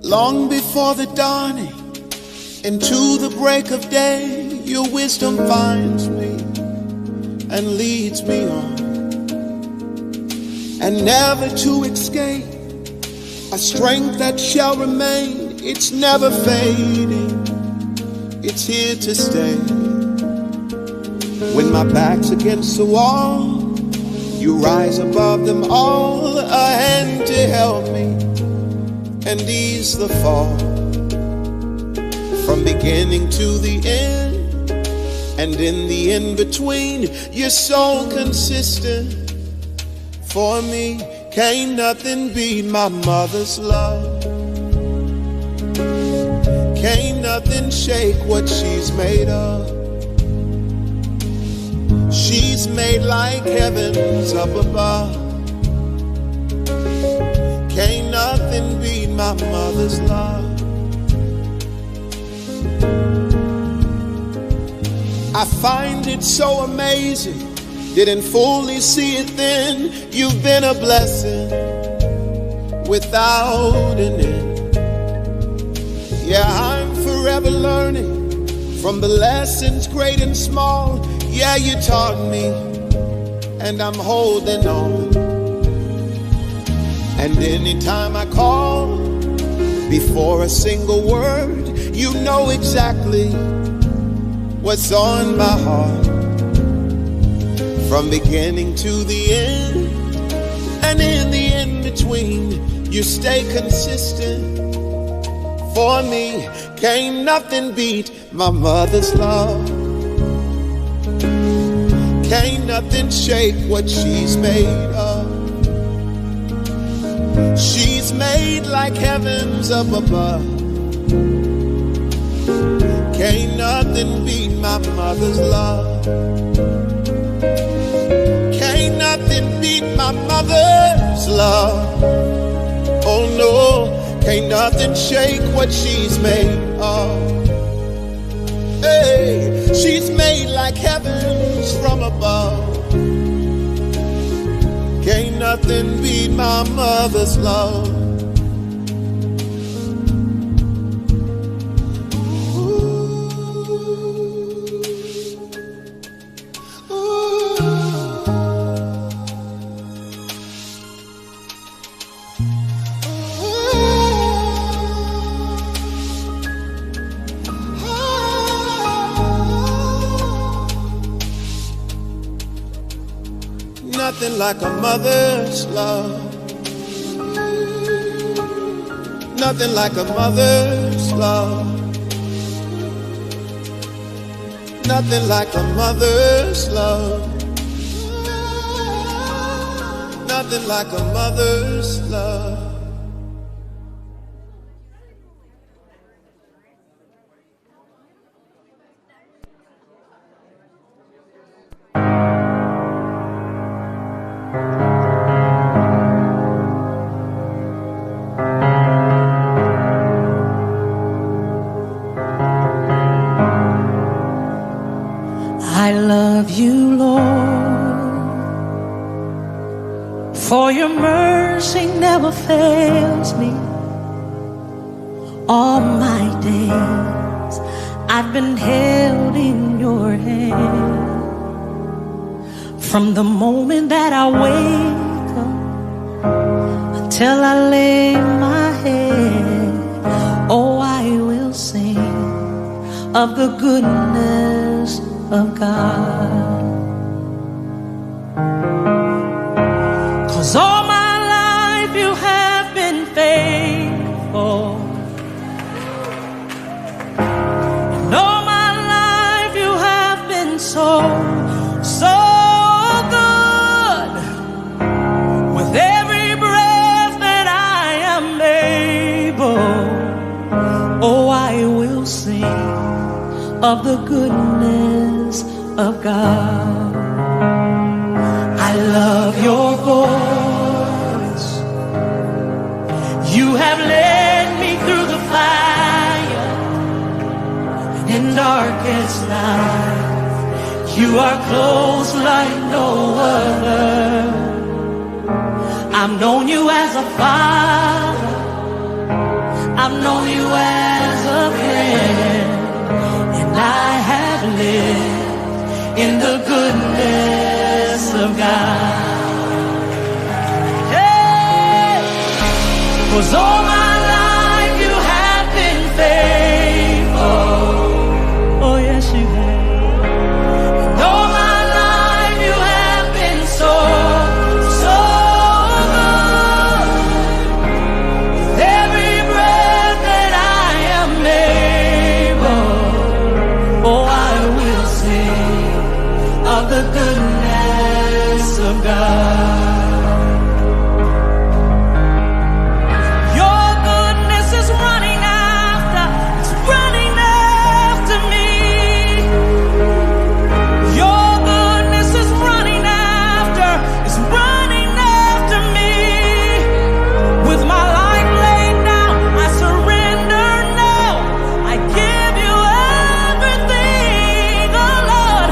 Long before the dawning, into the break of day, your wisdom finds me and leads me on, and never to escape, a strength that shall remain. It's never fading, it's here to stay. When my back's against the wall, you rise above them all, a hand to help me and ease the fall. From beginning to the end, and in the in-between, you're so consistent. For me, can't nothing beat my mother's love. Can't nothing shake what she's made of. She's made like heavens up above. Can't nothing beat my mother's love. I find it so amazing, didn't fully see it then. You've been a blessing without an end. Yeah, I'm forever learning from the lessons great and small. Yeah, you taught me, and I'm holding on. And anytime I call, before a single word, you know exactly what's on my heart. From beginning to the end, and in the in-between, you stay consistent. For me, can't nothing beat my mother's love. Can't nothing shake what she's made of. She's made like heavens up above. Can't nothing beat my mother's love. Can't nothing beat my mother's love. Oh no, can't nothing shake what she's made of. Hey, she's made like heavens from above. Can't nothing beat my mother's love. Nothing like a mother's love. Nothing like a mother's love. Nothing like a mother's love. Nothing like a mother's love. never fails me. All my days I've been held in your hand. From the moment that I wake up until I lay my head, oh, I will sing of the goodness of God. 'Cause all my life you have been faithful. And all my life you have been so good. With every breath that I am able, oh, I will sing of the goodness of God. I love your voice. You have led me through the fire in darkest night. You are close like no other. I've known you as a father. I've known you as a friend. And I have lived in the goodness of God. Hey! 'Cause all my life you have been faithful. Oh, yes, you have. The goodness of God. Your goodness is running after, it's running after me. Your goodness is running after, it's running after me. With my life laid down, I surrender now. I give you everything, oh Lord.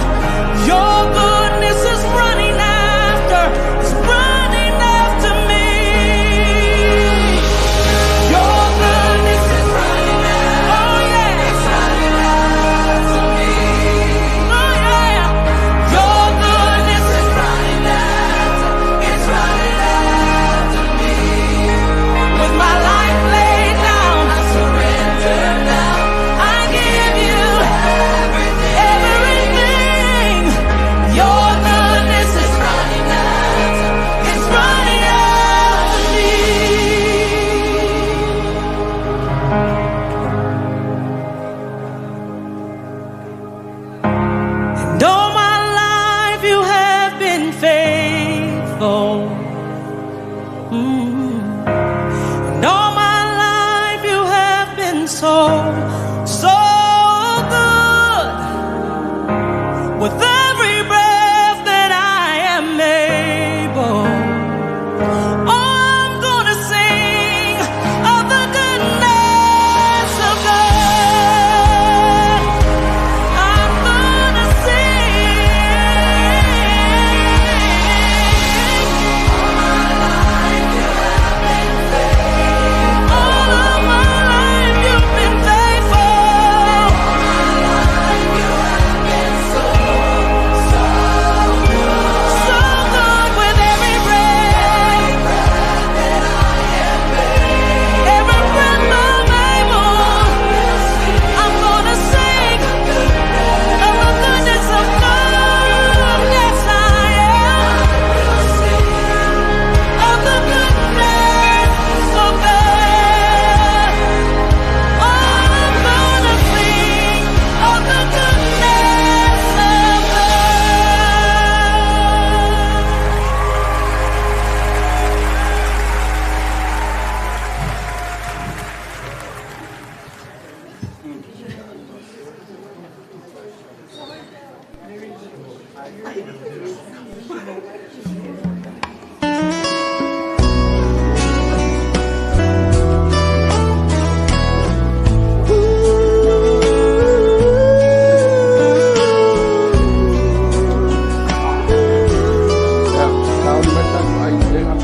Your goodness is running after, it's running after me. Your goodness is running after, oh yeah, it's running after me. Oh yeah, your goodness is running after, it's running after me. With my life laid down, I surrender now. I give you everything. Your goodness is running after, it's running after me. And all my life you have been faithful. And all my life you have been so good. With every breath that I am able, oh, I'm gonna sing of the goodness of God. I'm gonna sing. All my life you have been faithful. All of my life you've been faithful. All my life you have been so good. With every breath that I am able, every breath I'm able, I'm gonna sing of the goodness of God. Yes, I am. Of the goodness of God. Oh, I'm gonna sing of the goodness of Tahun depan, dengan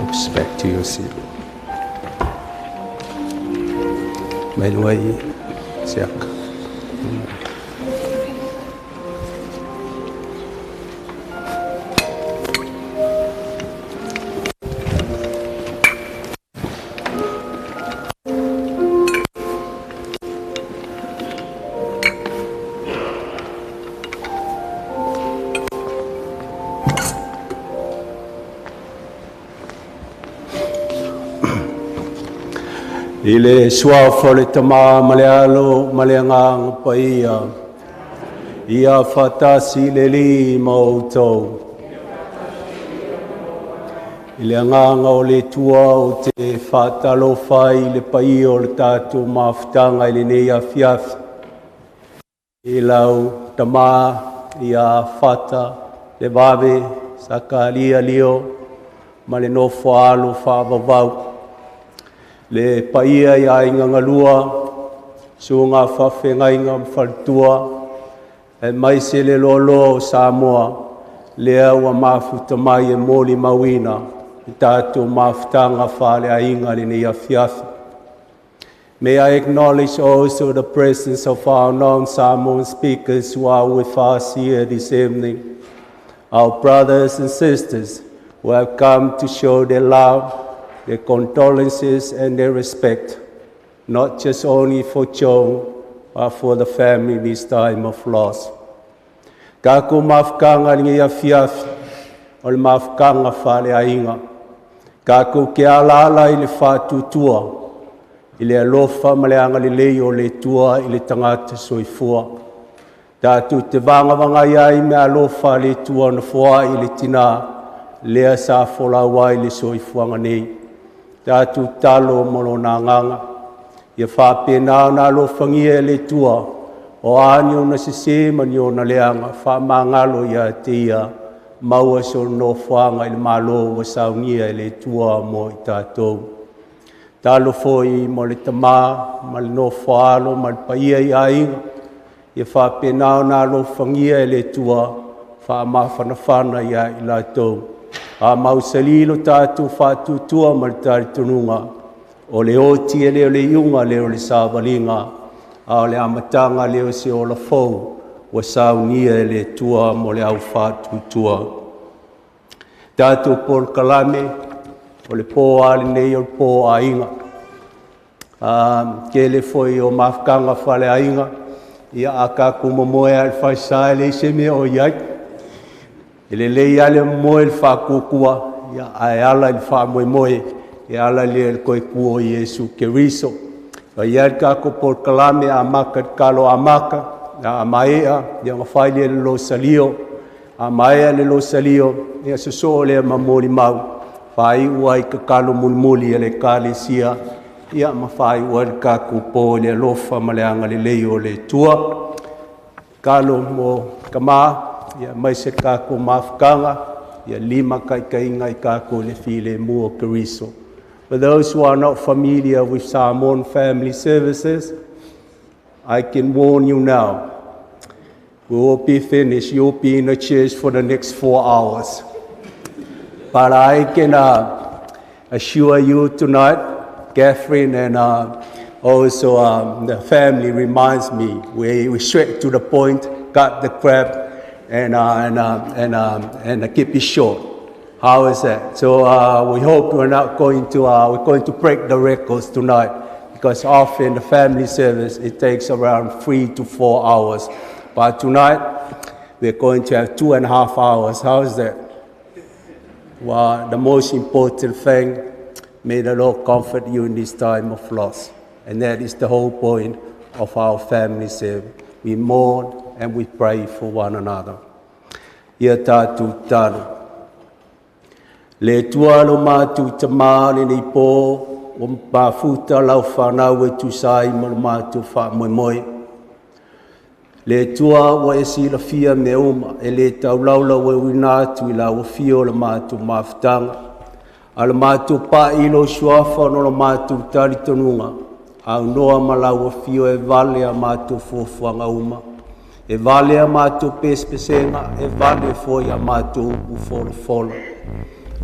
Steps back to your seat. Manuai siak. Ile suafa le tama malealo maleanga paia ia fatasi le li mautou ile nganga o le tua o te fatalo fai le paia o le tatu mafutanga ile nei afiafi ilau tama ia fata le babe sakalia lio male no falo fa vavau le paia ia inga ngalua sunga whawhenga inga mwhaltua e mai se le lolo Samoa lea ua mafuta mai e moli mawina i tātou mafutanga whale a inga le ni afiafi. May I acknowledge also the presence of our non-Samoan speakers who are with us here this evening, our brothers and sisters who have come to show their love, their condolences and their respect, not just only for Joan, but for the family this time of loss. Kako mafkanga ngi afiafi, o le mafkanga whale a inga. Kako ke alala i le whātutua, i le alofa ma le anga le lei o le tua i le tangata soifua. Tātou te vangavanga iai me alofa le tua na fua i le tina, lea sa fola wai le soifuanga nei. Tātou talo mono nā nganga. Ia whāpenao nā lofangia le tua. O anio na sise mani o na leanga. Whamangalo ia te ia. Maua so no whanga il malo wa saungia le tua mo i tātou. Talo foi mo le tamā, ma le no whaalo, ma le paia i ainga. Ia whāpenao nā lofangia le tua. Whamawhanawhana ia i lātou. A mausalilo tātou whātutua ma le tāri tununga. O le oti e leo le iunga leo le sāwalinga. A le amatanga leo se o la fau. Wa saunia le tua mo le au whātutua. Tātou por kalame. O le pō ale nei o le pō a inga. Ke le foi o mafkanga whale a inga. Ia a ka kumamoe al whaisai le se me o iai. Ele lei ale moe le whakukua, ia ai ala le whamoemoe, ia ala le koe kua o Iesu Keriso. Ia le kako por kalame a maka kalo a maka, a maea, ia ngawhai le lo salio, a maea le lo salio, ia suso le mamori mau, whai ua i ka kalo mulmuli le kale sia, ia mawhai ua le kako po le lofa ma le anga le lei o le tua, kalo mo kama, ia mai se kako mafkanga, ia lima kainga I kako le file mua Keriso. For those who are not familiar with Samoan family services, I can warn you now, we will be finished. You'll be in the church for the next 4 hours. But I can assure you tonight, Cathryn and also the family reminds me, we straight to the point, cut the crap, and keep it short. How is that? So we hope we're going to break the records tonight, because often the family service, it takes around 3 to 4 hours. But tonight, we're going to have 2.5 hours. How is that? Well, the most important thing, may the Lord comfort you in this time of loss. And that is the whole point of our family service. We mourn and we pray for one another. Ia tātou tālu. Le tualo mātou tamāle nei pō, o mafuta lau whanau e tūsai ma mātou whamoemoe. Le tua wa e sila fia me uma, e le tau laula wa winatu I la wa fio la mātou mafutanga. A la mātou pā ilo suafa no la mātou tari tonunga. Au noa ma la wa fio e vale a mātou fuafuanga uma. E vale a mātou pespesenga, e vale foi a mātou ufola fola.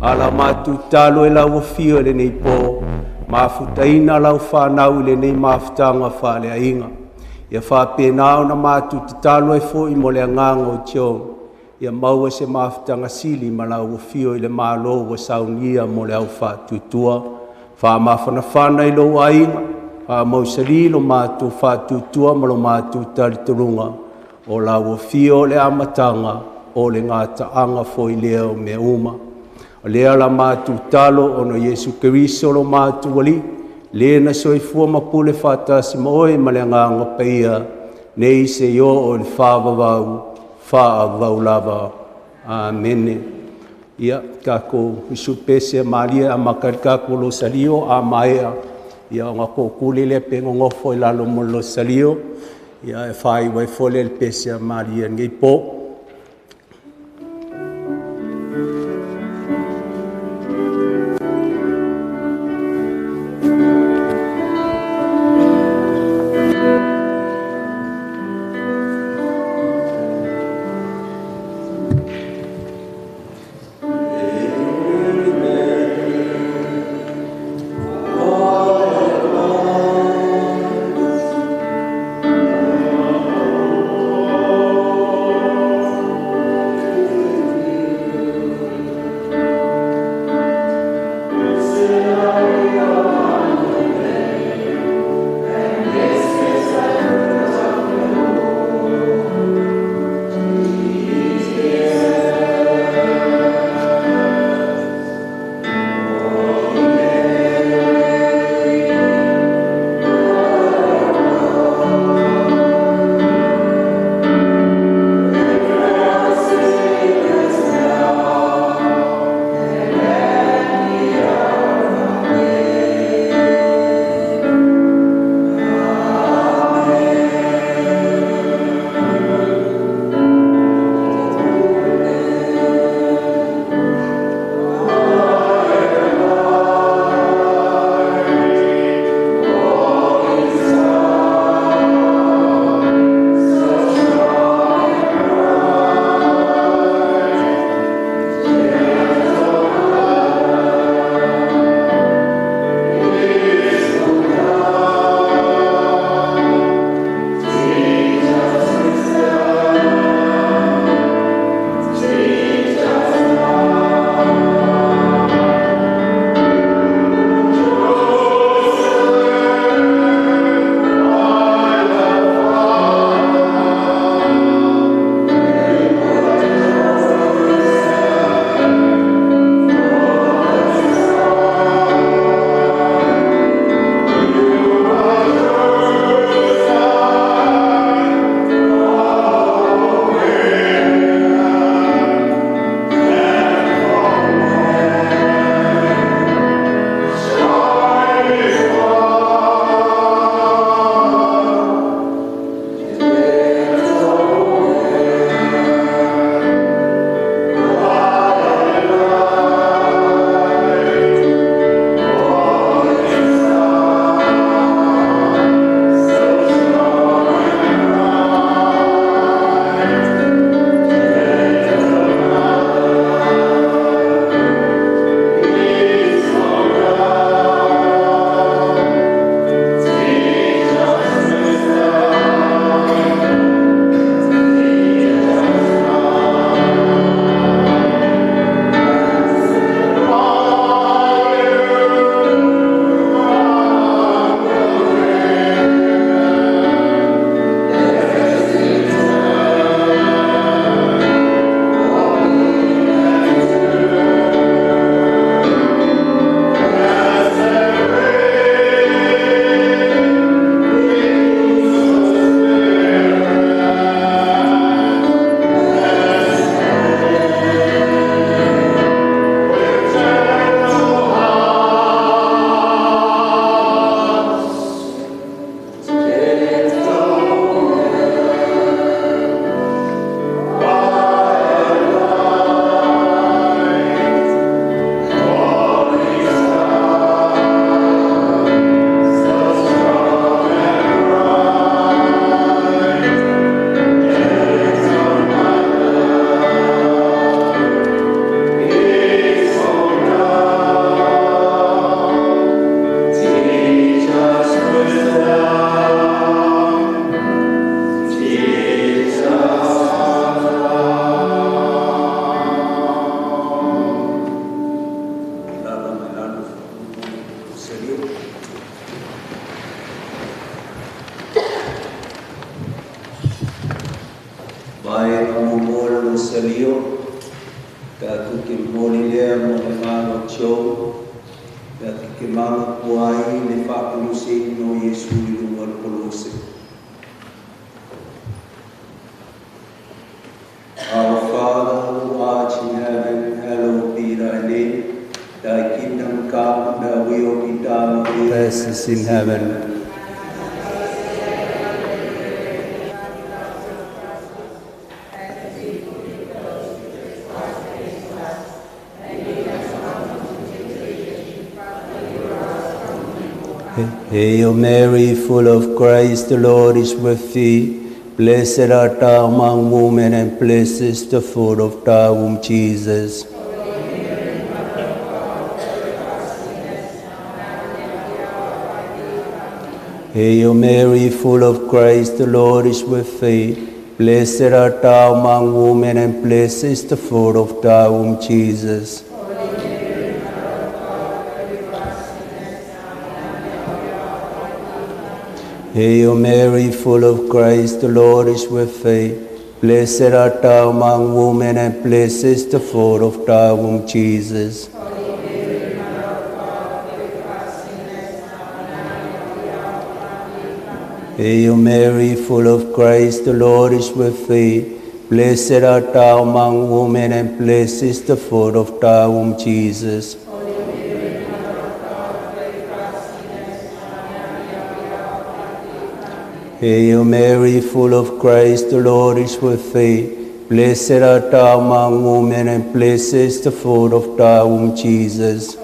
ala matu talo e lau fio le nei po mafutaina lau whanau le nei mafutanga whale a inga ia whapenao na matu talo e fo i mole anganga o tiong ia maua se mafutanga sili ma lau fio i le malo o saunia mole au whatutua whamawhanawhana i lo a inga mausali lo matu whatutua ma lo matu taliturunga o lau fio le amatanga o le ngata anga fo i leo me uma o lea la matu talo ono Yesu Keriso lo matu wali le na soifua mapule fatasi moe ma le nganga peia nei se yo o le whaavavau lava. Amen. Ia kako isupese Maria a makarikako lo salio a maea ia o ngako kulele pengo ngofo i lalo mo lo salio ia e whai wai fole le pese Maria ngai po. moli lea mo le malo tio. Ya ke mana kuai le whakulusi no Yesu I runga le polose. Our Father who art in heaven, hallowed be thy name. Thy kingdom come, thy will be done on earth as in heaven. Hail Mary, full of grace, the Lord is with thee. Blessed art thou among women, and blessed is the fruit of thy womb, Jesus. Hail Mary, full of grace, the Lord is with thee. Blessed art thou among women, and blessed is the fruit of thy womb, Jesus. Hail Mary, full of grace, the Lord is with thee. Blessed art thou among women, and blessed is the fruit of thy womb, Jesus. Hail Mary, full of grace, the Lord is with thee. Blessed art thou among women, and blessed is the fruit of thy womb, Jesus. Hail Mary, full of grace, the Lord is with thee. Blessed art thou among women, and blessed is the fruit of thy womb, Jesus.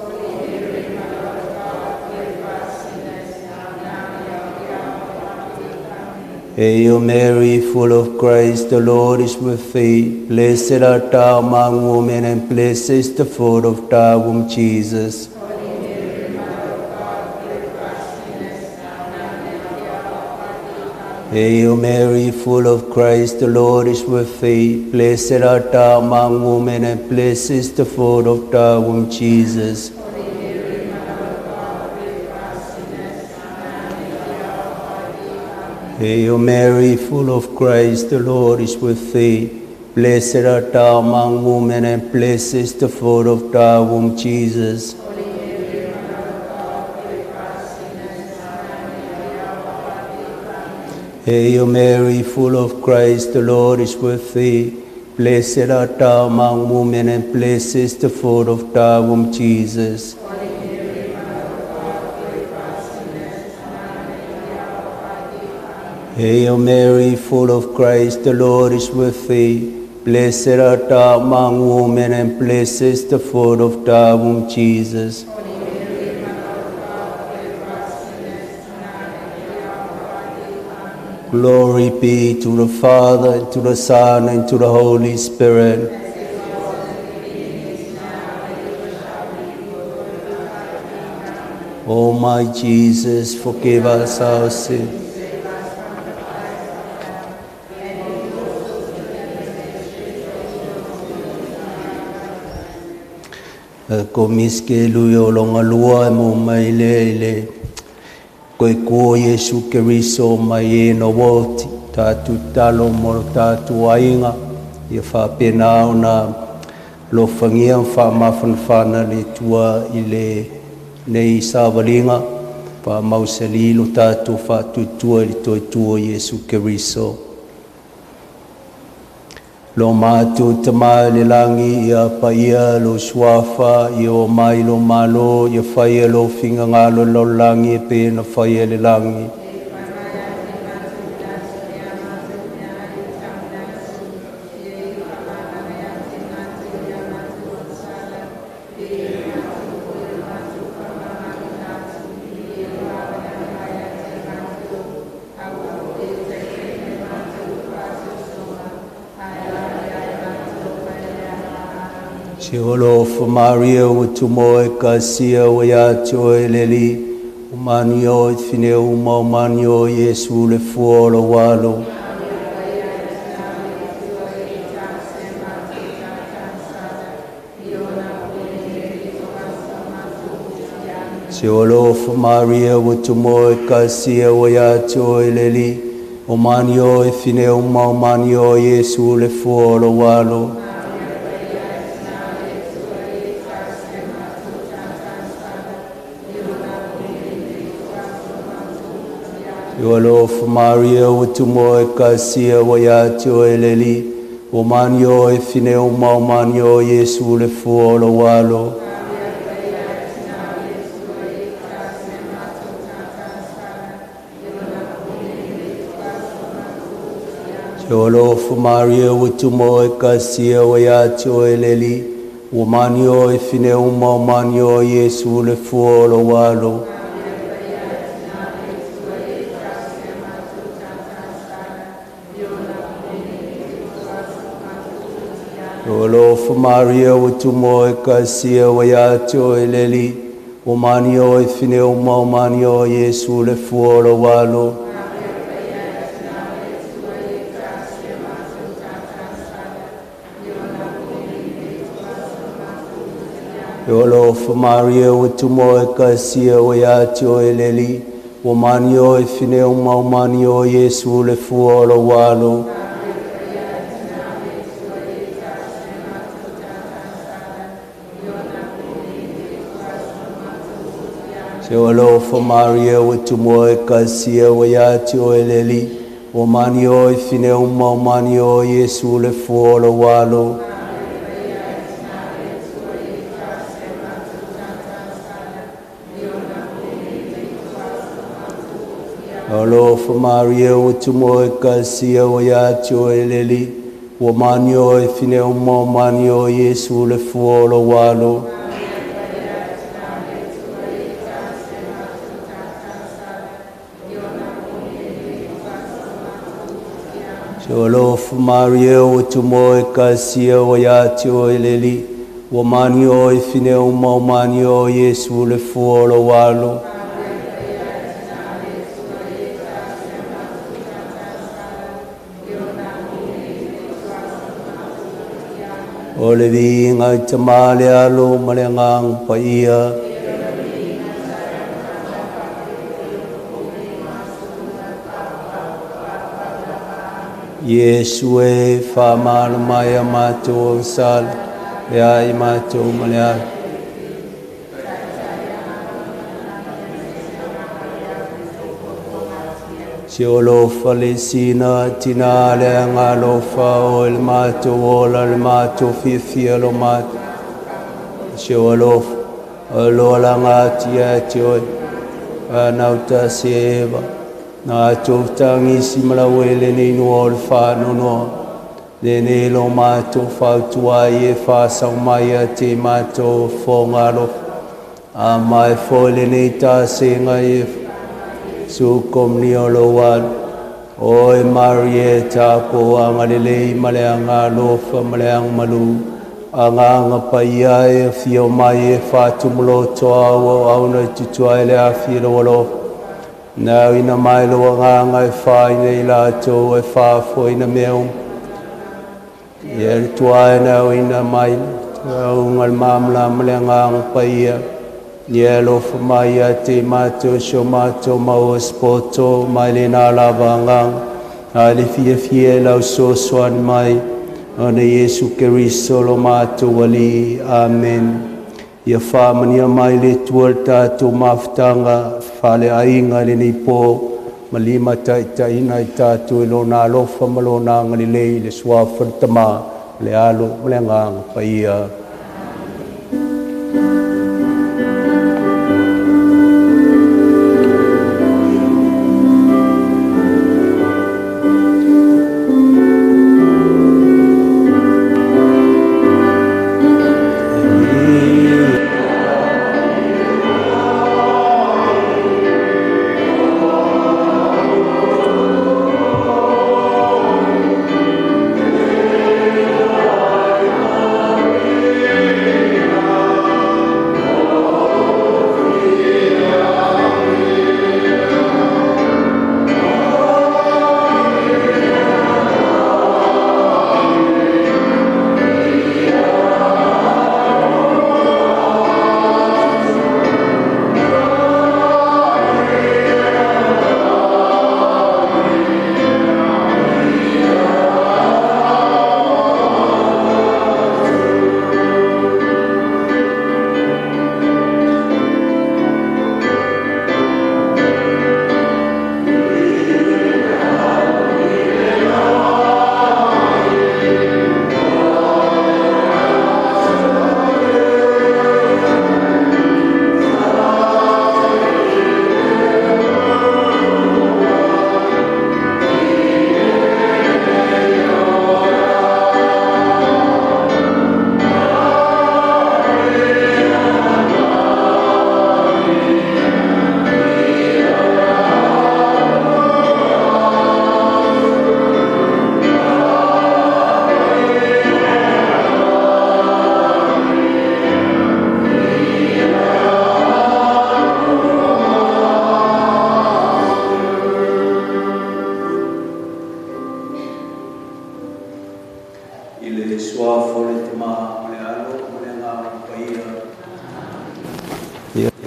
Hail Mary, full of grace, the Lord is with thee. Blessed art thou among women, and blessed is the fruit of thy womb, Jesus. Hail Mary, full of grace, the Lord is with thee. Blessed art thou among women, and blessed is the fruit of thy womb, Jesus. Hail Mary, full of grace, the Lord is with thee. Blessed art thou among women, and blessed is the fruit of thy womb, Jesus. Hail Mary, full of grace, the Lord is with thee. Blessed art thou among women, and blessed is the fruit of thy womb, Jesus. Hail Mary, full of grace, the Lord is with thee. Blessed art thou among women, and blessed is the fruit of thy womb, Jesus. Glory be to the Father, and to the Son, and to the Holy Spirit. O my Jesus, forgive us our sins. Ko miske luyo longa lua mo mai le. Koe ko Yesu Keriso mai e no woti, tātu talo mo tātu ainga, ia whapenao na lo whangia whamawhanwhana le tua i le nei sāwaringa, wha mausali lo tātu whatutua li toi tua Yesu Keriso. Lo mātu tamai le langi ia paia lo suafa i o mai lo malo ia whaia lo whinga ngalo lo langi e pēna whaia le langi. Se olofa Maria o tumoe kasia o ia toe leli, o mani o i whine uma o mani o Yesu le fuolo walo. Se olofa Maria o tumoe kasia o ia toe leli, o mani o i whine uma o mani o Yesu le fuolo walo. Yolof Maria utumo kasia wayatio eleli. Omanio e fineo maumanio Yesu le fuolo walo. Yolof Maria utumo kasia wayatio eleli. Omanio e fineo maumanio Yesu le fuolo walo. Yolof Maria utumo kasia wayatio eleli. Omanio e fineo maumanio Yesu le fuolo walo. Yolof Maria utumo kasia wayatio eleli. Omanio e fineo maumanio Yesu le fuolo walo. Yolof Maria utumo kasia wayatio eleli. Omanio e fineo maumanio Yesu le fuolo walo. Yolof Maria utumo kasia wayatio eleli. Omanio e fineo maumanio Yesu le fuolo walo. Yolof Maria utumo kasia wayatio eleli. Omanio e fineo maumanio Yesu le fuolo walo. Ole vinga tamale alo malengang paia. Yesu e famal maya mato sal ya imato malia. Siolo falecina tinale ngalo fa ol mato ola el mato fifielo mat. Siolo alola ngatia tio anauta seva. Na toftangi simlawele ni nuol fa no ne lo mato fa tuaye fa samaya te mato fongalo amai fole ne ta singa if su komniolowan oi Marieta po angalele maleanga lo fa maleang malu anga paya e fio mai fa tumlo to au na tutuale a filo lo. Now in a mile long I find a lato a far for in a meal. Yet twine now in a mile, al mamla mlangang paya. Yellow for maya timato, shomato, maos poto, milena labangang. Alifia fiela so swan mai, on a Yesu Christo lomato wali. Amen. Ya faman ya maile tuolta tu maftanga fale ainga ni po malima ta ina ta tu lo na lo famalo nang le le swa furtama le alo mlengang paia.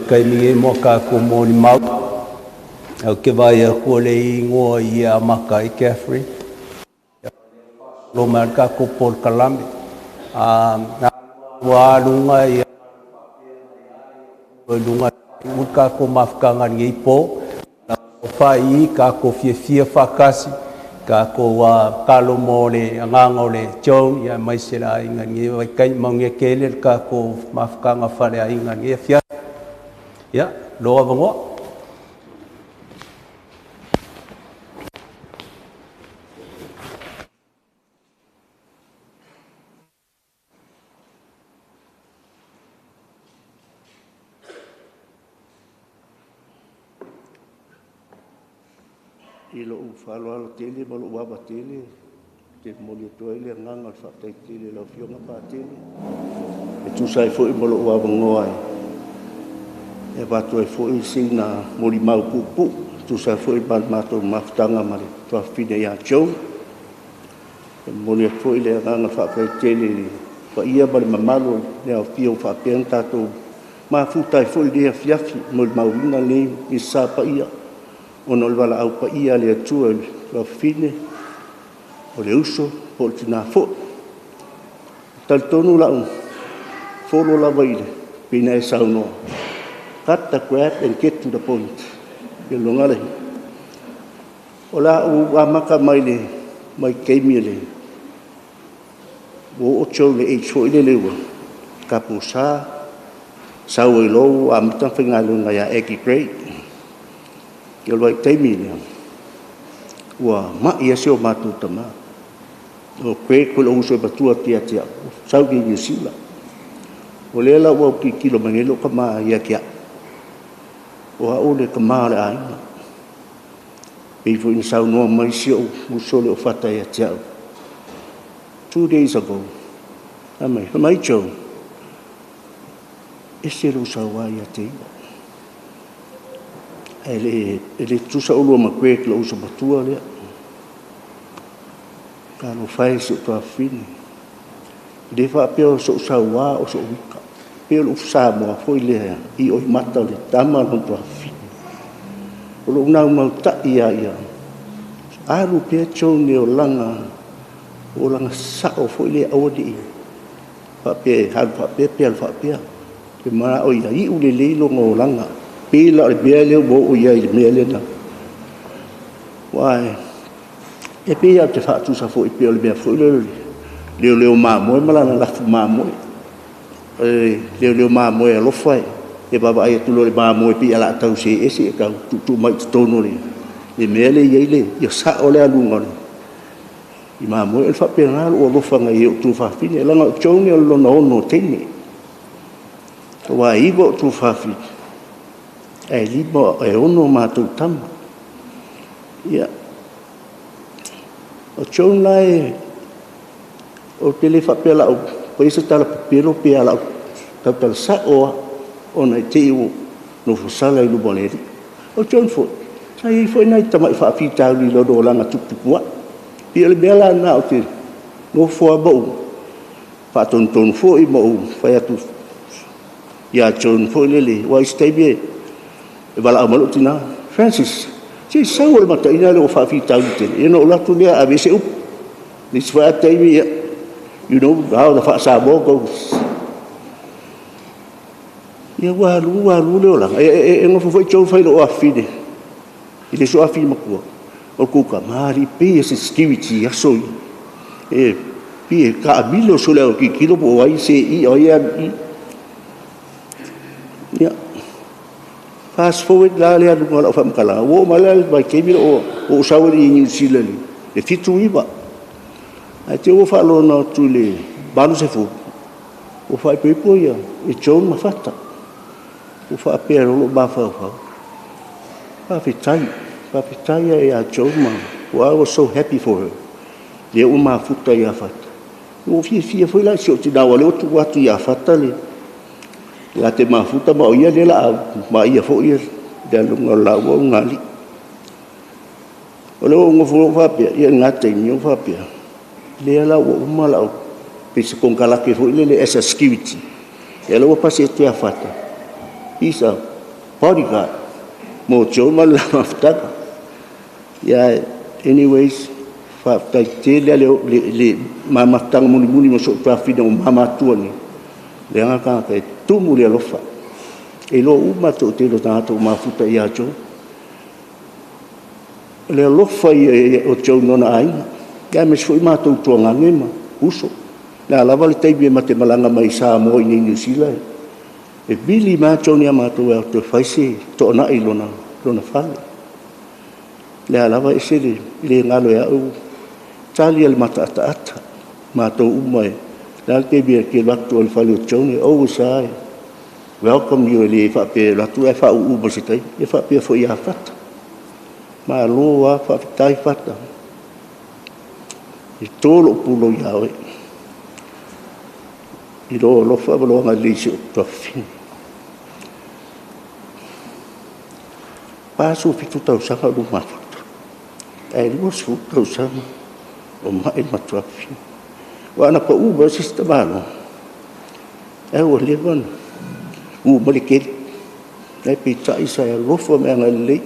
kai mi mo ka ko mo ni mau. Au ke vai ko le ingo ia maka I Cathryn. Lo marca ko por kalambi. Na wa lunga ia lunga muka ko mafkanga ngi po. Fai ka ko fia fakasi ka ko wa kalo mole ngango le Joan ya mai sela inga ngi vai kai mangi kele ka ko mafkanga fale inga ngi fia ya lo bango Ilo ufalo ala tele malu waba tele te moli to ile nganga fa te tele la fionga pa tele e tu sai fo I malu waba ngoai e ba to fo I sina moli mau pupu tu sai fo I ba mato maftanga mali to fide ya Joan e moli fo ile nganga fa te tele fa ia ba mamalo ne au fio fa penta to ma futai fo ile fiafi moli mau ina le I sa pa ia ono le wala au pa ia le atua la fine o le uso po le tina fo tal tonu la un folo la vaile pina e saunoa cut the crap and get to the point e longa le o la u amaka mai le mai keimi le o cho le e cho le lewa kapusa sau e lo amta finga lunga ya eki great Yo lo temi ni wa ma ia sio matu tama o kwe ko lo uso batua tia sau ki ni sila o le la wa ki kilo mangelo kama ia kia o a ole kama le ai e fo in sau no mai sio uso le fata ia tia 2 days ago mai cho ese lo sawa ia te ele tusa ulu ma kwe lo uso batua le ka lo fai so to afini de fa pio so sawa o so wika pio lo sa mo foi le I o mata le tama no to afini lo na ma ta ia aru pe cho ne o langa sa o foi le o di fa pe pe ma o ia I u le lo ngo langa pila le bele bo o ia le mele na wai e pia te fa tu sa fo I pia le bia fo le ma mo mala na la ma mo le ma mo lo fai e baba ai tu le ma mo pia la tau se ese ka tu mai to no le mele ia le sa o le alunga I ma mo el fa pena lo fa ngai tu fa fine la no chong lo no teni wai bo tu fa fine e libo e ono matu tam ia o chon lai o tele fa pela o pois tala pelo pela tal sa o ona tiu no fusala I luboneri o chon fo sai foi nai tama fa fita li lo do langa tukua pele bela na o te no fo bo fa ton fo I mo fa ya tu ya chon fo lele wa stay e wala amalu tina Francis si sawol mata ina lo fa fi tawte you know la tu dia abise up this for time you know how the fa sabo goes ya walu lo la e ngo fo cho fa lo afide ile so afi makua o ku ka mari pe se security aso e pi ka abilo so le ki kilo bo ai se I o ya fast forward la le adu ngala fam kala wo malal ba kemi o sawali New Zealand le fitu iba ate o fa lo no tu le balu se fu o fa pe po ya e Joan ma fata o fa pero lo ba fa pa fitai ya Joan ma I was so happy for her le o ma futa ya fata o fi foi la sio ti da wale o tu watu ya fata le la te mafuta ma ia le la ma ia fo ia de lunga la wo ngali o lo ngo fo fa pia ia ngate nyo fa pia le la wo ma la pe se con kala ke fo le esa security e lo pa se te afata isa bodyguard. Mo Joan ma la maftaka. Ya, anyways, whaatai te le mamatanga muni mo so tuawhina o mamatua ni. Le anga ka e tumu le alofa. E lo uma to te lo tātou mafuta i a Joan. Le alofa i o Joan nona ainga. Ia me sfoi mātou tuanga ngema, uso. Le alawa le teibi e mate malanga mai sa mo i New Zealand. E bili mātou ni a mātou e auto whaise to na i lona whale. Le alawa e se le ngalo e au. Tali al mata ata mātou umai. Le al teibi e ke latu al whale o Joan e au sai. Welcome you le whape latu e whau uba se tei. E whape fo i a whata. Ma loa whapetai whata. I tōlo pulo i awe. I roa lofa waloanga leisi o tawhini. Pāsu fitu tau sanga o mawhata. E luas fu tau sanga o mai matawhini. Wana pa uba sista malo. E ua lewana. Uba le keri. E pita isa e lofa me anga lei.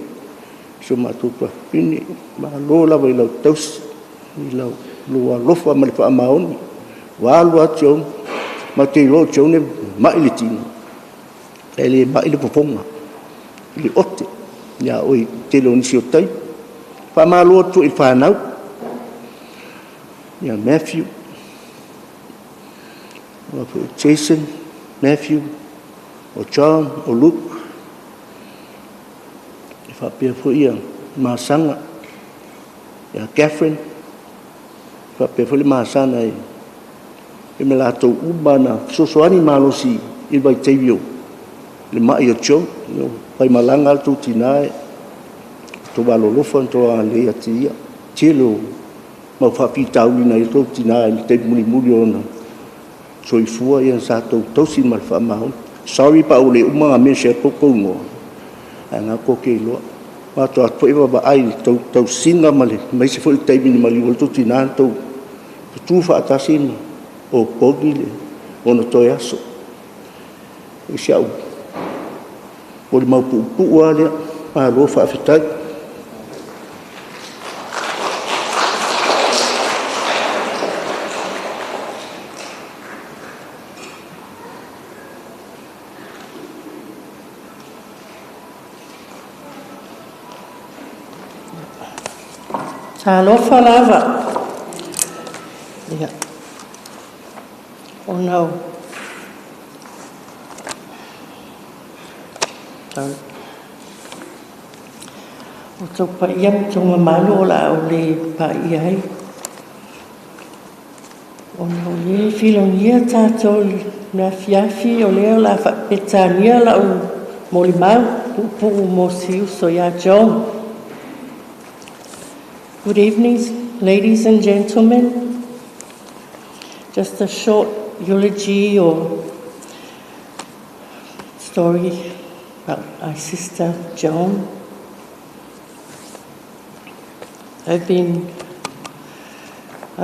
So matu tawhini. Ma lola wa ilau tausi. Ilau. Lua lofa ma le wha maoni. Wālua Joan. Ma te lo Joan e mai le tino. E le mai le poponga. Le ote. Ia oi te lo nisi o tai. Wha mālua tu i whanau. Ia Matthew. O Jason. Matthew. O John. O Luke. E whapea fo ia. Māsanga. Ia Cathryn. Whape fole māsana e. E me lātou umana. Sosoani mālosi i vai teivio. Le mai o Joan. Pai malanga al tū tinae. Tō walo lofa tō a lea tia. Tilo. Mau whapi taulina i tō tinae. Le teipi muli ona. So i fua i an sātou tausin mal whamahon. Sorry pa ule umanga me se poko ngoa. A ngā koke i loa. Mātou atu e waba ai tau singa male. Mai se foli teipi ni mali wale tō tinae tau. Tu fa atasini o pogile o no toi aso e siau o le mau pu'u ale a lo fa afitai ta lo fa lava. Yeah. Oh no. Sorry. O tō pa iam tōnga malo la o le pa iai. O no ye filongia tātou na fiafi o leo la whapetania la o molimau upu mo siu so ya Joan. Good evening, ladies and gentlemen. Just a short eulogy or story about my sister Joan. I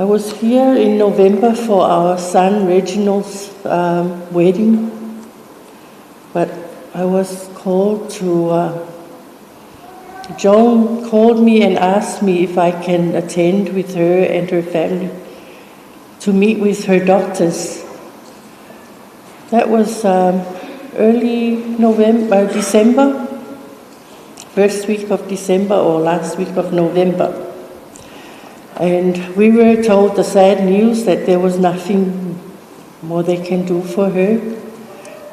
was here in November for our son Reginald's wedding, but I was called to, Joan called me and asked me if I can attend with her and her family to meet with her doctors. That was early December, first week of December or last week of November. And we were told the sad news that there was nothing more they can do for her,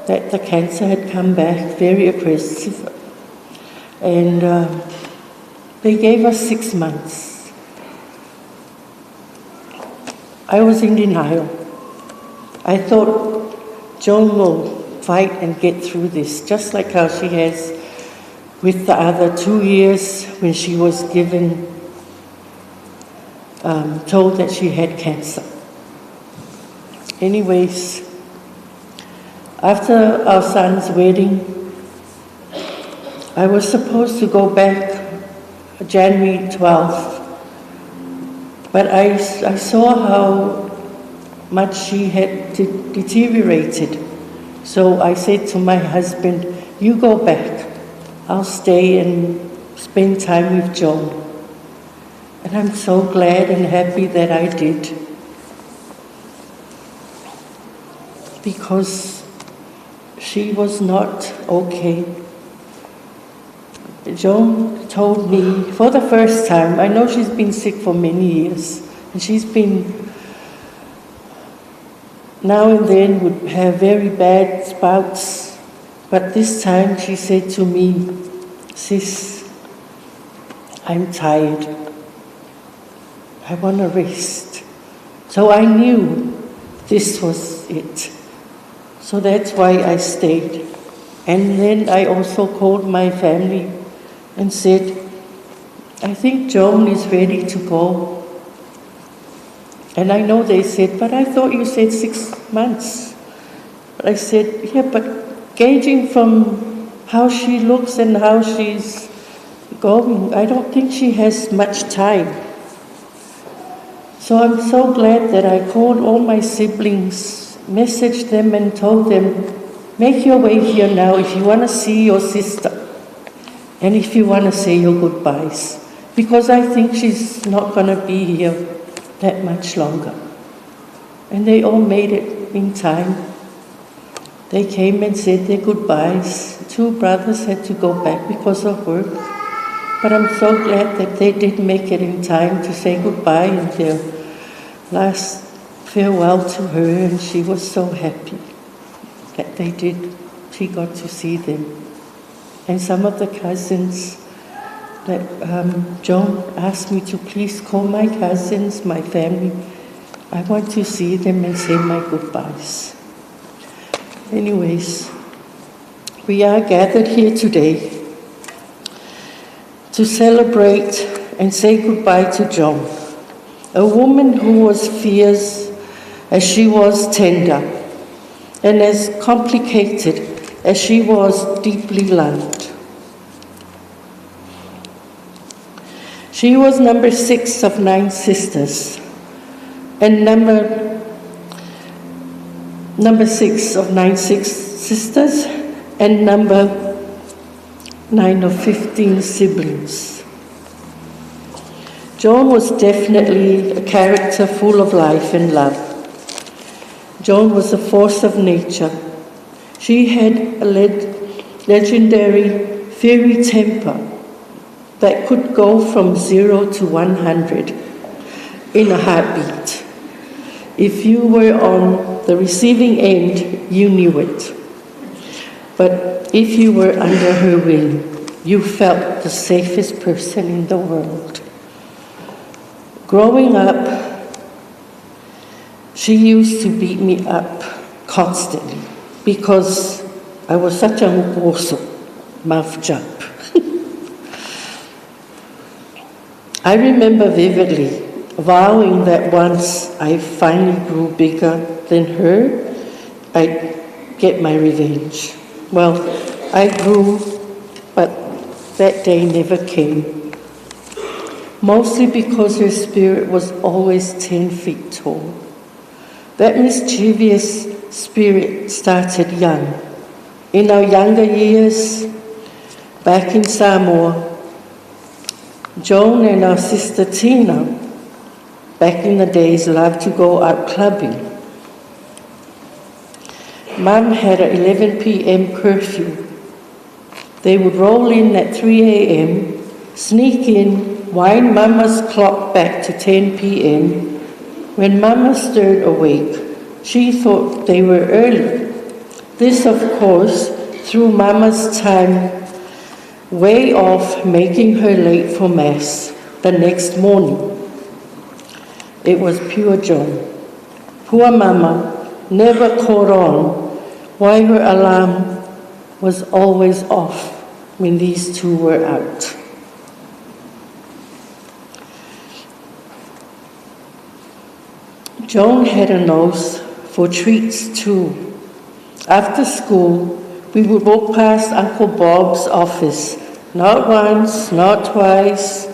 that the cancer had come back very aggressive. And they gave us 6 months. I was in denial. I thought Joan will fight and get through this, just like how she has with the other 2 years when she was given, told that she had cancer. Anyways, after our son's wedding, I was supposed to go back January 12th. But I saw how much she had deteriorated. So I said to my husband, you go back. I'll stay and spend time with Joan. And I'm so glad and happy that I did. Because she was not okay. Joan told me for the first time, I know she's been sick for many years, and she's been, now and then would have very bad spouts, but this time she said to me, "Sis, I'm tired. I want to rest." So I knew this was it. So that's why I stayed. And then I also called my family and said, "I think Joan is ready to go." And I know they said, "But I thought you said 6 months." But I said, "Yeah, but gauging from how she looks and how she's going, I don't think she has much time." So I'm so glad that I called all my siblings, messaged them and told them, "Make your way here now if you want to see your sister and if you want to say your goodbyes, because I think she's not going to be here that much longer." And they all made it in time. They came and said their goodbyes. 2 brothers had to go back because of work. But I'm so glad that they did make it in time to say goodbye and their last farewell to her, and she was so happy that they did. She got to see them. And some of the cousins that Joan asked me to please call my cousins, my family. I want to see them and say my goodbyes. Anyways, we are gathered here today to celebrate and say goodbye to Joan, a woman who was fierce as she was tender, and as complicated as she was deeply loved. She was number 6 of 9 sisters, and number 6 of 9 sisters, and number 9 of 15 siblings. Joan was definitely a character full of life and love. Joan was a force of nature. She had a legendary fiery temper that could go from 0 to 100 in a heartbeat. If you were on the receiving end, you knew it. But if you were under her wing, you felt the safest person in the world. Growing up, she used to beat me up constantly because I was such a mukoso, mouth jump. I remember vividly vowing that once I finally grew bigger than her, I'd get my revenge. Well, I grew, but that day never came. Mostly because her spirit was always 10 feet tall. That mischievous spirit started young. In our younger years, back in Samoa, Joan and our sister Tina, back in the days, loved to go out clubbing. Mum had an 11 p.m. curfew. They would roll in at 3 a.m., sneak in, wind Mama's clock back to 10 p.m. When Mama stirred awake, she thought they were early. This, of course, threw Mama's time way off, making her late for Mass the next morning. It was pure Joan. Poor Mama never caught on why her alarm was always off when these two were out. Joan had a nose for treats too. After school, we would walk past Uncle Bob's office, not once, not twice,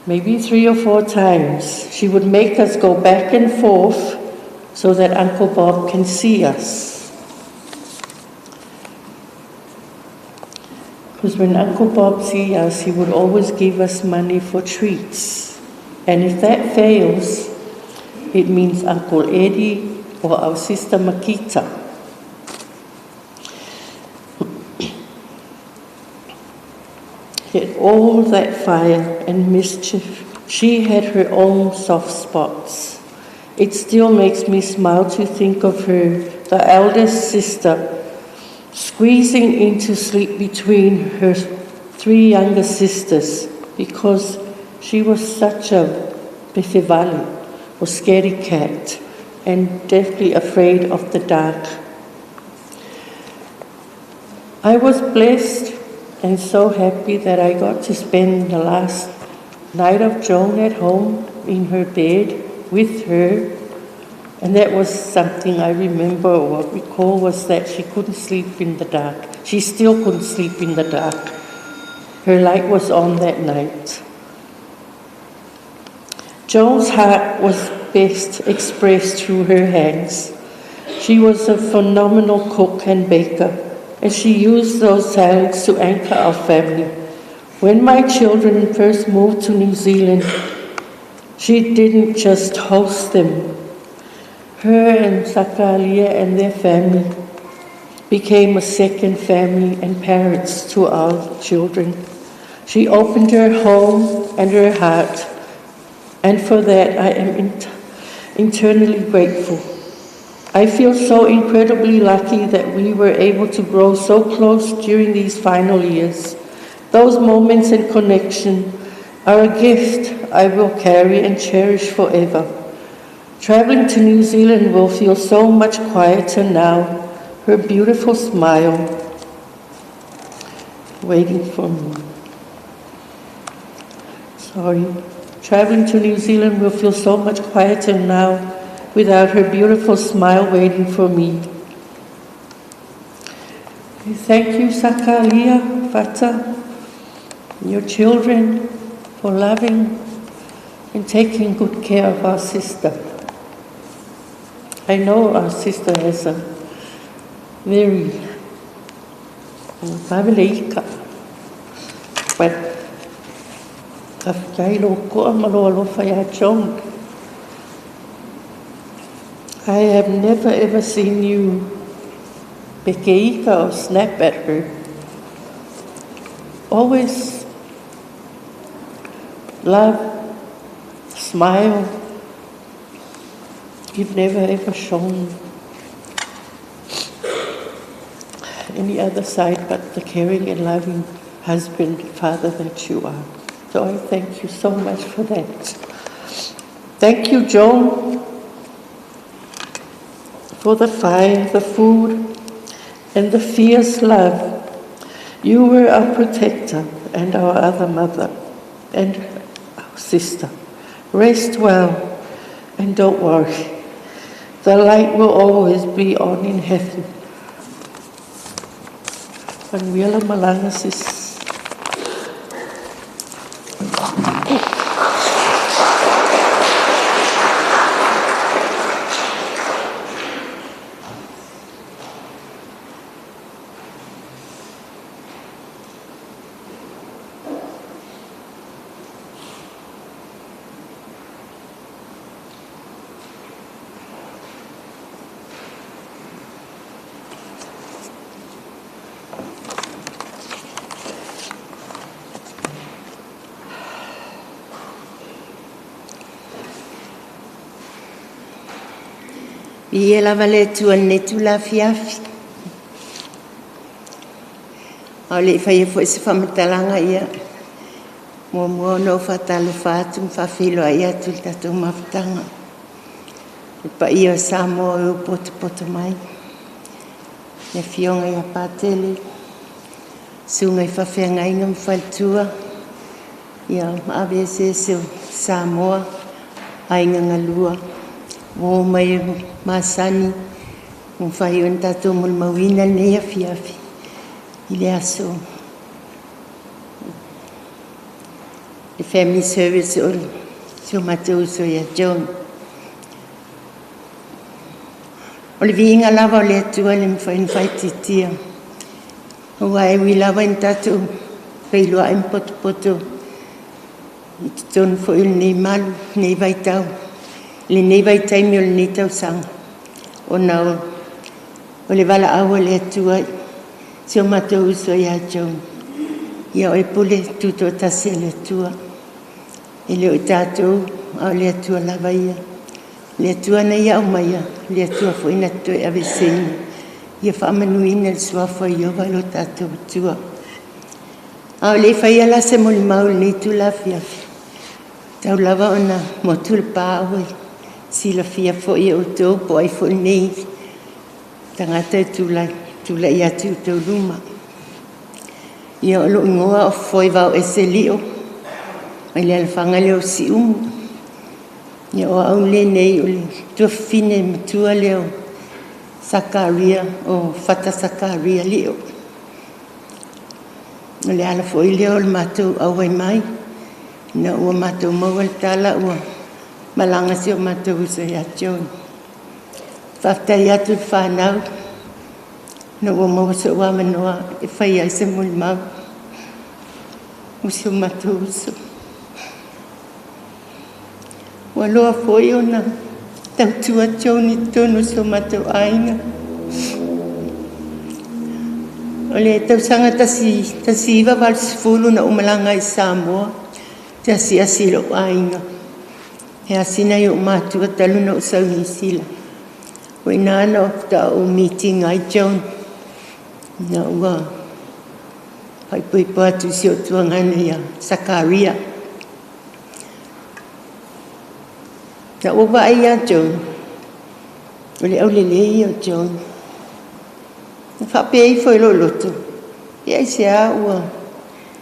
maybe 3 or 4 times. She would make us go back and forth so that Uncle Bob can see us. Because when Uncle Bob sees us, he would always give us money for treats. And if that fails, it means Uncle Eddie or our sister Makita. Yet all that fire and mischief, she had her own soft spots. It still makes me smile to think of her, the eldest sister, squeezing into sleep between her 3 younger sisters because she was such a befevali, or scaredy cat, and deathly afraid of the dark. I was blessed and so happy that I got to spend the last night of Joan at home in her bed with her. And that was something I remember or recall, was that she couldn't sleep in the dark. She still couldn't sleep in the dark. Her light was on that night. Joan's heart was best expressed through her hands. She was a phenomenal cook and baker, and she used those talents to anchor our family. When my children first moved to New Zealand, she didn't just host them. Her and Sakalia and their family became a second family and parents to our children. She opened her home and her heart, and for that I am internally grateful. I feel so incredibly lucky that we were able to grow so close during these final years. Those moments and connection are a gift I will carry and cherish forever. Traveling to New Zealand will feel so much quieter now. Her beautiful smile waiting for me. Traveling to New Zealand will feel so much quieter now without her beautiful smile waiting for me. Thank you, Sakalia, Fata, and your children for loving and taking good care of our sister. I know our sister has a very paveleika, but I have never ever seen you pekeika or snap at her. Always love, smile. You've never ever shown any other side but the caring and loving husband, father that you are. So I thank you so much for that. Thank you, Joan, for the fire, the food, and the fierce love. You were our protector and our other mother and our sister. Rest well and don't worry. The light will always be on in heaven. Manuela Malanga, sis. Ia lava le tuane tu la fiafi. O le whai fo se whamatalanga ia. Mua no whatalo whātu mwhawhilo a ia tu tatou mawhatanga. E pa ia Samoa e poto mai. Ne fionga ia pātele. Sunga i whawhenga inga mwhaltua. Ia awe se Samoa a inga ngalua. Mo mai masani mo fai on tatou mo mawina ne afiafi ile aso the family service o so matou so ya Joan o le vinga lava le tua le fai titia Wai wila wan tatu peilua im poto I ton fo il ni malu ni vai tau le ni vai taimi o le ni tau sanga o na o le vala awa le atua si o matou uso ia Joan ia o e pule tuto tasi le atua e le o tatou a le atua lava ia le atua na ia o maia le atua fo ina toe ave seina ia whaamanuina le suafa i owa lo tatou atua a o le whaia la se moli mau le tu la fiafi tau lava ona mo tu le pāoi si la fia fo i o tō po ai fo nei tangata tu la ia tu tau luma ia o lo ingoa o foi vau e se lio ai le alfanga leo si umu ia o au le nei o le tua fine matua leo Sakaria o fata Sakaria lio o le ala fo i leo le matou au ai mai na ua matou maua le tala ua malanga si o matou usa ia Joan whaftai atu le whanau na ua maua sa ua manoa e whai ai se muli mau usi o matou usa ua loa foi o na tautua Joan I tonu so matou ainga o le tausanga tasi iwa valsifulu na umalanga I Samoa te asi lo ainga he asina I o matua talu na usau New Zealand o inana o ta o meeting ai Joan na ua pai pui patu si o tuangana ia Sakaria na ua vai ia Joan o le au lelei o Joan na whapei foi lo loto ia I se a ua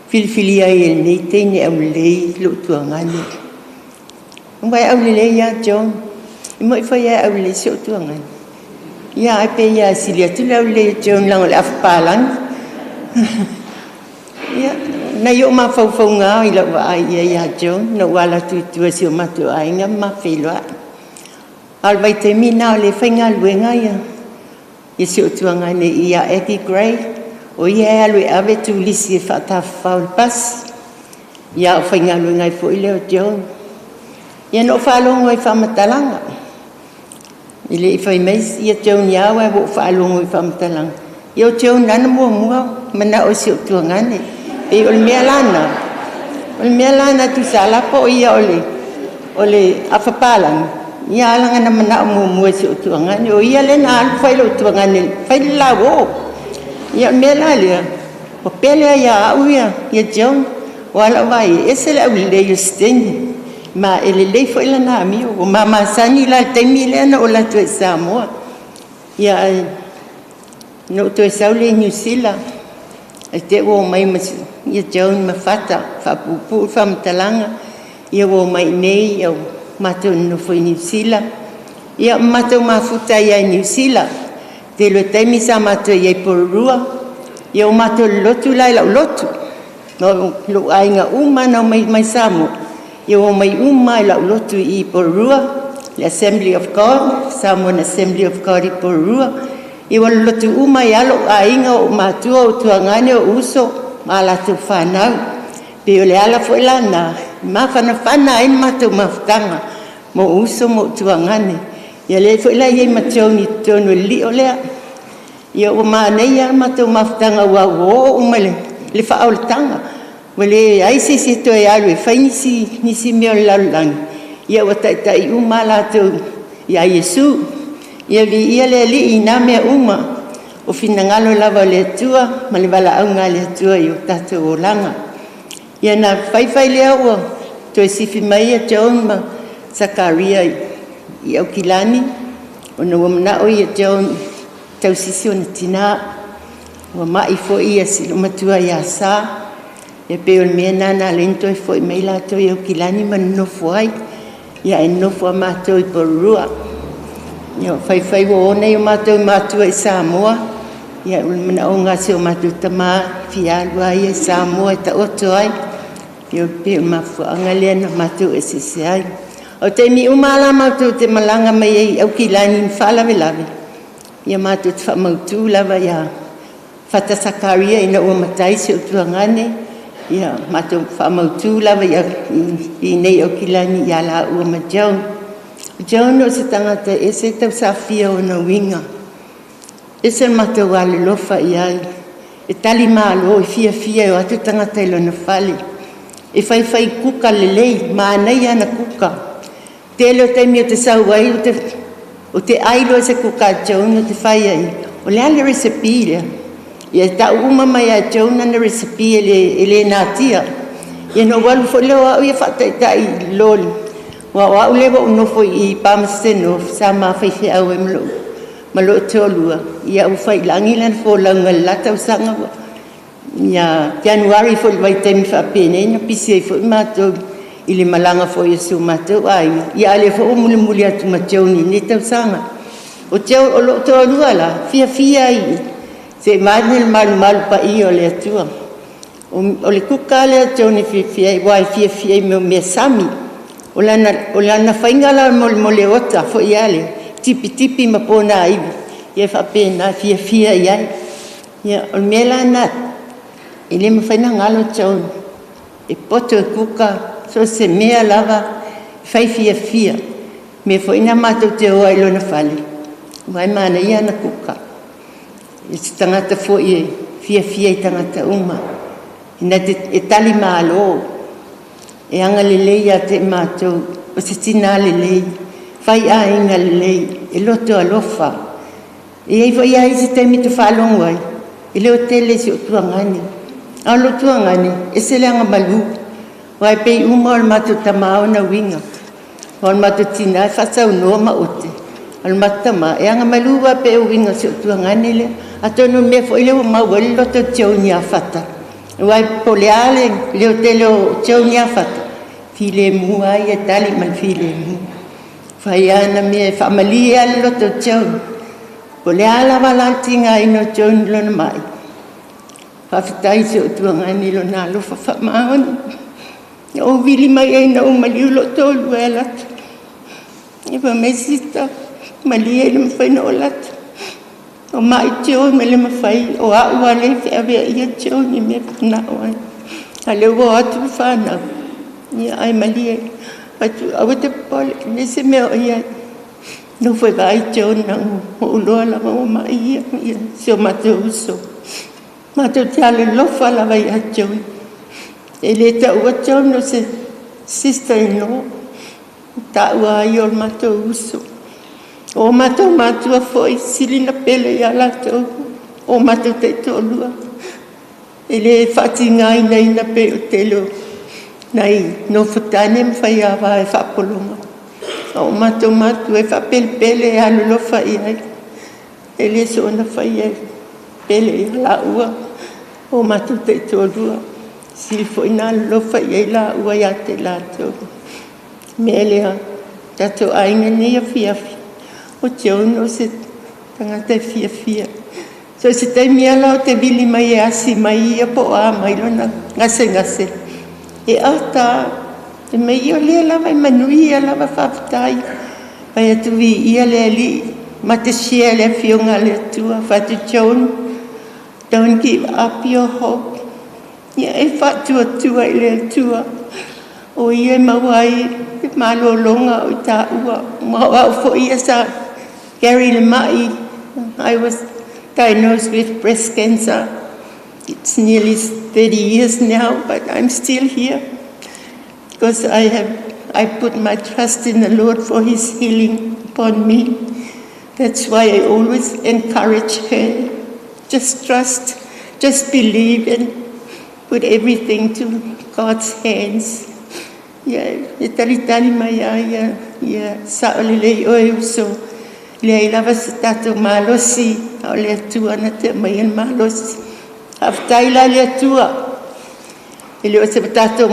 filifili ai e nei teine au lelei lo tuangana vai au lelei ia Joan I mo I whai au lelei si o tuangana ia ai pe ia silia tu le au lelei Joan lang o le awhapalang ia na yo ma fau ngā I la wa ai ia Joan na wala tu si o matu ai ngā ma wheloa al vai te mina o le whainga luenga ia ia si o tuangana ia Eddie Gray o ia alue ave tu lisi e whatawhau le pas ia o whainga luenga I fo I leo Joan ia no whalongo I whamatalanga I le I whai meis ia Joan ia wa wo whalongo I whamatalanga ia o Joan nana mua mana o si o tuangane e o le mea lana tu salapa o ia o le awhapalang ia alanga na mana o mua si o tuangane o ia le na alu whai lo tuangane whai la wo ia mea lalia o pele ia au ia Joan wala vai ese le au le yo steni ma ele le foi la na mi o mama sani la te milena o la tu Samoa ia no tu saule New Zealand te o mai ia Joan ma fata fa pu fa mtalanga ia o mai nei o mato no foi New Zealand ia mato ma futa ia New Zealand te lo te mi sa mato ia porua ia o mato lotu lai la lotu no lo ainga uma no mai Samoa ia o mai uma la lotu I porua the Assembly of God Samoan Assembly of God I porua ia o lotu uma ia lo ainga o matua o tuangane o uso ma la tu whanau pe o le ala fo lana ma whana ai matu mafutanga mo uso mo tuangane ia le fo la ia mationi tonu li o lea ia o manei ia matu mafutanga wa wo umale le whaaultanga wale ai si to ia le fai nisi me o lalang ia o tai uma la tu ia Yesu ia vi ia le li ina me uma o finangalo lava le tua ma le vala au nga le tua I o tatu o langa ia na fai lea ua to sifi mai ia Joan ma Sakaria I au kilani o na wamana o ia Joan tau sisi o na tina wa mai fo ia silo matua ia sa e pe o mea nana lento e fo I mai la to ia au kilani ma nofo ai ia e nofo a mato I porua ia fai wo ona I mato I Samoa ia mana o ngā se o mato tama fialu ai I Samoa ta oto ai ia pe mafuanga lea na mato e sisi ai o te mi umala mato te malanga mai au kilani whalawelawe ia mato te whamautu lava ia Fata Sakaria ina ua matai se utuangane. Ia matou whamautu lava i nei o kilani ia la ua ma Joan. Joan o se tangata e se tau safia o na winga. E se matou ale lofa i ai. E tali malo i fia o atu tangata ilo na fali. E fai kuka lelei, maanai ana kuka. Te leo taimi o te sauai o te ailo se kuka Joan o te whai ai. O le ale recipe lea. Ia ta uma mai a Joan na recipe ele natia. Ia no walu fo leo au ia whataitai loli. Wa lewa unofo i Palmerston sa ma whaiwhi au e malo te olua. Ia u whai langilan fo launga lata usanga. Ia Januari fo wai temi whapene na pisi e fo mato i le malanga fo Yesu mato ai. Ia ale fo muli atu ma Joan i neta usanga. O Joan o lo te olua la fia i. Se manel malu pa i o le atua. O le kuka le Joan i fia wai fia me sami. O lana whaingala mo le ota fo i ale. Tipi ma pona ai. Ia whapena fia i ai. Ia o mela na. I le mawhaina ngalo Joan. E poto e kuka. So se mea lava. Whai fia. Me fo ina mato te oa ilo na whale. Wai mana ia na kuka. E se tangata fo i fia i tangata uma. Ina e tali malo. E anga lelei a te mātou. O se tina lelei. Whai a inga lelei. E loto alofa. E ei fo ia i se taimi te whalongo ai. E leo tele se o tuangani. A lo tuangani. E se leanga malu. Wai pei uma o le mātou tamao na winga. O le mātou tina. Whasau noa ma ote. Al matama e anga malua pe o winga se o tuangani le. Atono me fo ile o mawali loto Joan ia fata. Wai poleale leo tele o Joan ia fata. File mua ia tali mal file mua. Fai ana me whamalia loto Joan. Poleala walantinga ino Joan lona mai. Whawhitai se o tuangani lo na lofa whamaon. O vili mai eina o maliu loto luelat. Iwa mesita. Malia le mawhaina o lata. O mai Joan me le mawhai. O au ale whiawea ia Joan i me puna o ai. A leo o atu whanau. Ia ai malia. Atu awa te pole. Nese mea o ia. No fai vai Joan na o uloa lama o mai ia. Se o matou uso. Matou te ale lofa lava ia Joan. E le ta ua Joan no se sister-in-law. Ta ua ai o matou uso. O matou matua foi silina pele ia latou. O matou te tolua. E le whatingai nei na pe o telo. Nei, no whatane mwhai awa e whapolonga. O matou matua e whapele e alolofa i ai. E le so na whai e pele ia la ua. O matou te tolua. Sili foi na alolofa i ai la ua ia te latou. Me lea, tatou ainga nia fiafi. O Joan o se tangata fia. So se taimi ala o te vili mai e asi mai ia po a mai lona ngase. E ata, te mei o lea lava i manui ia lava whawhitai. Pai atu vi ia lea li, ma te shea lea fionga lea tua. Whatu Joan, don't give up your hope. Ia e whatua tua i lea tua. O ia mawai, te malo longa o ta ua. Mawa o fo ia sa Gary Lemai. I was diagnosed with breast cancer. It's nearly 30 years now, but I'm still here because I put my trust in the Lord for His healing upon me. That's why I always encourage her. Just trust, just believe, and put everything to God's hands. Yeah, italitali maya ya saolele oiuso. Le lava se tato malosi, o le atua na te mai en malosi. Haftaila le atua. E le o se tato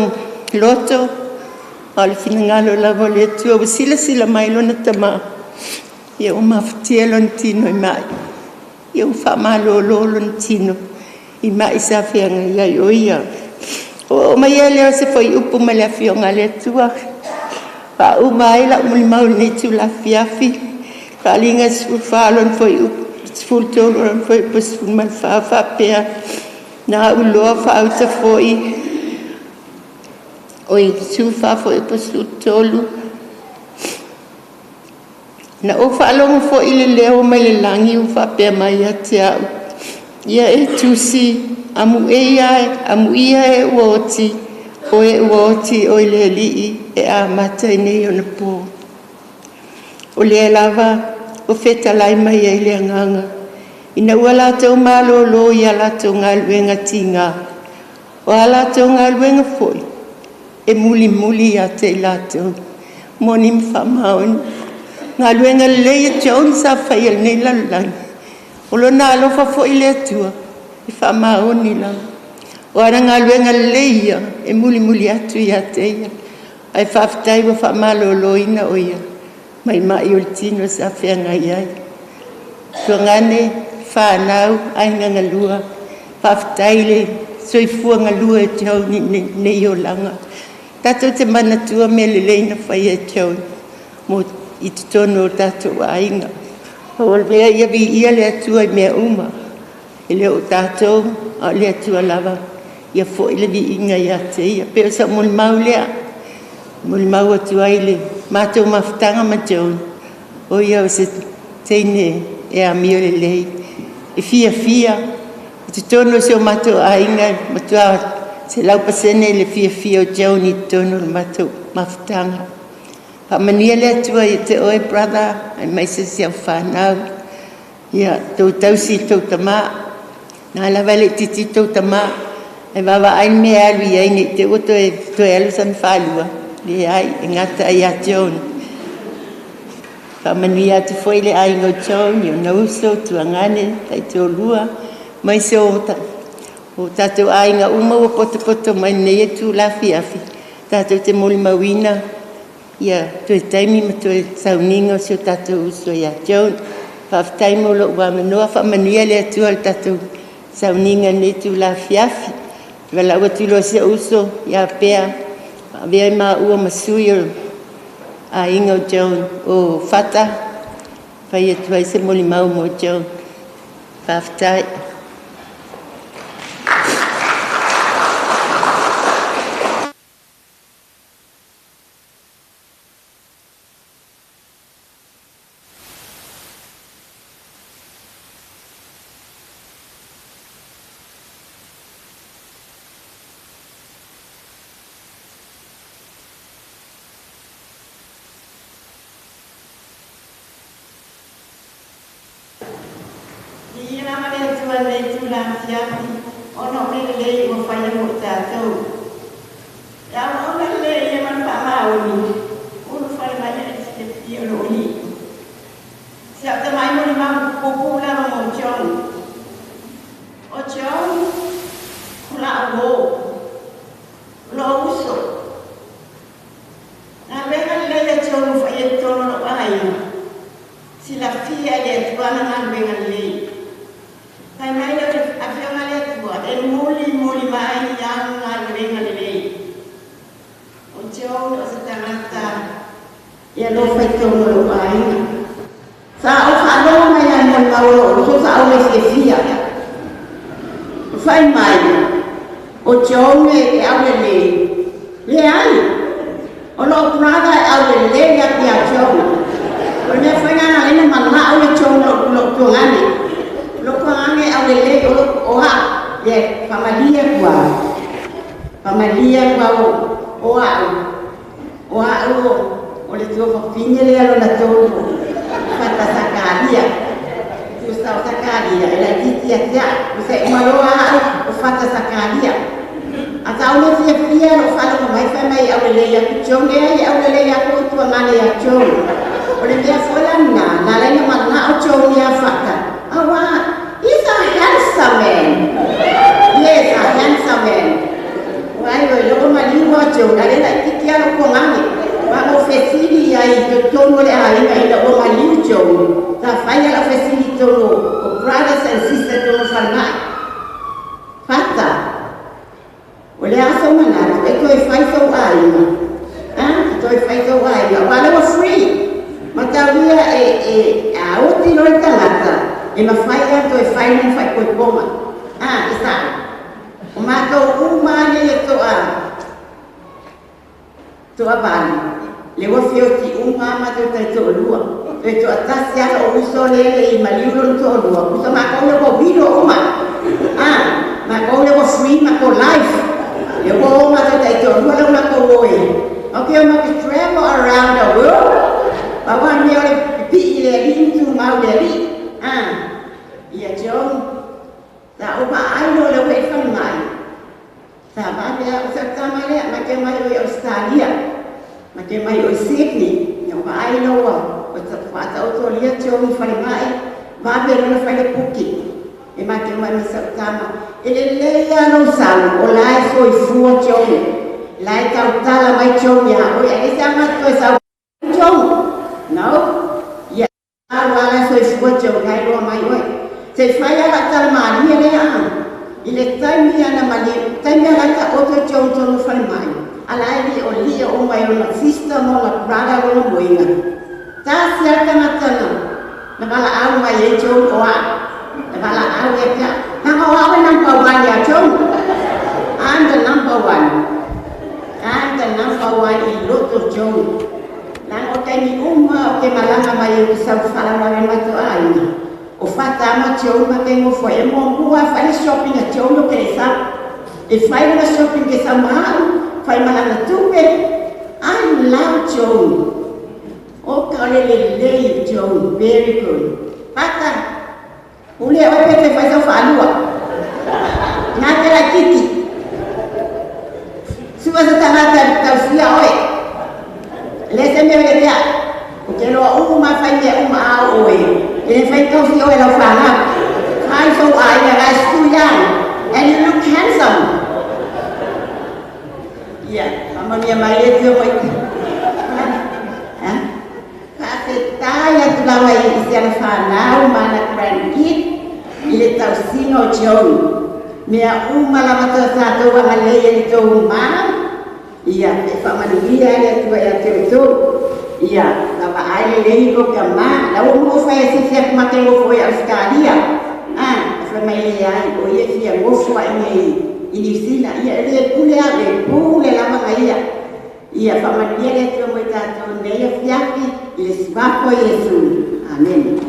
loto, o le finangalo lava le atua. O sila mai lona tama. E o maftia lon tino i mai. E o whamalo lon tino. I mai sa whianga iai o ia. O mai ele o se foi upu ma le fionga le atua. Pa umai la umlimau ni tu la fiafi. Kalinga su falon foi full tolu foi pas mal fa pea na uloa fa auta foi oi su fa foi pas tolu na o fa longo foi le leo mai le langi u fa pea mai atia ia e tusi amu ia e woti o le li e a mata nei ona po o le lava o feta lai mai e le nganga ina ua lātou mālolo ia lātou ngā luenga tinga o a lātou ngā luenga foi e muli a te lātou moni mwhamaon ngā luenga leia Joan sa whai nei lalang o lo nā alofa foi le atua e whamaon ni lang o ara ngā luenga leia e muli atu ia te ia ai whaftai wa whamalolo ina o ia mai o le tino sa whenga iai. Tua ngane, whanau, ai nganga lua, whaftaile, soifua ngalua e tau nei o langa. Tato te mana tua me le leina whai e tau, mo i te tono o tato ainga. O mea ia vi ia le atua i mea uma, e leo tato, o le atua lava, ia fo i le vi inga ia te ia, peo sa mol mau lea, mol mau atua i le, mātou mawhitanga ma Joan. O ia o se teine e a mio le lei. E fia, i te tono se o mātou ainga, matua se laupasene le fia o Joan i tono le mātou mawhitanga. Pa mania le atua i te oe brother, ai mai se au whanau. Ia, tau tausi tau tamā. Nā lawa le titi tau tamā. E wawa ain me alu i aine, te oto e toe alu san whalua. Le ai, e ngata ai a Joan. Whamanuia te foi le ai ngau Joan, i o nauso, tuangane, tai te olua, mai se o tātou ai ngā uma o poto mai nei e tū lafi afi. Tātou te moli mawina, ia, tue taimi ma tue sauninga o se o tātou uso i a Joan. Whaftaimo lo ua manoa, whamanuia le atua le tātou sauninga nei tū lafi afi. Wala ua tulo se uso i a pea, Vea ma ua masui a inga o Joan o whata. Whai atu ai se moli mau mo Joan. Whaftai. mawhai ato e whai nung whai koe poma. E sa. O mātou umane e toa bani. Le wafio ki umama te tai toa lua. E toa tasi ana o uso lele I maliuro toa lua. Uso mako le ko viro uma. Mako le ko free, mako life. Le ko uma te tai toa lua le mako oe. Okay, o mako travel around the world. Bawa ni ole pi le lintu mau le li. Ia John. Ta o ba ai no le wei fan mai. Ta ba dia o sa ta mai ma ke mai o Australia. Ma ke mai o Sydney. Ia ba ai no o ta fa ta o to lia John fan mai. Va be no fa le puki. E ma ke mai sa ta ma. Ele le ya no sa o lai foi fu John. Lai ta ta la mai John ya. O e sa ma to sa John. No. Ya. Ala foi fu John kai ro mai oi. Se fai ala talmani ele ile taimi ana mali taimi ala ka oto chonto no fai mai ala ele o lia o mai o sister mo la brother o moinga ta sia kana tana na bala au mai e chon o a na bala au e ka na o a number 1 ya chon I'm the number 1 in loto chon na o taimi o ke malanga mai o sa fala na mai to ai o fata ama teu ma tengo foi e mo bua fai shopping a teu no que sa e fai na shopping que sa mal fai mala na tupe ai love teu o kale le teu very good pata ule o pete fai sa falua na te la kiti suba sa tanata ta fia oi le se me vedia o que lo uma fai me uma oi. Ele faz tão fio ela fala, I so I was too young and you look handsome. Yeah, mama minha mãe deu foi. Patataya tu lá vai se ela fala, mana grandkid, ele tá assim o John. Minha uma lá matou essa tua malha ele teu mana. Yeah, família ele tu é teu. Ia, lava air lei ko kama, lawa mo fa si siap mate mo foi Australia. Fa mai le ai o ia fia mo fa ini sila ia le pule lava ia. Ia fa mai le tu mo ta tu nei fiapi, ile sbacco Yesu. Amen.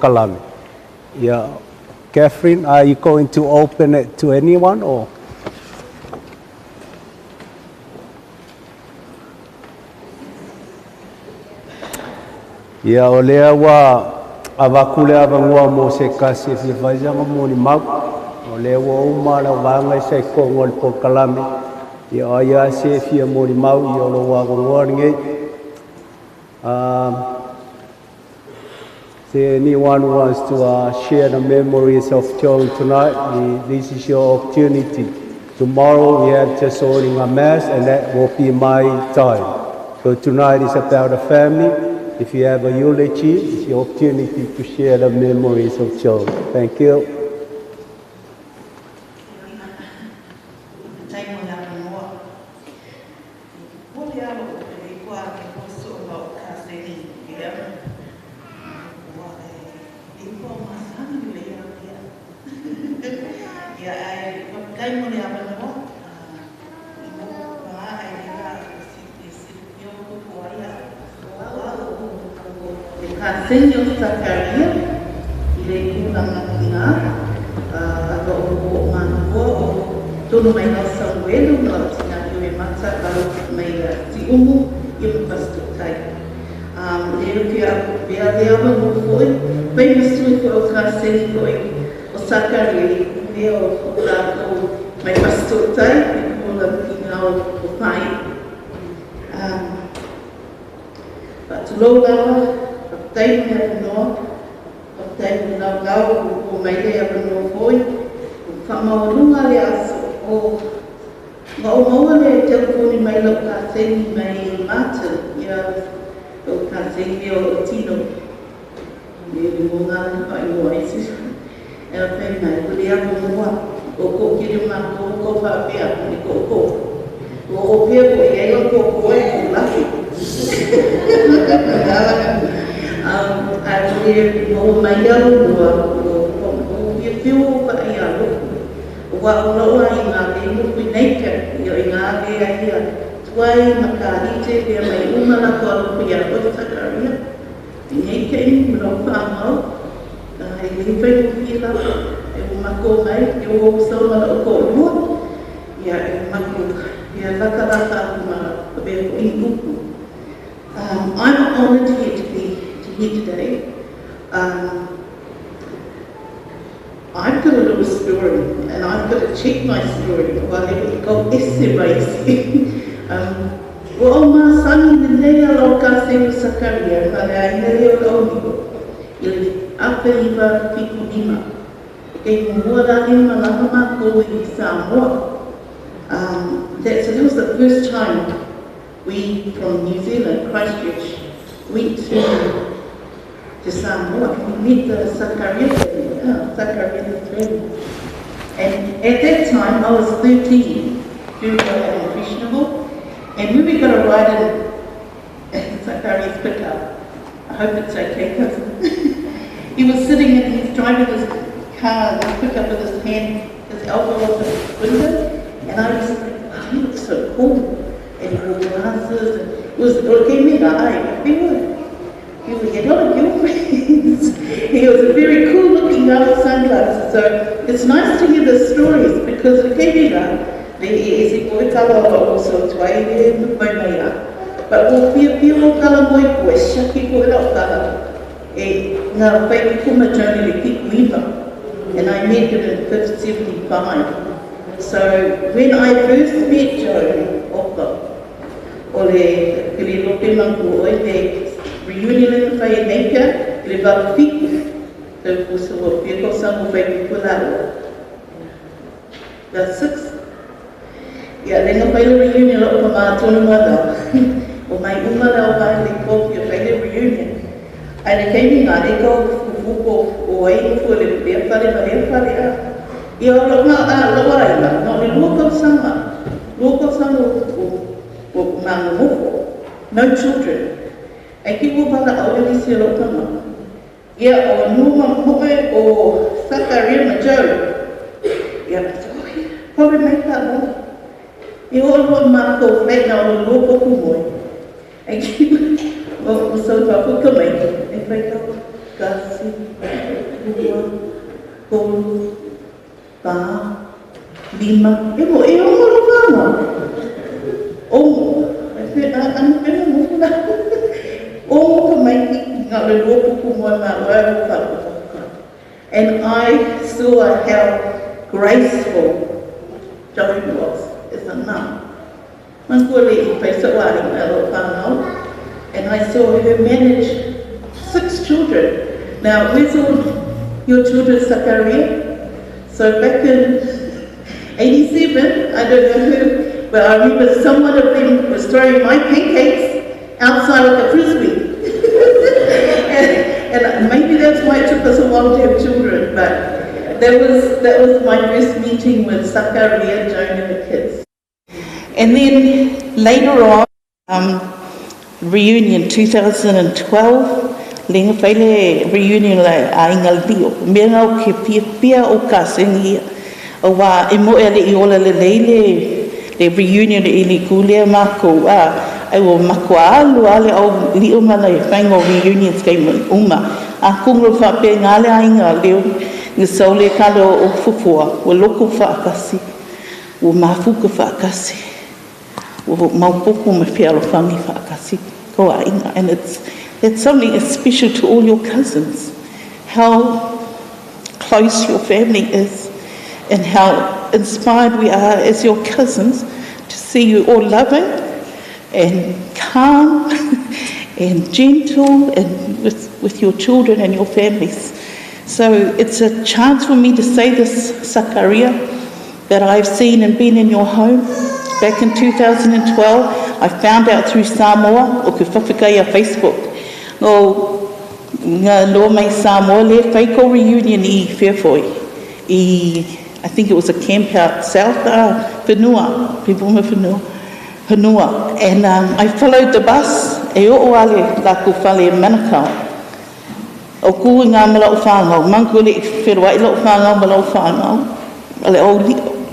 Kalame. Yeah. Cathryn, are you going to open it to anyone or? Yeah, o lea wa avakule avangua mo se kasi fi fazanga mo ni mau. O lea wa uma la wanga se ko ngol po Kalame. Ya ya se fi mo ni mau yo lo wa ngor nge. If anyone wants to share the memories of Joan tonight, this is your opportunity. Tomorrow we have just holding a mass and that will be my time. So tonight is about the family. If you have a eulogy, it's your opportunity to share the memories of Joan. Thank you. Senhor Zacaria, ele conta agora o mango, todo mais nossa abuelo, nós tínhamos massa para mais segundo e o pastor cai. Ele que a dela não foi, bem misturado com outra série foi o Zacaria, o prato mais pastor cai, o final o pai. tulo lawa, papatei me apanoa, papatei me lau o mai le apanoa hoi, whamaurunga le aso o maua le telefoni mai lau kāteni mai Martin, ia o kāteni o Tino. Ia mo ngā pai moa isi. E a pei mai, kuri ako moa, o ko kiri ma ko whapea, ni ko. O pia ko e o ko koe ko laki. A kuri mo mai au mua, o pia pio pa i alo. O wa o loa i ngā le muku neika, i ngā le a ia. Tuai makarite, pia mai umana ko alu pia o takaria. I neika i mino whamau. E le whai kuki la, e o mako mai, e o saumana o ko lua. Ia e mako, ia lakaraka ma e o inguku. I'm honoured here to be here today. I've got a little story, and I've got to check my story while I go esse. O ma sangi nei alo ka se sakaria, ka le ai nei o launiko. I apa iwa piku lima. E mua la lima la hama ko I Samoa. So that was the first time we from New Zealand, Christchurch, went to Samoa. We met the Sakaria family. And at that time I was 13, very impressionable. And when we got a ride in Sakaria's pickup, I hope it's okay, cousin. He was sitting and he's driving his car, his pickup with his hand, his elbow off the window, and I was like, wow, he looks so cool. And he wore glasses, and it gave me the eye. He had a lot of girlfriends. He was a very cool looking guy with sunglasses. So it's nice to hear the stories because it gave me that. E koe kala o so tuai e mai mai a. But o pia o kala moi koe, shaki koe rau kala. E ngā whai kuma Joan le piku iwa. And I met him in 75. So when I first met Joan, o le lope mangu oi, le reunion in the whai neika, le wau piku. Te kusa o pia ko sangu whai piku lau. That's 6. Ia lenga whaile reunion o ka maa tonu mata. O mai umara o kai le kopi o whaile reunion. Ai le keimi ngā e kau fufuko o ei fu le pia whare ma e whare a. Ia o lo ngā lawa ai la, no le lua sanga. Lua sanga o ngā mofo. No children. Ai ki o wala au e lisi o lo kama. Ia o numa moe o Sakaria ma Joe. Ia koe mai ka mo. I olo mako whena o loko kumoi. E ki o sauta puka mai. E whaikau, kasi, kua, kolu, pā, lima. E mo lo whama. Omo. E whena mufuna. Omo ka mai ki ngā le loko kumoi mā wau whakapaka. And I saw how graceful Joan was. As a nun. And I saw her manage 6 children. Now, where's all your children, Sakaria? So back in 87, I don't know who, but I remember someone of them was throwing my pancakes outside like a frisbee. and maybe that's why it took us a while to have children, but that was my first meeting with Sakaria, Joan and the kids. And then later on, reunion 2012, lenga whaile reunion la a Ingaldio. Mea ngau ke pia o ka sengi o wā e mo ele I ola le leile le reunion I li kulea mako ai o mako alu ale au li umana I whaingo reunions kei uma. A kungro whape ngale a inga leo ni saule kalo o fufua, o loko whaakasi, o mafuka whaakasi. And it's something special to all your cousins, how close your family is and how inspired we are as your cousins to see you all loving and calm and gentle and with your children and your families. So it's a chance for me to say this, Sakaria, that I've seen and been in your home. Back in 2012, I found out through Samoa, o ke whawhikai a Facebook, o ngā loa mai Samoa, le whaiko reunion I Whewhoi. I think it was a camp out south, Whenua, people me Whenua. And I followed the bus, e o ale laku whale Manukau. O kua ngā malau whāngau, manku le whenua I lau whāngau malau whāngau.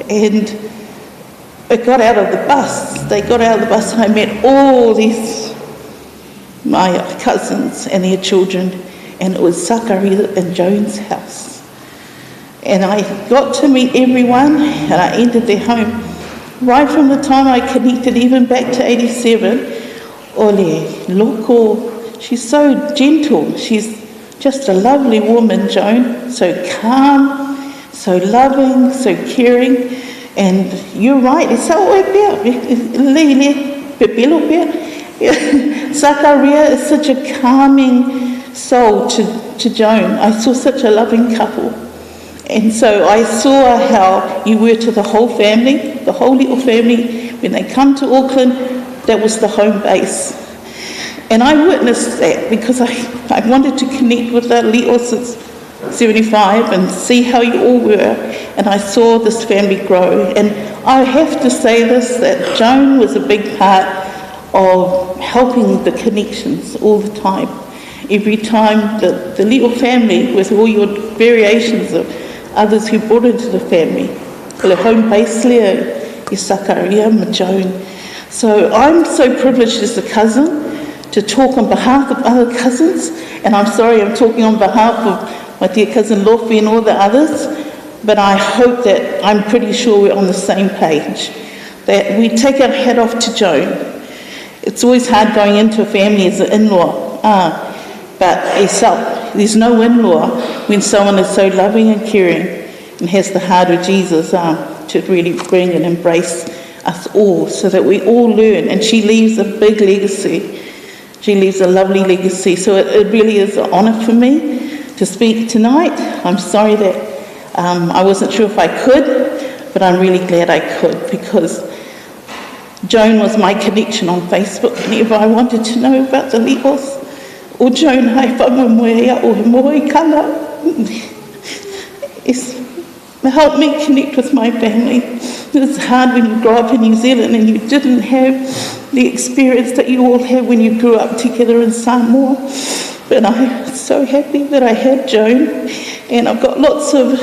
And I got out of the bus. They got out of the bus and I met all these, my cousins and their children, and it was Sakaria and Joan's house. And I got to meet everyone and I entered their home. Right from the time I connected, even back to 87, ole, loko, she's so gentle. She's just a lovely woman, Joan, so calm, so loving, so caring. And you're right, it's so Sakaria is such a calming soul to Joan. I saw such a loving couple. And so I saw how you were to the whole family, the whole little family. When they come to Auckland, that was the home base. And I witnessed that because I wanted to connect with the little since 75 and see how you all were. And I saw this family grow. And I have to say this, that Joan was a big part of helping the connections all the time. Every time the little family, with all your variations of others who brought into the family, the home base there, Sakaria, Joan. So I'm so privileged as a cousin to talk on behalf of other cousins, and I'm sorry I'm talking on behalf of my dear cousin Lofi and all the others, but I hope that I'm pretty sure we're on the same page, that we take our hat off to Joan. It's always hard going into a family as an in-law, but there's no in-law when someone is so loving and caring and has the heart of Jesus to really bring and embrace us all so that we all learn. And she leaves a big legacy. She leaves a lovely legacy. So it really is an honour for me to speak tonight. I'm sorry that I wasn't sure if I could, but I'm really glad I could, because Joan was my connection on Facebook. And if I wanted to know about the Leos, o Joan hai whamumoea o he moe kala. It's helped me connect with my family. It's hard when you grow up in New Zealand and you didn't have the experience that you all had when you grew up together in Samoa. But I'm so happy that I had Joan, and I've got lots of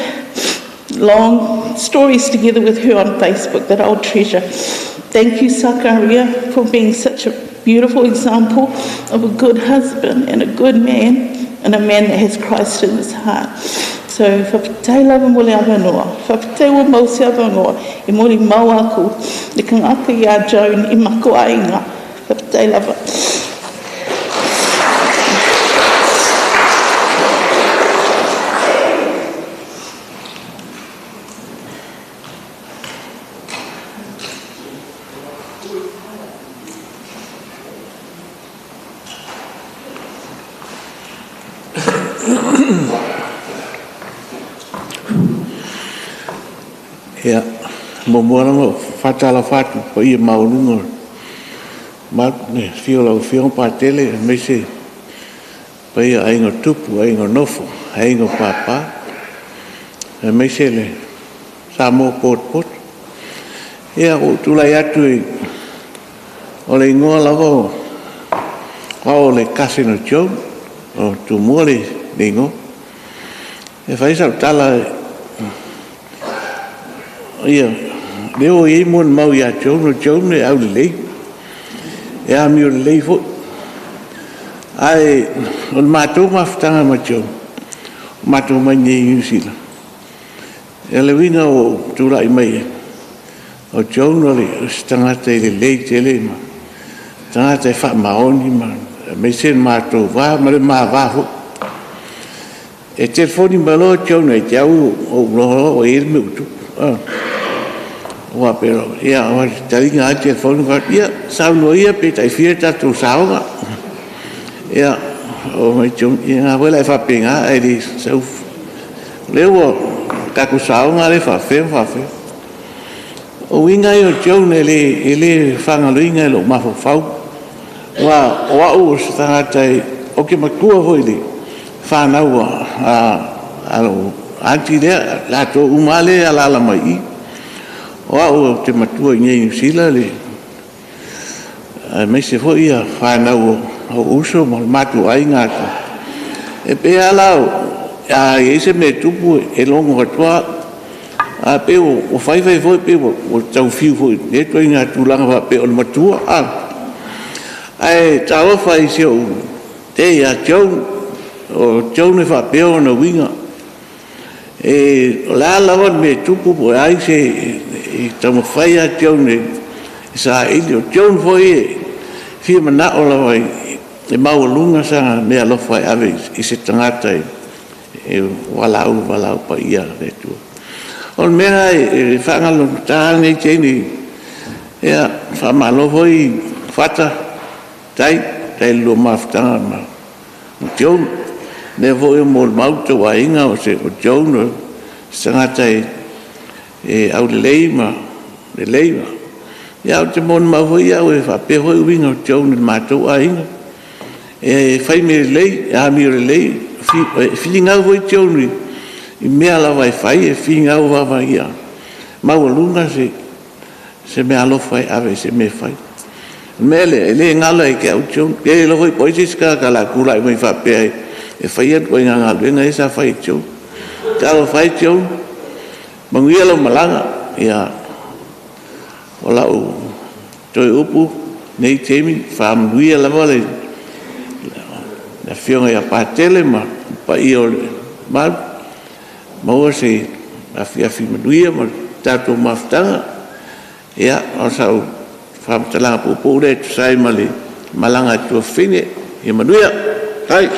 long stories together with her on Facebook that I'll treasure. Thank you, Sakaria, for being such a beautiful example of a good husband and a good man, and a man that has Christ in his heart. So, whapitei lava mo le awanoa, whapitei wa mausi awanoa, I mori mau aku, le kangaka I a Joan I mako ainga, whapitei lava. Ya, momora mo fatala fatu po I maulungo. Mat ne fiong patele me se pa I aingo tupu, aingo nofo, aingo papa. Me se le samo pot. Ya o tulai atu o le ingoa lava o le kasino Joan o tu mole ningo. E fai sa tala ia leo I mon mau ia Joan le au le e a mi le fo ai on matou maftanga ma Joan matou ma ni sila e le winga o tula I mai o Joan le stanga te le tele ma stanga te fa maoni ma me sen matou va ma le ma va fo e telefoni malo Joan e jau o lo o irme tu Wa pero ia o tali nga telefon ka ia sa no ia pe tai fie ta tu sao nga ia o mai Joan ia wela fa pinga ai di sau lewo ka ku sao nga le fa fe o winga yo Joan ele fanga luinga lo ma fau wa o sta tai o ke makua hoili fa na wa alo anti de la to umale ala la mai wa o te matua ngai sila le mai se foi ia fa na o uso mo matu ai nga e pe ala e se me tupu e longo toa a pe o fai foi pe o tau fiu foi e to inga tu langa pe o matua ai tau fai se o te ia Joan ne fa pe o na winga e la lava me tupu po ai se e tamo fai a Joan ne sa ilio Joan foi fia mana o la e mau lunga sa me alo fai ave i se tangata e walau pa ia le tu on mera e fanga lo tani cheni ia fa malo foi fata tai lo mafta ma Joan ne voi mo mau to wainga o se o Joan tangata e au leima ia te mon ma voi au e fa pe hoi winga Joan ma to ainga e fai me lei a mi lei feeling out voi Joan i mea la vai fai e feeling out va ia ma o lunga se me alo fai ave se me fai mele le ngala e ke au Joan e lo voi poi ska ka la kula mai fa pe e fai et ko ngala venga esa fai Joan ka lo fai Joan mangia lo malanga ia ola o toi upu nei temi fam luia la vale la fionga ya patele ma pa io ma o se a fia luia ma tato maftanga ia o sa fam tala pupu de sai mali malanga tu fine e manuia hai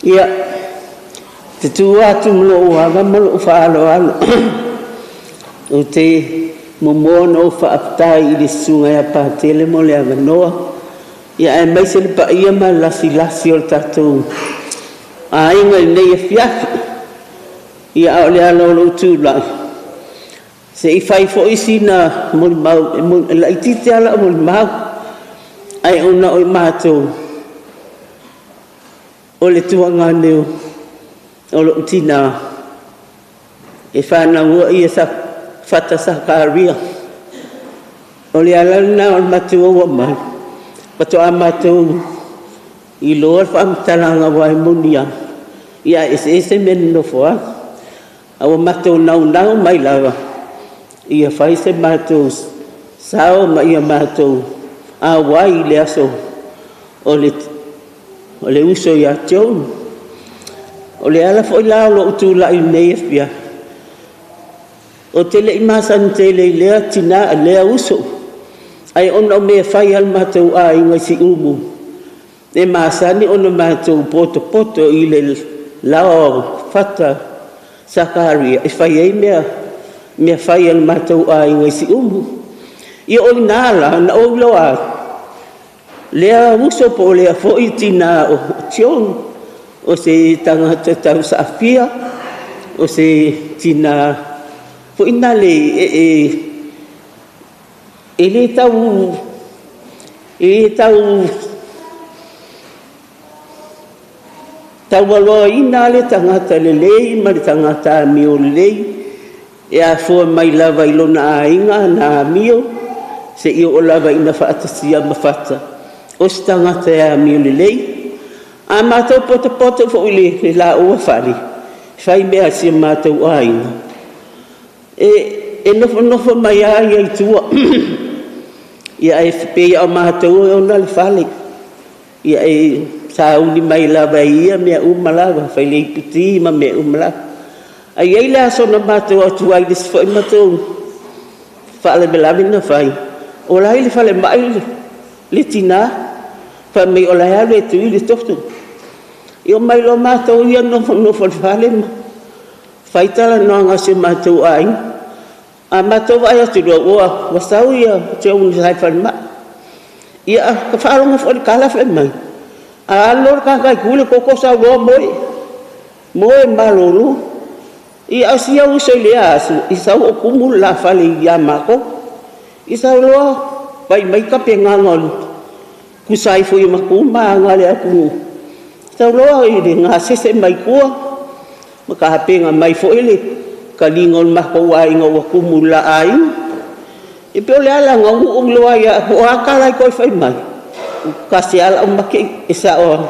ia te tua atu mlo aga mlo faalo alo o te momono fa aptai i sunga ya patele mo le aga noa ia e mai se le pa ia ma lasi o tatu a inga nei e fiaki ia o le alo lo tu la se i fai fo isi na mo mau la itite ala mo mau ai ona o mato o le tuanga neu o lo tina e whana ua ia sa fata sa karia o le alana o matua ua mai pato a matou i loa whaamtalanga wai munia ia ese men no foa a o matou nau mai lava ia whai se matou sao ma ia matou a wai le aso o le uso ia Joan o le ala foi la lo tu la nei fia o te le masan te le tina le uso ai ona me fai al matou a inga si umu e masani ona matou poto i le lao fata sakari e fai ai me fai al matou a inga si umu i o nala na o loa lea uso po lea foi tina o Joan o se tangata tau sa afia o se tina foi na le ele tau alo ina le tangata le lei ma le tangata mio lei e a fo mai lava ilona ainga na mio se io o lava ina faatasia mafata o stangata e a mio lei a mātou poto fo le la ua whari whai mea si mātou aina e nofo mai a i tua ia e pe o mātou o na le whale ia e sa uni mai lava ia mea umalava whai le ipiti ma mea umalava Ai ei la so na mātou atu ai les whai mātou whaale melami na whai. O lai le whale mai le tina, wha mei o lai alu e tui le tohtu. I o mai lo mātou ia no whale ma. Whaitala noanga se mātou ai. A mātou ai atu roa oa, wasau ia te unu sai whale ma. Ia ka whaalonga whale kala whai mai. A alor ka kai kule koko sa roa moe. Moe malolu. I asia uso le asu, I sau o kumu la whale I amako. I sau loa, pai mai ka penga ngolu. Kusai fui maku maa ngale aku. Sau loa I le ngā sese mai kua. Maka hapenga mai fo ele. Ka lingol mako wai ngā wakumu la ai. I peo le ala ngā uong loa ia, o akalai koi whai mai. Kasi ala o make e sa o.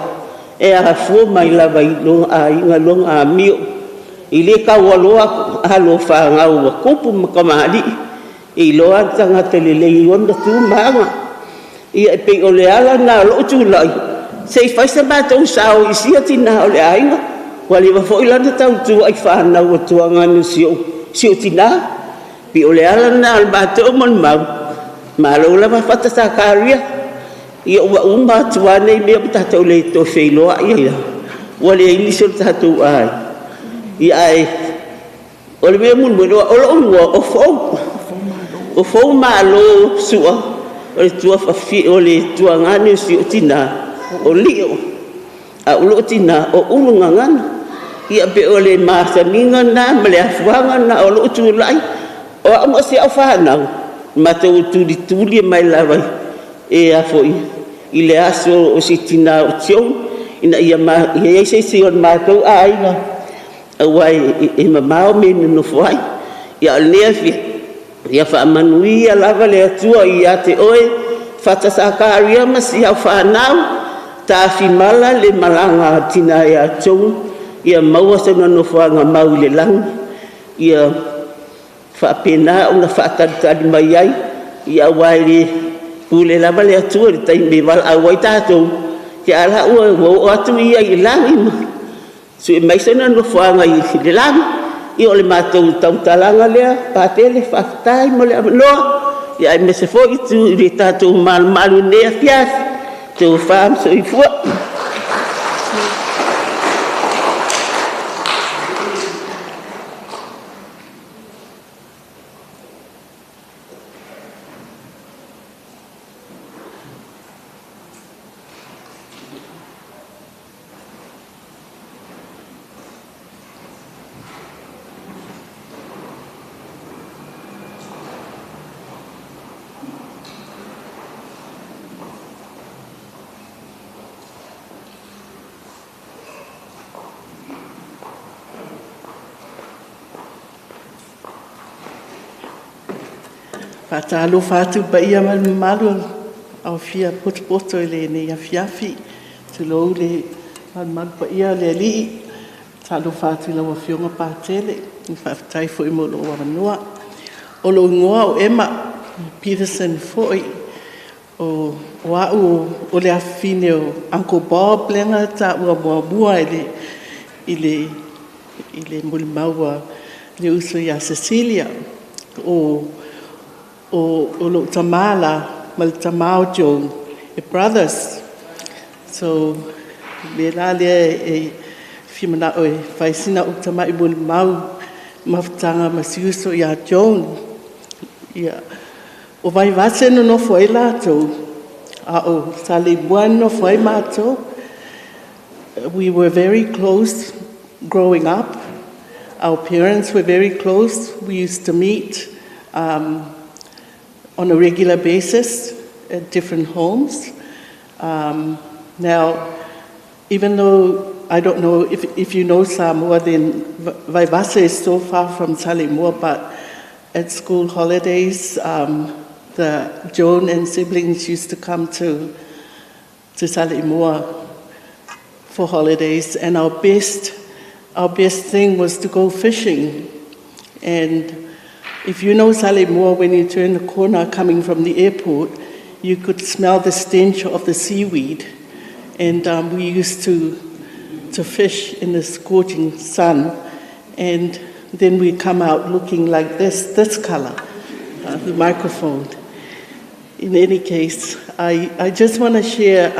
E a fua mai la vai lo ai ngā long a mio. I le kawaloa halo whangau wa kupu makamari. I loa tangata le lei onda tu maanga. I e pe o le ala nā lo tu lai. Sei whaisa mātou sao I sia tina o le ainga. Wale wa fo ilana tau tu ai whanau wa tuanganu sio tina. Pe o le ala nā mātou mon mau. Mālo la mawhata sa kāria. I o wa umma tuanei mea patatou le to wheiloa ia. Wale e nisio tatou ai. I ai o le mea mun mwero o lo ua o fau malo sua o le tua whawhi o le tua ngane si o tina o lio a ulo tina o ulu ngangana I a pe o le māsaninga na ma le afuanga na o lo utu lai o a mo se au whanau ma tau tuli mai lawai e a foi I le aso o si tina o tion ina ia se si on mātou a aina awai e mamao me no foi ia lea fi ia fa manui lava le atua ia te oe fata sakaria masi au fanau ta fi mala le malanga tina ia tou ia maua se no foi nga mau le lang ia fa pena una fata tadi mai ai ia wai le pule lava le atua le tai me val awai tatou ke ala o atu ia I langi so mai sona no fuanga I le lang I o le matou tau talanga lea patele fatai mo le no ia me se foi tu le tatou mal ne fias tu fam so I fu Patalo fatu pa ia malu au fia poto le ne ia fiafi tu lo le man pa ia le li talo fatu la fionga patele ni fa tai fo mo lo wanua o lo ngoa o Emma Peterson foi o o le afine o Uncle Bob lenga ta bua ile mulmaua le uso ia Cecilia o lo tamala mal tamao Joan brothers so bela le fimana o faisina o tamai bul mau maftanga masiuso ia Joan ia o vai vase no foi lá to o sali bueno foi mato we were very close growing up our parents were very close we used to meet on a regular basis at different homes. Now, even though I don't know if you know Samoa, then Vaivasa is so far from Salimua, but at school holidays, the Joan and siblings used to come to Salimua for holidays, and our best thing was to go fishing. And if you know Salimua, when you turn the corner coming from the airport, you could smell the stench of the seaweed. And we used to fish in the scorching sun. And then we come out looking like this color, the microphone. In any case, I just want to share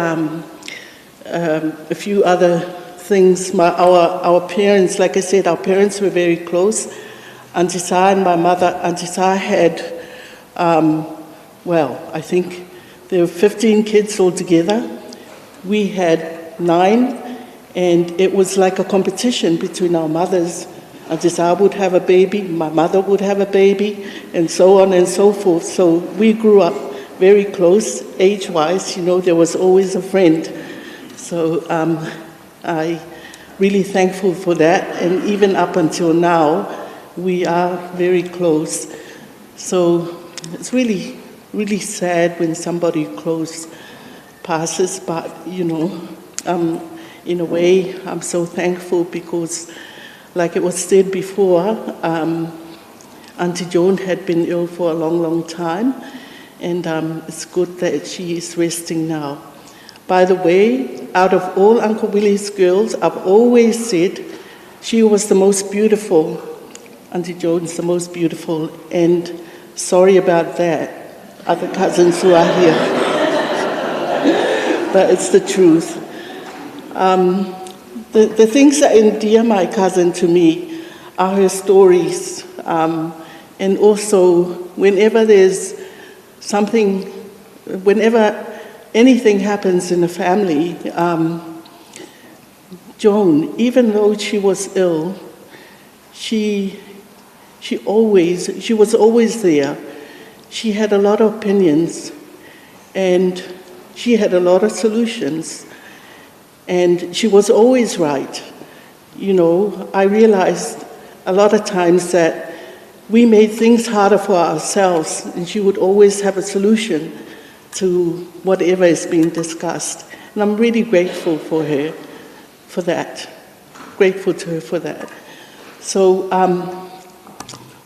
a few other things. Our parents, like I said, our parents were very close. Auntie Sa and my mother, Auntie Sa had, I think there were 15 kids altogether. We had 9, and it was like a competition between our mothers. Auntie Sa would have a baby, my mother would have a baby, and so on and so forth. So we grew up very close, age-wise. There was always a friend. So I'm really thankful for that, and even up until now, we are very close. So it's really, really sad when somebody close passes, but in a way, I'm so thankful because, like it was said before, Auntie Joan had been ill for a long, long time, and it's good that she is resting now. By the way, out of all Uncle Willie's girls, I've always said she was the most beautiful. Auntie Joan's the most beautiful, and sorry about that, other cousins who are here. But it's the truth. The things that endear my cousin to me are her stories. And also, whenever there's something, whenever anything happens in the family, Joan, even though she was ill, she was always there. She had a lot of opinions, and she had a lot of solutions, and she was always right. I realized a lot of times that we made things harder for ourselves, and she would always have a solution to whatever is being discussed. And I'm really grateful for her for that. Grateful to her for that. So,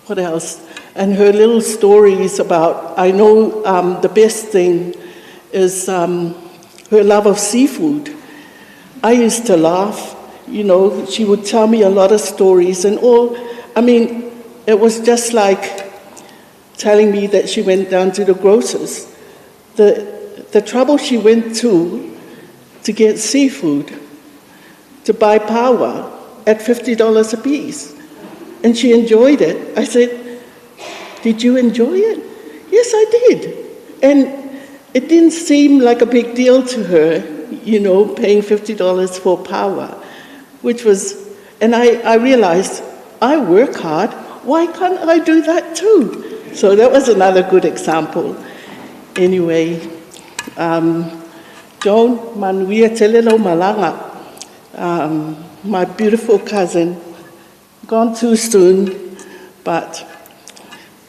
what else? And her little stories about, I know the best thing is her love of seafood. I used to laugh, she would tell me a lot of stories and it was just like telling me that she went down to the grocer's. The trouble she went to get seafood, to buy power at $50 a piece. And she enjoyed it. I said, did you enjoy it? Yes, I did. And it didn't seem like a big deal to her, paying $50 for power, and I realized, I work hard, why can't I do that too? So that was another good example. Anyway, Joan Manuia Telelo Malanga, my beautiful cousin, gone too soon, but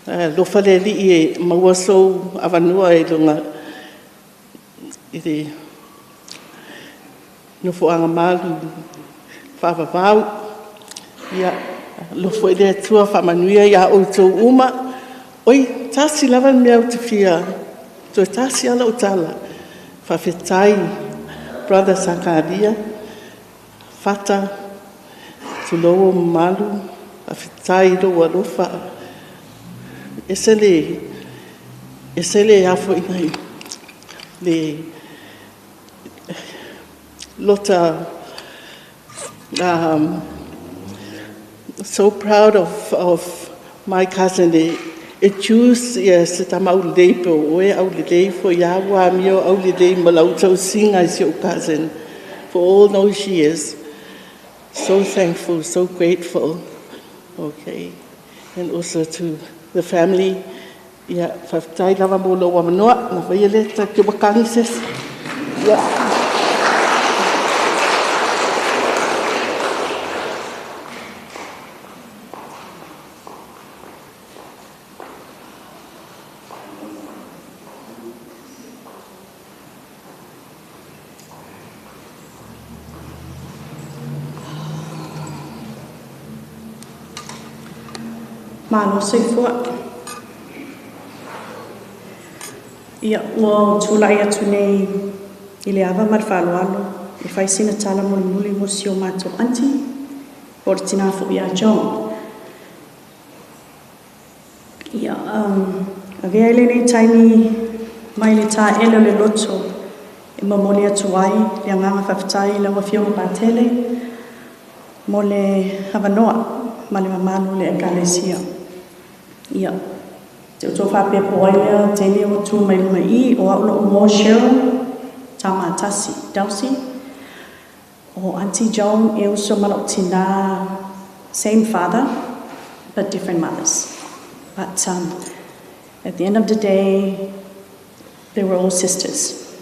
lofaleli e mawaso avanua e lunga i nofo anga malu whawawau ia lofo e tua whamanuia ia o tō uma oi tasi lava mea o te whia tō tasi ala o tala whawhetai brother Sakaria Fata tulowo malu whawhetai roa rofa esele afo inai le Lotta, so proud of my cousin. It choose yes, it am out day po we out day for yawa mio out day malauto sing as your cousin for all those years. So thankful, so grateful. Okay, and also to the family. Yeah, faftai lava molo wa manoa na vayeleta ke wakanses. Yeah. Malo soifua. Ia ua tulai atu nei I le ava marwhaloalo I whai sina tala muli mo si o mātou anti o le tina fo ia John. A vea ele nei taimi mai le tā ele le loto e mamole atu ai le anganga whawhitai laua whionga pātele mo le hawanoa ma le mamanu le ekalesia. Ia, te uto whapea poaia te leo tu mai luma I o aula o mo Cheryl tama atasi Delcy o Auntie Joan e uso malok tina same father but different mothers. But at the end of the day, they were all sisters.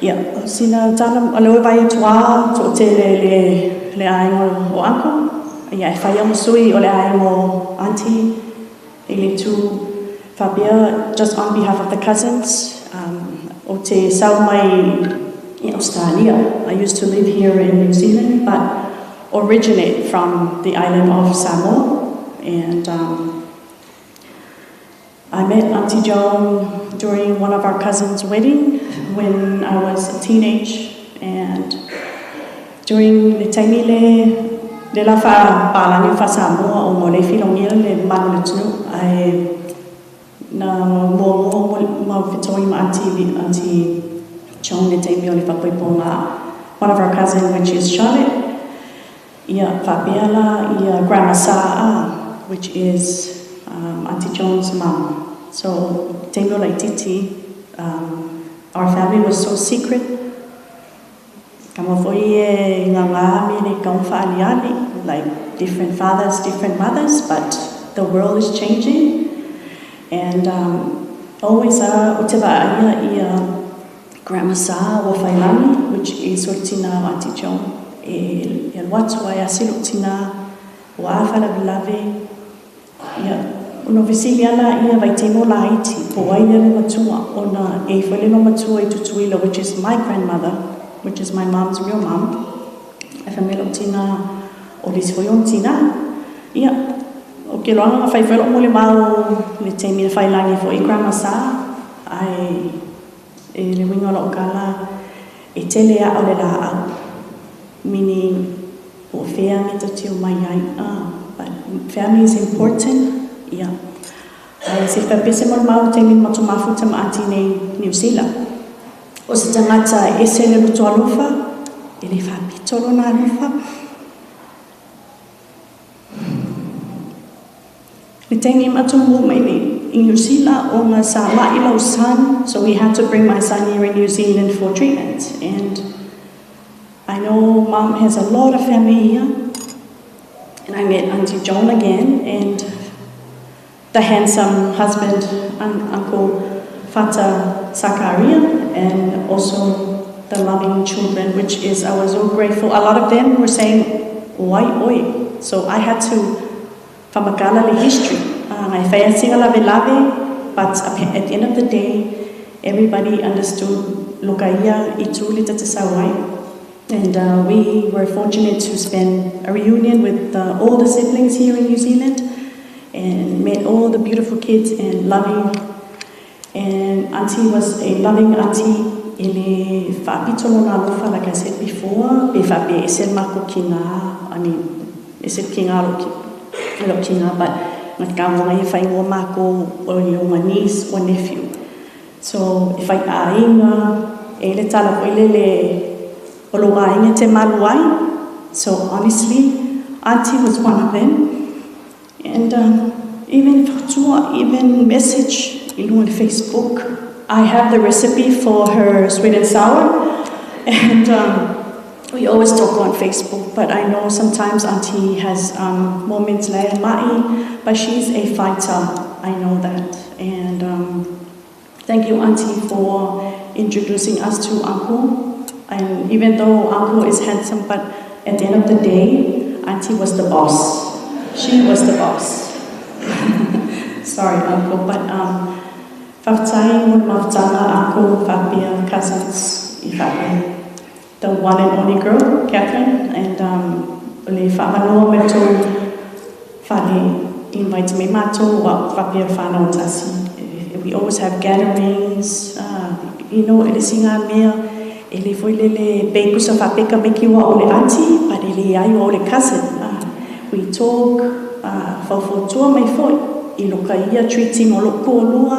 Yeah, sina tala alo vai tua to te le aingo o uncle. Yeah, if I am sui o le aingo auntie, ele tu Fabia, just on behalf of the cousins, o te sau mai in Australia. I used to live here in New Zealand, but originate from the island of Samoa, and I met Auntie Joan during one of our cousins' wedding when I was a teenage, and during the time le la fa palangi fa Samoa o mo le filongia le manu le tunu ai na mo fitoi ma Auntie Joan le time o le fa poiponga one of our cousins, which is Charlotte. Ia Fabiella, ia Grandma Sa'a, which is Auntie Joan's mom. So, Tengo like Titi, our family was so secret. Kama foi e nganga mi kong fa'aliani, like different fathers, different mothers, but the world is changing. And always uteva ia Grandma Sa'a o Failani, which is Sortina Auntie Joan. E watu ai asilo tina wa fala bilave ia uno visili ala ia vai temo la Haiti po ai le matua ona e fale no matua I tutuila, which is my grandmother, which is my mom's real mom. E famelo tina o lisfoyon tina ia o ke loanga fai felo mo le mau le temi fai langi fo I Grandma Sa ai e le winga lo kala e tele a o le la meaning for family to my but family is important. Yeah. Se fapese mo mau te min matu mafuta ma Auntie nei New Zealand. O se tangata e se le luto alufa, e le whapitolo na alufa. Le tengi matu mo mai in New Zealand o nga sa mailo son, so we had to bring my son here in New Zealand for treatment. And I know Mom has a lot of family here, and I met Auntie Joan again, and the handsome husband, Uncle Fata Sakaria, and also the loving children, which is, I was so grateful. A lot of them were saying, "Why oi?" So I had to famakala the history. I fancy a lave, but at the end of the day, everybody understood Lokaya itu lita tesawai. And we were fortunate to spend a reunion with all the siblings here in New Zealand and met all the beautiful kids and loving. And Auntie was a loving auntie. Ele whapitolo na lufa, like I said before, be whape esel mako kinga, I mean, esel kinga lo kinga, but ngatkamonga I whaingo mako o your niece or nephew. So if I ainga, ele tala ko ele so honestly, Auntie was one of them. And even message on Facebook. I have the recipe for her sweet and sour, and we always talk on Facebook. But I know sometimes Auntie has moments like mai, but she's a fighter. I know that. And thank you, Auntie, for introducing us to Uncle. And even though Uncle is handsome, but at the end of the day, Auntie was the boss. She was the boss. Sorry, Uncle, but Faftai would Maftana, Uncle, Fabia, cousins, the one and only girl, Cathryn, and Ule Famano Meto Fali invites me Mato, Fabia Fano Tasi. We always have gatherings, ele singa mea. Ele foi lele beiku sa whapeka meki wa ole auntie, but ele ai wa ole cousin. We talk, whawhau tua mai fwoi, I loka ia treating o loko o lua,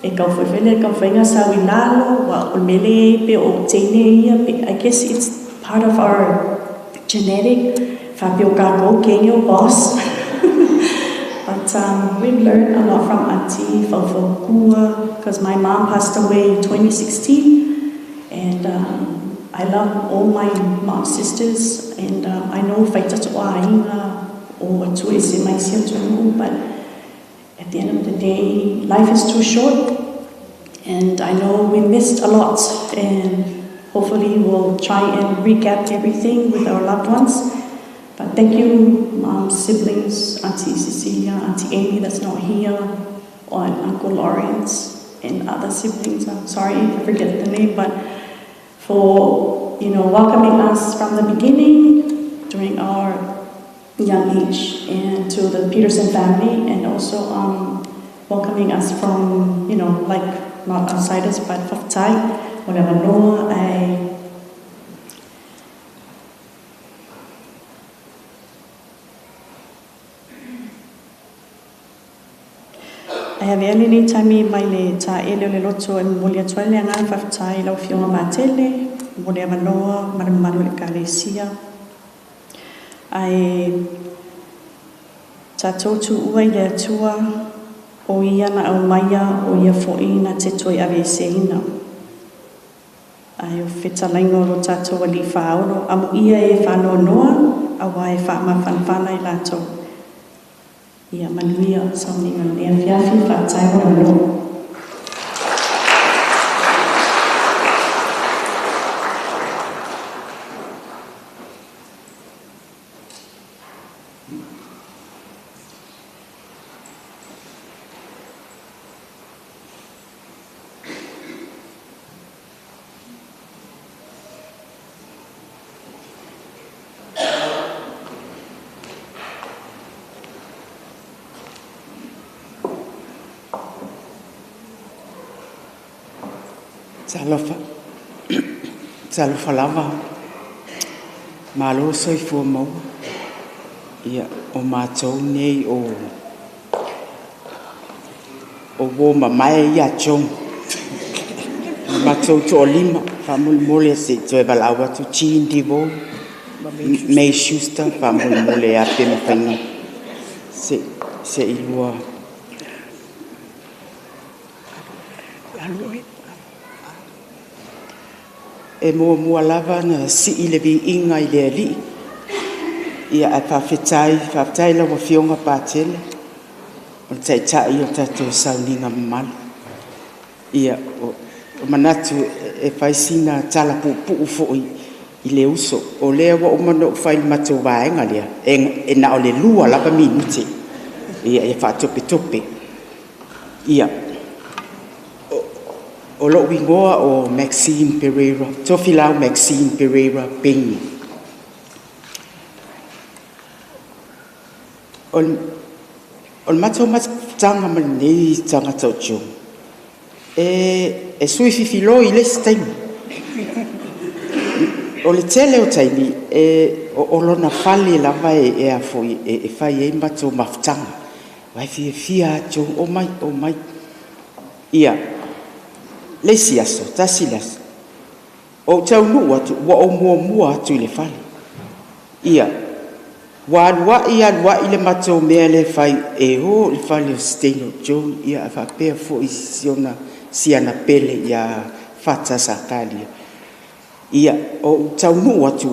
e kau whawhele, kau whainga sau I lalo, wa o mele pe o teine ia, I guess it's part of our genetic, whapio kako, kenyo, boss. But we've learned a lot from Auntie Faufau, because my mom passed away in 2016, and I love all my mom's sisters, and I know whaitatoa ainga o atu e se mai sia tonu, but at the end of the day, life is too short, and I know we missed a lot, and hopefully we'll try and recap everything with our loved ones. But thank you, Mom, siblings, Auntie Cecilia, Auntie Amy that's not here, or Uncle Lawrence, and other siblings. I'm sorry if I forget the name, but for welcoming us from the beginning during our young age, and to the Peterson family, and also welcoming us from like not outsiders but Whaktai, whatever Noah. I have any time mai le ta ele le loto e molia toile nga Whaktai lau fionga matele, molia manoa, maramaru le kalesia. Ai tatou tu ua I le atua o ia na au maia o ia fo'i na te toi ave seina. Ai o whetalaingo lo tatou ali whaoro, amu ia e whanoa noa, awa e whaama whanwhana I latou. Ia manuia sauninga nea whiawhi whātai o no. Talofa lava malo soifua mau ia o mātou nei o wo mamae ia chong mātou to lima whamule se toi valawa tu chi indivo mei shusta whamule a pema whainga se ilua e mua lava na si I le vi inga I le ali ia a whawhetai la wa fionga pātele o tai o tatou sauninga mamali ia o manatu e whaisina tala pupu fo'i I le uso o lea wa o mano whai matou vaenga lea e na o le lua lava minute ia e whatope ia o lo wingoa o Maxine Pereira, tofilau Maxine Pereira Penny. O mato tanga manei tanga taucho. E sui fifilo I le stain. O le tele o taimi o lona fale lava e a foi e fai e mato maftanga. Vai fia jo o mai. Ia le siaso, tasilas. O tau nu atu, wa o mua atu I le fale. Ia, wa I le matou mea le fai e o le fale o Steino Joan, ia a whapea fo I siana pele ia whata sakalia. Ia, o tau nu atu,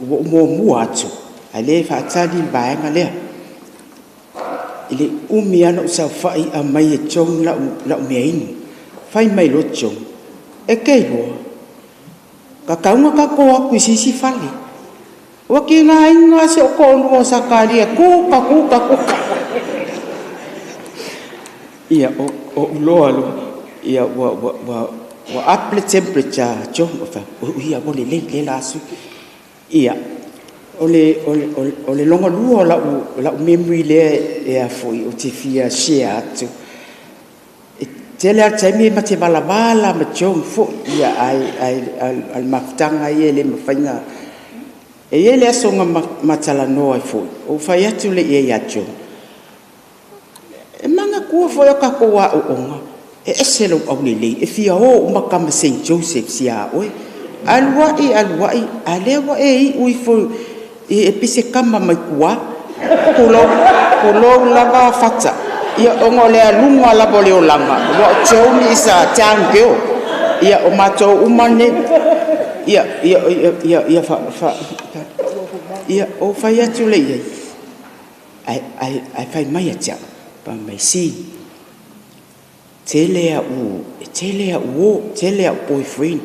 wa o mua atu, a le whaatali baenga lea. Ile umi ana usau whai a mai e Joan lau mea inu. Fai mai locho e kei loa ka kaunga ka koa kui sisi fali wa ki nga inga se o kono o sakari e kuka ia o loa ia wa apple temperature jo o ia o le lasu ia o le longa lua la memory le e a foi o te fia share atu tele al taimi ma te bala ma chong fo ia ai al maftanga ia le mafanga e ele asonga matala no ai fo o fai atu le ia chong kua foi ka ko wa onga e selo au lele e fia o makama St Joseph sia oi alwai alewa e ui fo e pise kama mai kua kulo lava fata ia ongo le alunga la bole o langa wa chomi sa tangeo ia o mato umane ia fa ia o fai atu le ia ai fai mai atia pa mai si tele a boyfriend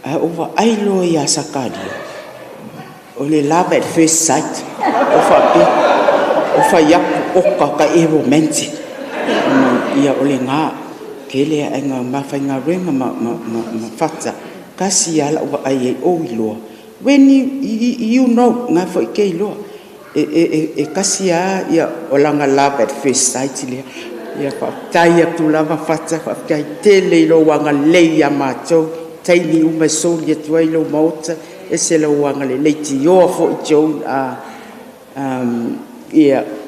ai over ai lo ia sakadi o le love at first sight o fa ya o ka e romantic ia o le nga kele a nga ma fa nga renga ma fata kasi ala o ai o lo when you know nga fo ke lo e kasi ia o langa love at first sight le ia fa tai tu lava fata fa kai tele lo wanga le ya macho tai ni uma so le tu ai lo mota e se lo wanga le ti yo fo Joan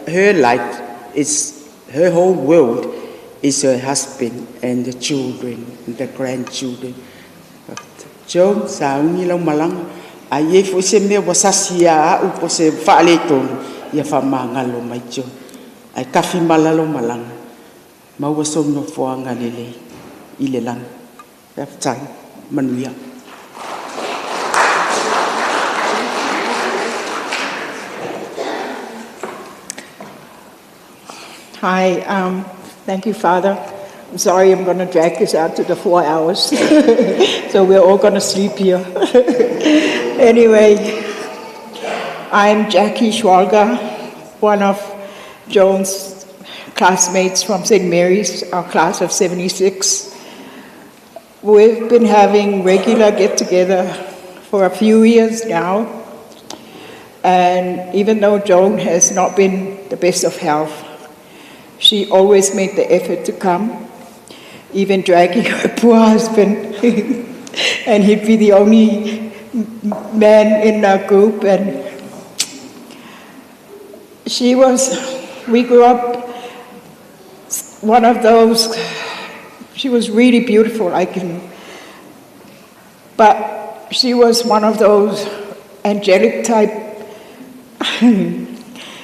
her life is her whole world is her husband and the children and the grandchildren. Joan sa ni lo malang ai fo se me wasasia u po se fa le ton ia fa mangalo mai Joan ai kafi malalo malang ma wa som no fo anga lele ile lang have time manuia. Hi, thank you, Father. I'm sorry I'm going to drag this out to the 4 hours. So we're all going to sleep here. Anyway, I'm Jackie Schwalger, one of Joan's classmates from St. Mary's, our class of 76. We've been having regular get-together for a few years now. And even though Joan has not been the best of health, she always made the effort to come, even dragging her poor husband. And he'd be the only man in our group. And we grew up one of those, she was really beautiful, but she was one of those angelic type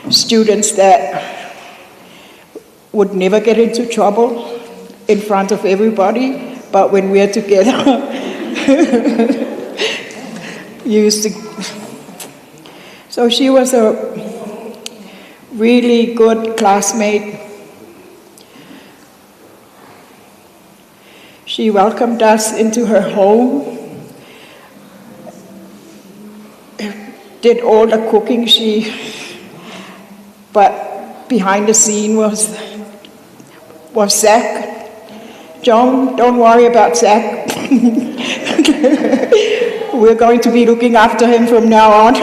students that would never get into trouble in front of everybody, but when we're together, So she was a really good classmate. She welcomed us into her home, did all the cooking but behind the scene was Zach. Joan, don't worry about Zach. We're going to be looking after him from now on.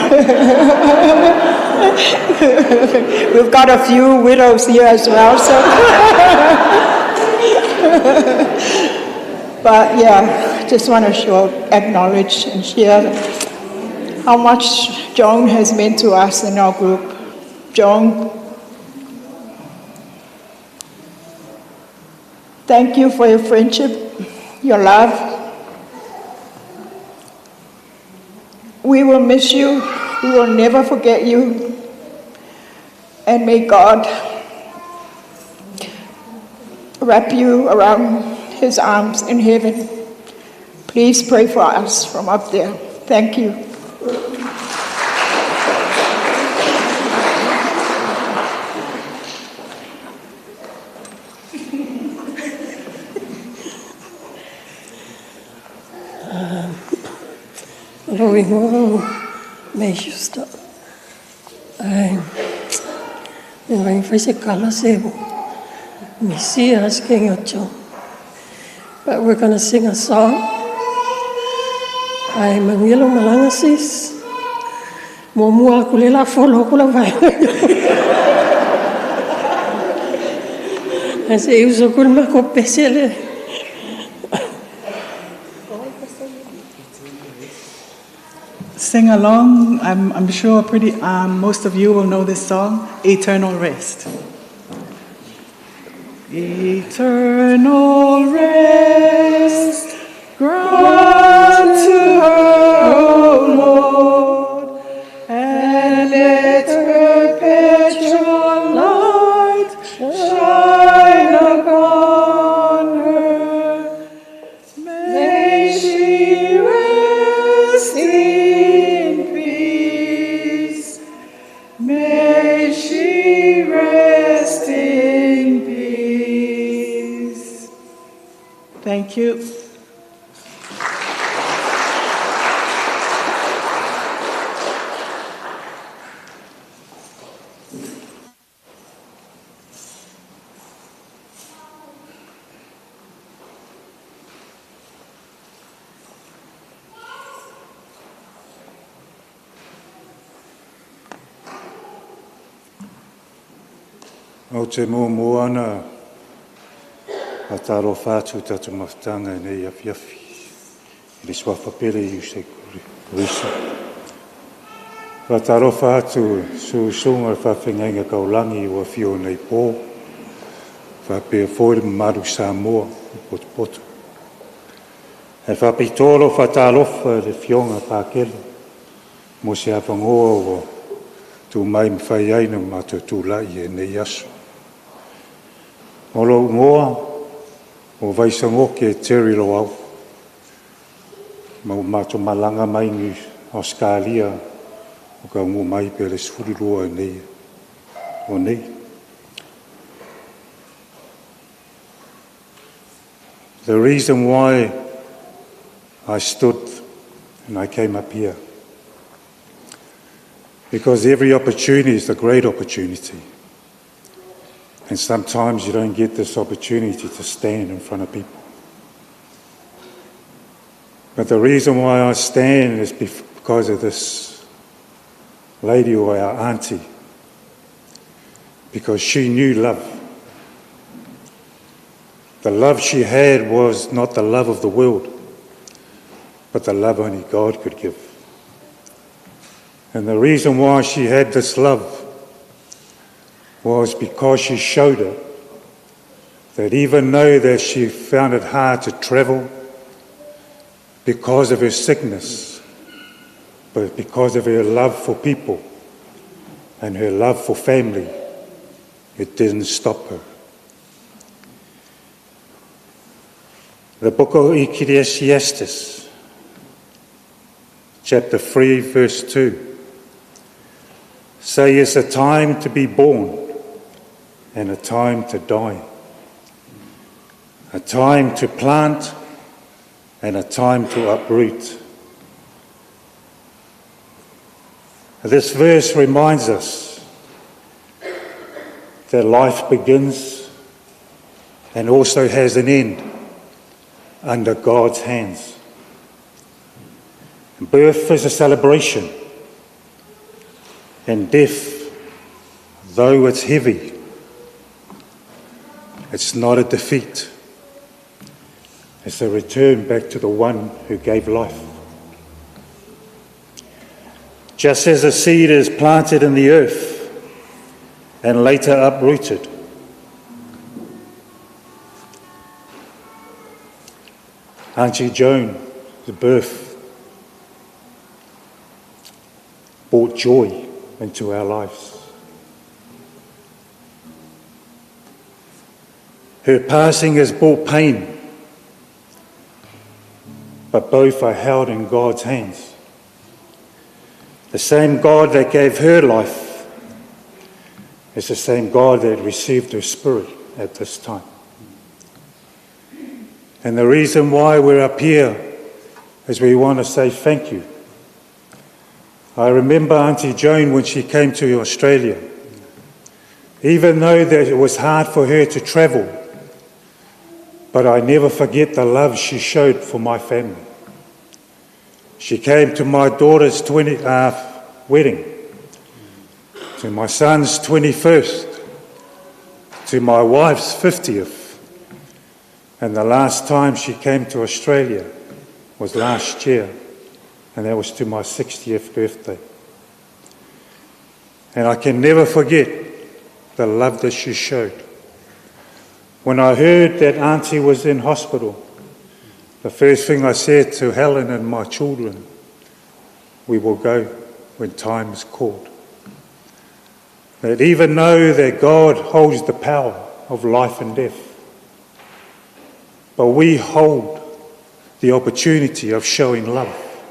We've got a few widows here as well, so. But yeah, just want to acknowledge and share how much Joan has meant to us in our group. Joan, thank you for your friendship, your love. We will miss you. We will never forget you. And may God wrap you around his arms in heaven. Please pray for us from up there. Thank you. Loving makes you stop. I'm going to say Kalasebo. We see us King of Joan. But we're going to sing a song. I'm Mangilo Malangasis. Momua Kulela Folo Kulavai. I say, Uso Kulmako Pesele. Sing along. I'm sure most of you will know this song, Eternal Rest. Eternal rest grant to her, O Lord, and let perpetual light shine upon her. May she rest in peace. May she rest in peace. Thank you. O te mō ana, a taro whātu tatu mawhtanga nei awhiawhi. I le swawhapere i se kurisa. Wa taro whātu sunga whawhengainga kaulangi ua whio nei pō. Whapea fōre maru Samoa i potu. E whapitoro whatalofa le whionga pākelo. Mo se awhangoa o tu mai mwhai aina mātou tūlai e nei aso. O lo ngoa, o vaisangoke e teri lo au. Mau mātou malanga mai ni Australia, o ka ungo mai pere sururua e nei. O nei. The reason why I stood and I came up here, because every opportunity is a great opportunity. And sometimes you don't get this opportunity to stand in front of people. But the reason why I stand is because of this lady or our auntie. Because she knew love. The love she had was not the love of the world, but the love only God could give. And the reason why she had this love was because she showed it that even though that she found it hard to travel because of her sickness, but because of her love for people and her love for family, it didn't stop her. The book of Ecclesiastes, chapter 3, verse 2, say it's a time to be born and a time to die, a time to plant and a time to uproot. This verse reminds us that life begins and also has an end under God's hands. Birth is a celebration, and death, though it's heavy, it's not a defeat. It's a return back to the one who gave life. Just as a seed is planted in the earth and later uprooted, Auntie Joan, the birth, brought joy into our lives. Her passing has brought pain, but both are held in God's hands. The same God that gave her life is the same God that received her spirit at this time. And the reason why we're up here is we want to say thank you. I remember Auntie Joan when she came to Australia. Even though that it was hard for her to travel, but I never forget the love she showed for my family. She came to my daughter's wedding, to my son's 21st, to my wife's 50th, and the last time she came to Australia was last year, and that was to my 60th birthday. And I can never forget the love that she showed. When I heard that Auntie was in hospital, the first thing I said to Helen and my children, we will go when time is called. That even though that God holds the power of life and death, but we hold the opportunity of showing love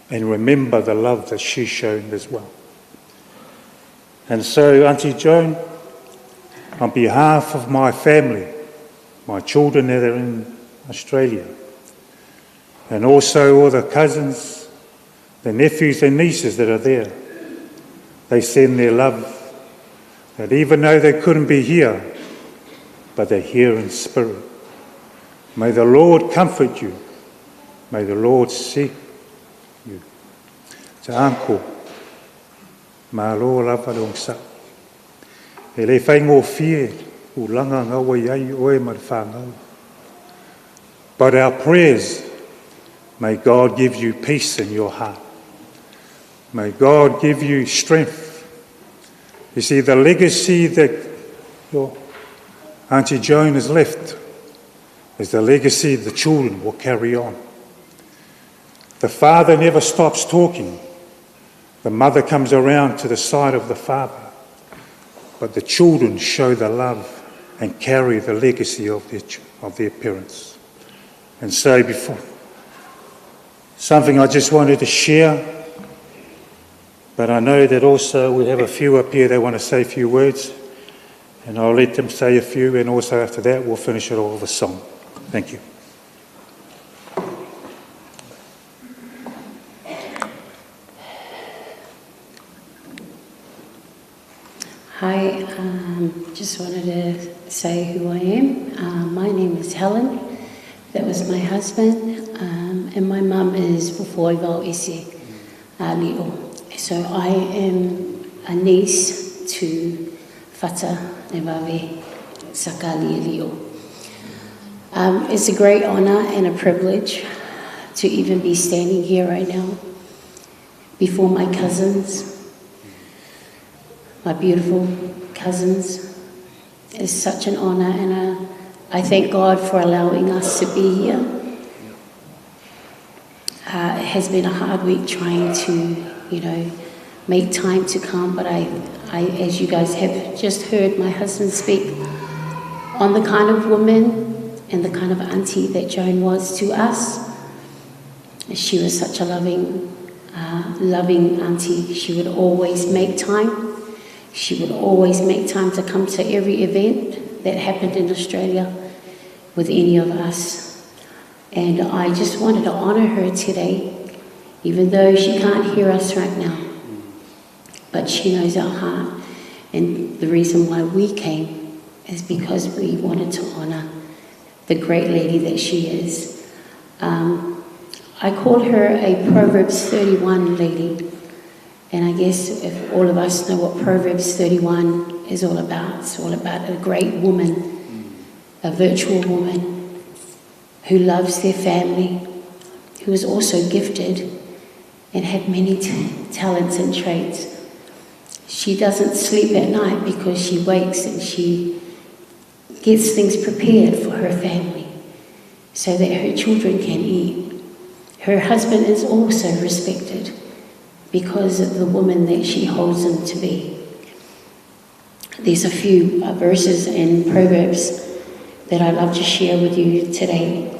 and remember the love that she's shown as well. And so, Auntie Joan, on behalf of my family, my children that are in Australia, and also all the cousins, the nephews and nieces that are there, they send their love, that even though they couldn't be here, but they're here in spirit. May the Lord comfort you. May the Lord see you. Te anko, mā lo lava long sa. E le whai ngō fie, u langa ngawa iai oe ma whāngau. But our prayers, may God give you peace in your heart. May God give you strength. You see, the legacy that your Auntie Joan has left is the legacy the children will carry on. The father never stops talking. The mother comes around to the side of the father. But the children show the love and carry the legacy of their parents. And so before, something I just wanted to share, but I know that also we have a few up here that want to say a few words, and I'll let them say a few, and also after that we'll finish it all with a song. Thank you. Hi, just wanted to say who I am. My name is Helen. That was my husband, and my mum is Fufoivau Ese Leo. So I am a niece to Fata Nevawe Sakali Leo. It's a great honour and a privilege to even be standing here right now before my cousins, my beautiful cousins. It's such an honour, and I thank God for allowing us to be here. It has been a hard week trying to, make time to come, but I, as you guys have just heard my husband speak on the kind of woman and the kind of auntie that Joan was to us. She was such a loving auntie. She would always make time. She would always make time to come to every event that happened in Australia with any of us. And I just wanted to honour her today, even though she can't hear us right now. But she knows our heart. And the reason why we came is because we wanted to honour the great lady that she is. I call her a Proverbs 31 lady. And I guess if all of us know what Proverbs 31 is all about, it's all about a great woman, a virtual woman who loves their family, who is also gifted and had many talents and traits. She doesn't sleep at night because she wakes and she gets things prepared for her family so that her children can eat. Her husband is also respected because of the woman that she holds him to be. There's a few verses in Proverbs that I'd love to share with you today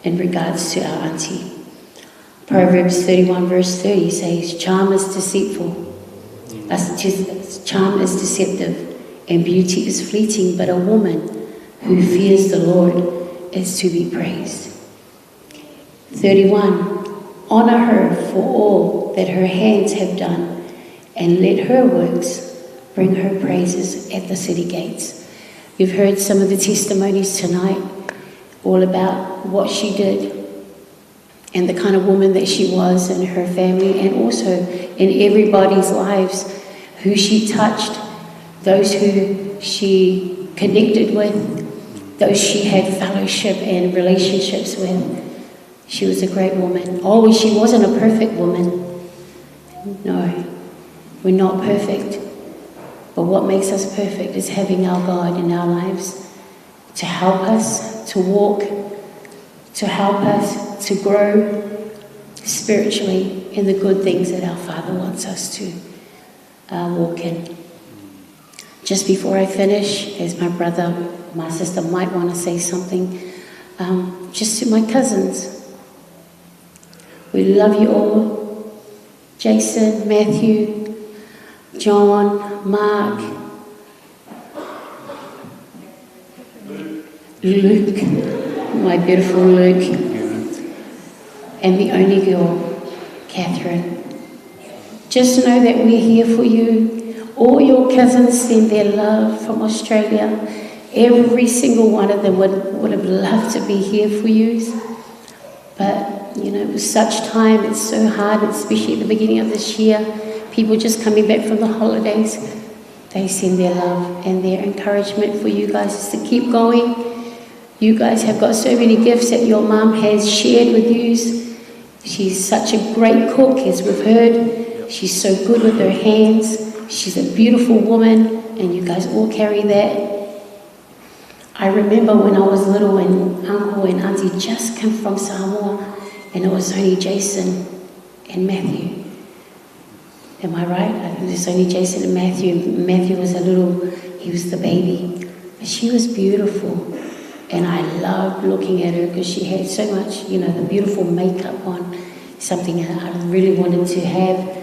in regards to our auntie. Proverbs 31 verse 30 says, charm is deceitful, charm is deceptive, and beauty is fleeting, but a woman who fears the Lord is to be praised. 31, honour her for all that her hands have done, and let her works bring her praises at the city gates. You've heard some of the testimonies tonight, all about what she did and the kind of woman that she was in her family, and also in everybody's lives, who she touched, those who she connected with, those she had fellowship and relationships with. She was a great woman. Oh, she wasn't a perfect woman. No, we're not perfect. But what makes us perfect is having our God in our lives. to help us to walk, to help us to grow spiritually in the good things that our Father wants us to walk in. Just before I finish, as my brother, my sister might want to say something, just to my cousins. We love you all. Jason, Matthew, John, Mark, Luke, my beautiful Luke, and the only girl, Cathryn. Just know that we're here for you. All your cousins send their love from Australia. Every single one of them would have loved to be here for you. But, you know, it was such time, it's so hard, especially at the beginning of this year. People just coming back from the holidays, they send their love and their encouragement for you guys is to keep going. You guys have got so many gifts that your mum has shared with you. She's such a great cook, as we've heard. She's so good with her hands. She's a beautiful woman, and you guys all carry that. I remember when I was little and Uncle and Auntie just came from Samoa, and it was only Jason and Matthew. Am I right? I think there's only Jason and Matthew. Matthew was he was the baby. But she was beautiful. And I loved looking at her because she had so much, you know, the beautiful makeup on, something that I really wanted to have.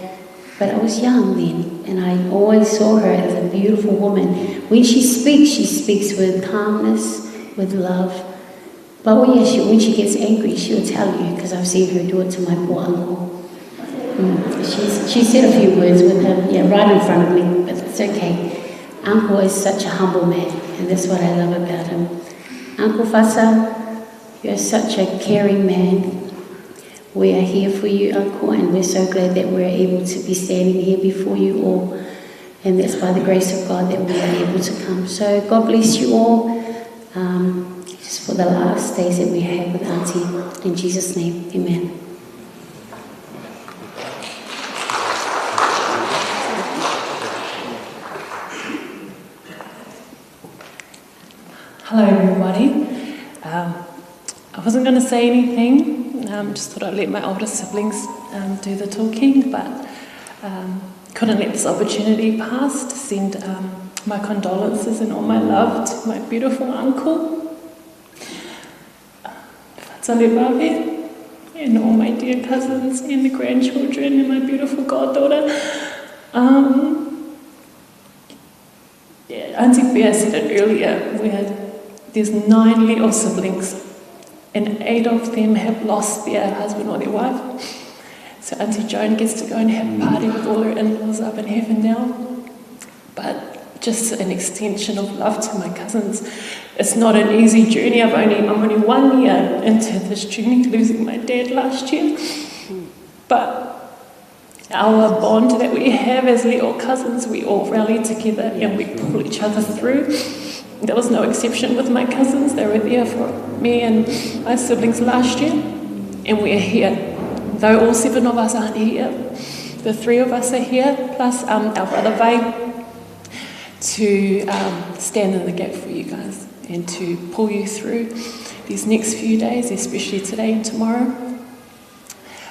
But I was young then, and I always saw her as a beautiful woman. When she speaks with calmness, with love. But when she gets angry, she'll tell you, because I've seen her do it to my poor uncle. She said a few words with him, right in front of me, but it's okay. Uncle is such a humble man, and that's what I love about him. Uncle Fasa, you're such a caring man. We are here for you, Uncle, and we're so glad that we're able to be standing here before you all. And that's by the grace of God that we are able to come. So God bless you all, just for the last days that we have with Auntie. In Jesus' name, amen. Hello everybody. I wasn't going to say anything, just thought I'd let my older siblings do the talking, but couldn't let this opportunity pass to send my condolences and all my love to my beautiful uncle, Fatale, and all my dear cousins and the grandchildren and my beautiful goddaughter. Auntie Bear said it earlier, there's 9 little siblings, and 8 of them have lost their husband or their wife. So Auntie Joan gets to go and have a party with all her in-laws up in heaven now. But just an extension of love to my cousins. It's not an easy journey. I'm only 1 year into this journey, losing my dad last year. But our bond that we have as little cousins, we all rally together and we pull each other through. There was no exception with my cousins. They were there for me and my siblings last year, and we're here. Though all 7 of us aren't here, the 3 of us are here, plus our brother G-VAI, to stand in the gap for you guys and to pull you through these next few days, especially today and tomorrow.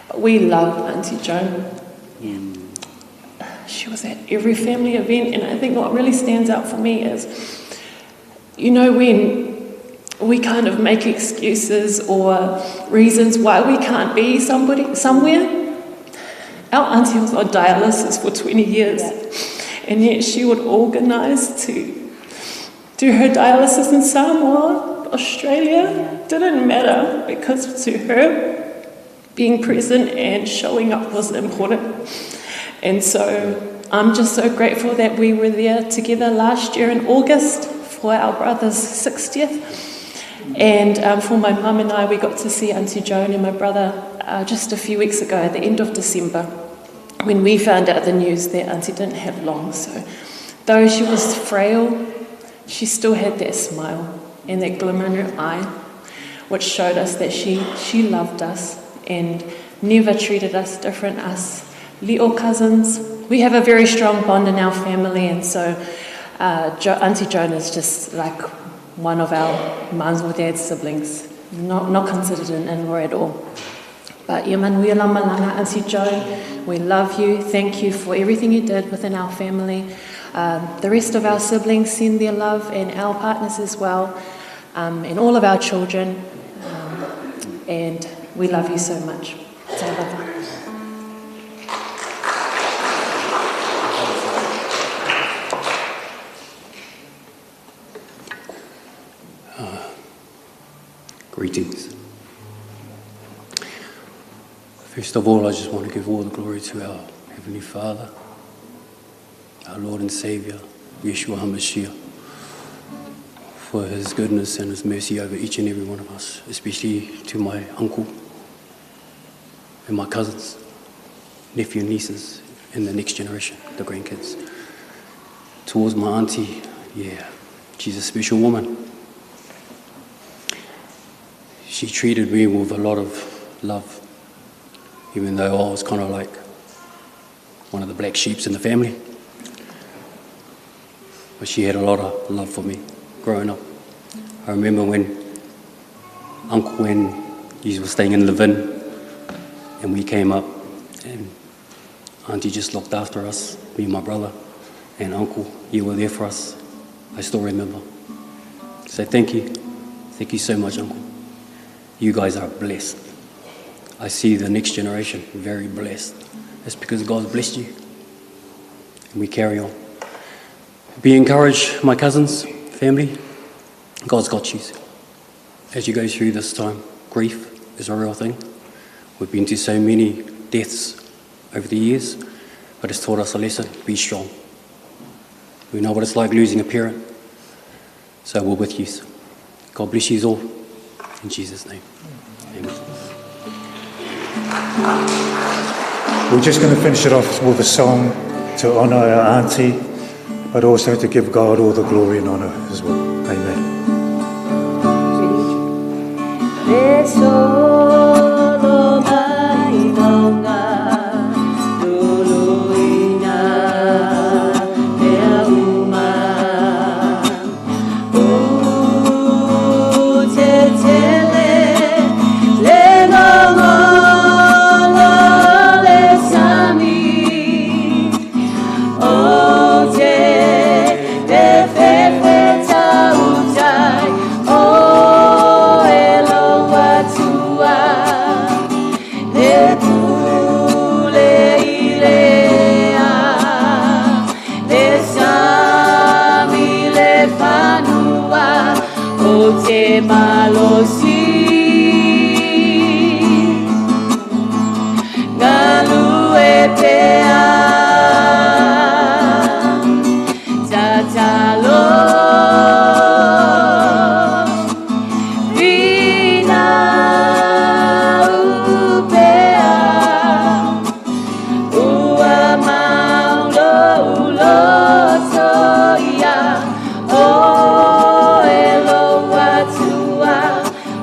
But we love Auntie Joan. She was at every family event, and I think what really stands out for me is, you know, when we kind of make excuses or reasons why we can't be somewhere. Our auntie was on dialysis for 20 years, and yet she would organise to do her dialysis in Samoa, Australia. Didn't matter, because to her, being present and showing up was important. And so I'm just so grateful that we were there together last year in August for our brother's 60th. And for my mum and I, we got to see Auntie Joan and my brother just a few weeks ago at the end of December, when we found out the news that Auntie didn't have long. So though she was frail, she still had that smile and that glimmer in her eye, which showed us that she loved us and never treated us different, us little cousins. We have a very strong bond in our family, and so Auntie Joan is just like one of our mums or dad's siblings, not considered an in-law at all. But Manuia Lamalanga, Auntie Joan, we love you. Thank you for everything you did within our family. The rest of our siblings send their love, and our partners as well, and all of our children. And we love you so much. Te lava. Greetings. First of all, I just want to give all the glory to our Heavenly Father, our Lord and Saviour, Yeshua HaMashiach, for His goodness and His mercy over each and every one of us, especially to my uncle and my cousins, nephew and nieces, and the next generation, the grandkids. Towards my auntie, she's a special woman. She treated me with a lot of love, even though I was kind of like one of the black sheeps in the family. But she had a lot of love for me growing up. I remember when Uncle and he was staying in Levin, and we came up, and Auntie just looked after us, me and my brother, and Uncle, you were there for us. I still remember. So thank you. Thank you so much, Uncle. You guys are blessed. I see the next generation very blessed. That's because God's blessed you. And we carry on. Be encouraged, my cousins, family. God's got you. As you go through this time, grief is a real thing. We've been to so many deaths over the years, but it's taught us a lesson. Be strong. We know what it's like losing a parent. So we're with you. God bless you all. In Jesus' name. Amen. We're just going to finish it off with a song to honour our auntie, but also to give God all the glory and honour as well. Amen.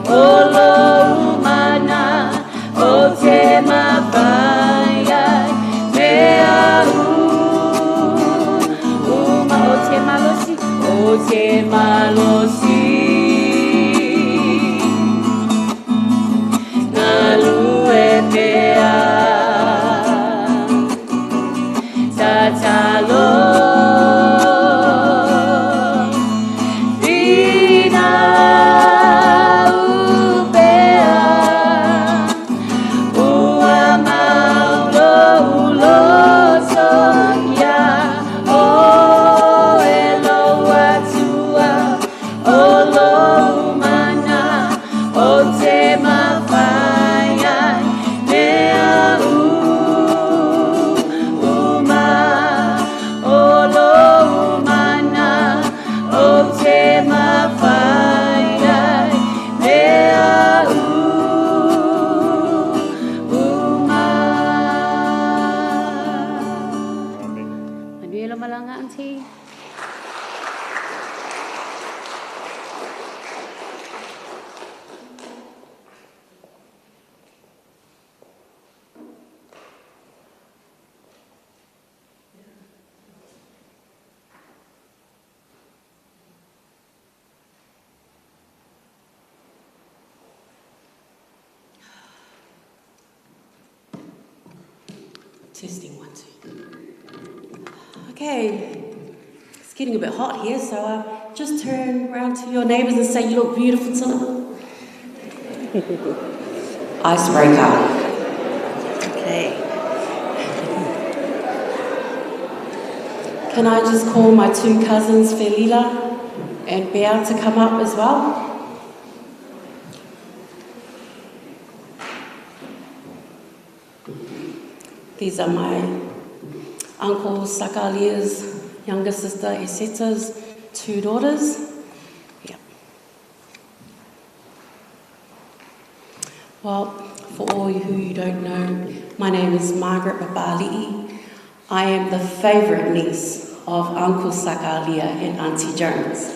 Oh Testing 1, 2. Okay, it's getting a bit hot here, so just turn around to your neighbours and say, you look beautiful tonight. Icebreaker. Okay. Can I just call my 2 cousins, Felila and Bea, to come up as well? These are my uncle Sakalia's younger sister, Eseta's 2 daughters. Yep. Well, for all who you don't know, my name is Margaret Babali'i. I am the favourite niece of Uncle Sakalia and Auntie Jones.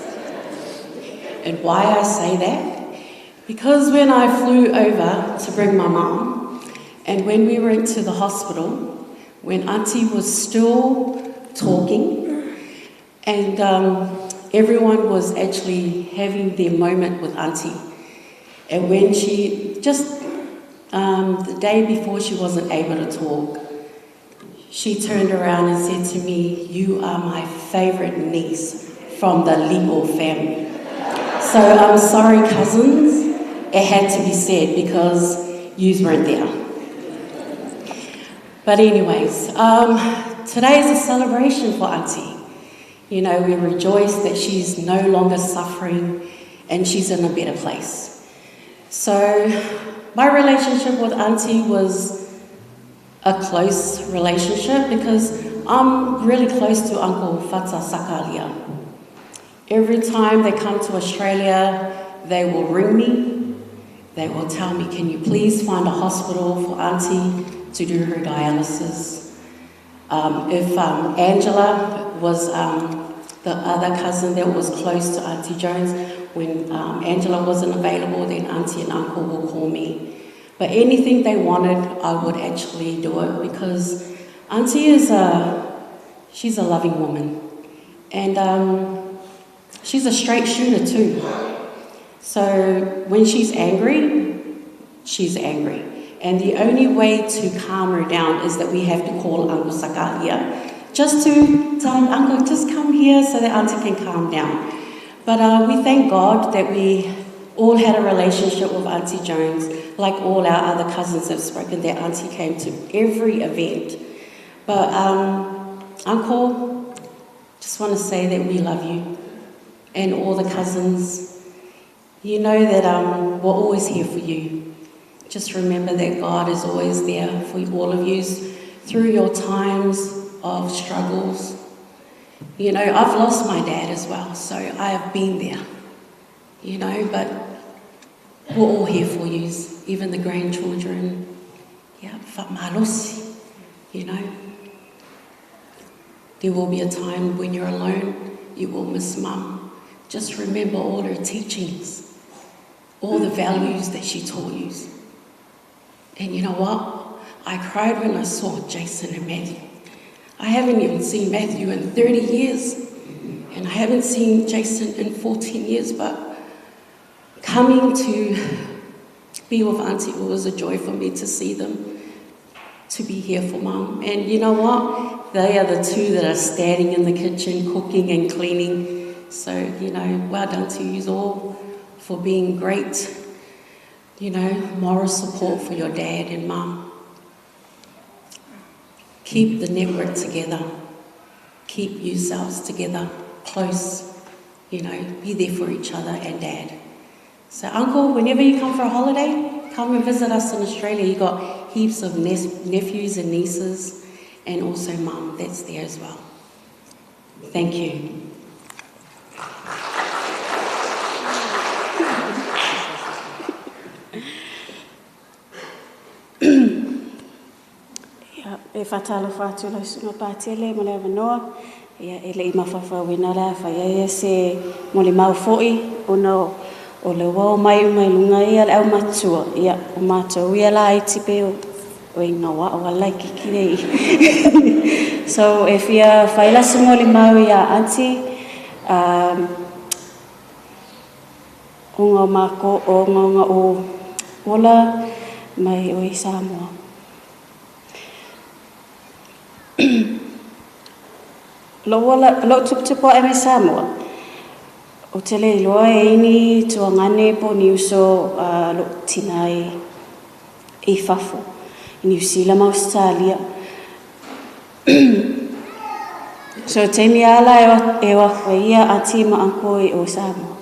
And why I say that? Because when I flew over to bring my mum, and when we went to the hospital, when Auntie was still talking, and everyone was actually having their moment with Auntie. And when she, just the day before she wasn't able to talk, she turned around and said to me, you are my favourite niece from the legal family. So I'm sorry, cousins, it had to be said because yous weren't there. But anyways, today is a celebration for Auntie. You know, we rejoice that she's no longer suffering and she's in a better place. So my relationship with Auntie was a close relationship because I'm really close to Uncle Fata Sakalia. Every time they come to Australia, they will ring me. They will tell me, can you please find a hospital for Auntie to do her dialysis. If Angela was the other cousin that was close to Auntie Jones, when Angela wasn't available, then Auntie and Uncle will call me. But anything they wanted, I would actually do it because Auntie is she's a loving woman. And she's a straight shooter too. So when she's angry, she's angry. And the only way to calm her down is that we have to call Uncle Sakalia just to tell him, Uncle, just come here so that Auntie can calm down. But we thank God that we all had a relationship with Auntie Jones, like all our other cousins have spoken, that Auntie came to every event. But Uncle, just want to say that we love you and all the cousins. You know that we're always here for you. Just remember that God is always there for all of you through your times of struggles. You know, I've lost my dad as well, so I have been there. You know, but we're all here for you, even the grandchildren. Yeah, whamalosi, you know. There will be a time when you're alone, you will miss Mum. Just remember all her teachings, all the values that she taught you. And you know what? I cried when I saw Jason and Matthew. I haven't even seen Matthew in 30 years. And I haven't seen Jason in 14 years, but coming to be with Auntie, it was a joy for me to see them, to be here for Mum. And you know what? They are the 2 that are standing in the kitchen, cooking and cleaning. So, you know, well done to you all for being great, you know, moral support for your dad and Mum. Keep the network together. Keep yourselves together, close, you know, be there for each other and Dad. So Uncle, whenever you come for a holiday, come and visit us in Australia. You've got heaps of nephews and nieces, and also Mum that's there as well. Thank you. E whatalo whātu lau sunga pātele mo le awanoa. Ia e le i mawhawha wina la whaiaia se mo le mau fo'i o le wau mai lunga ia le au matua. Ia o mātou ia la i tipe o inga wa o alai kiki nei. So e fia whailasa mo le mau ia Auntie, o ngā mako o ngā o ola mai o i Samoa. lo tupu e me Samoa. O te le loa e ini tuangane po ni uso lo tinai e fafo. Ni usila ma Australia. So te mi ala e wa ia ati ma anko e o Samoa.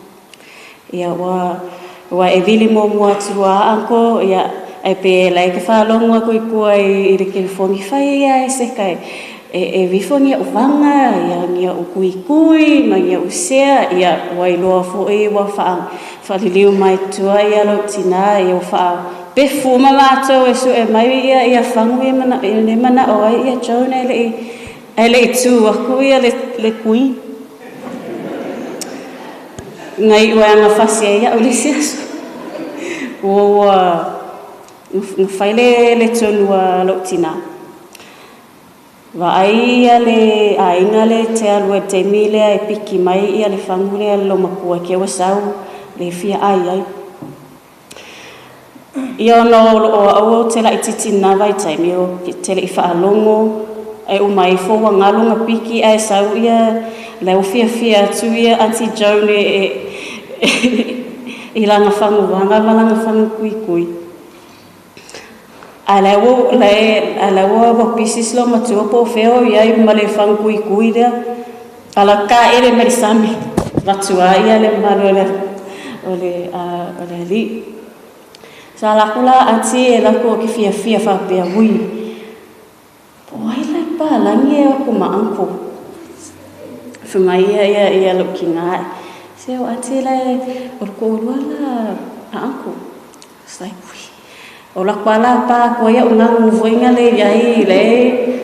Ia wa e vili mo mua tua anko ia e pe lai ke whalonga kua i reke fongi whai ia e se kai e vifongi o vanga ia ngia o kui ma ngia o sea ia wai loa fo e wa whaliliu mai tua ia lo tina ia o wha pefu ma mato e so e mai ia whangu e mana o ai ia Joan e le tu aku ia le kui ngai ua nga whasia ia o le siaso o ngawhaile le tonua lo tina. Wa ai ale ainga le te alua te mile e piki mai ia le whangule lo makua ke wasau le fia ai. Ia no o au te la ititi na vai taimi o te le ifa alongo e umai fo wangalonga piki e sau ia le o fia tu ia Auntie Joan i langa whangu wanga malanga whangu kui. Alawo wa pisis lo matua po feo ia i male whangu kui dea. Ala ka ere merisami matua ia le malo o le li. Sa lakula anti e lako ki fia whapea hui. Po ai lai pa langi e ako maanko. Whunga ia lo ki ngai. Seo anti lai orko uruala maanko. Sai hui. O la pala pa ko ia una nguinga le ai le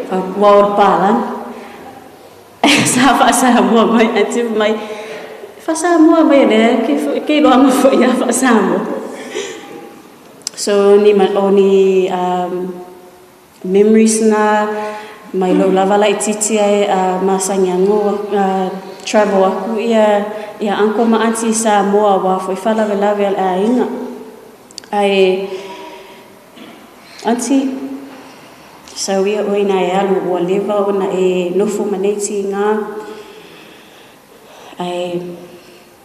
fa ko pala sa mo mai ati mai fa sa mo mai le ke lo amo fo ia fa sa mo so ni memories na mai lo lava la titi ai masanyango travel aku ia anko ma anti sa mo wa foi fala lave ainga ai Auntie, so ia oina e alu ua lewa ona e nofo maneti ngā ai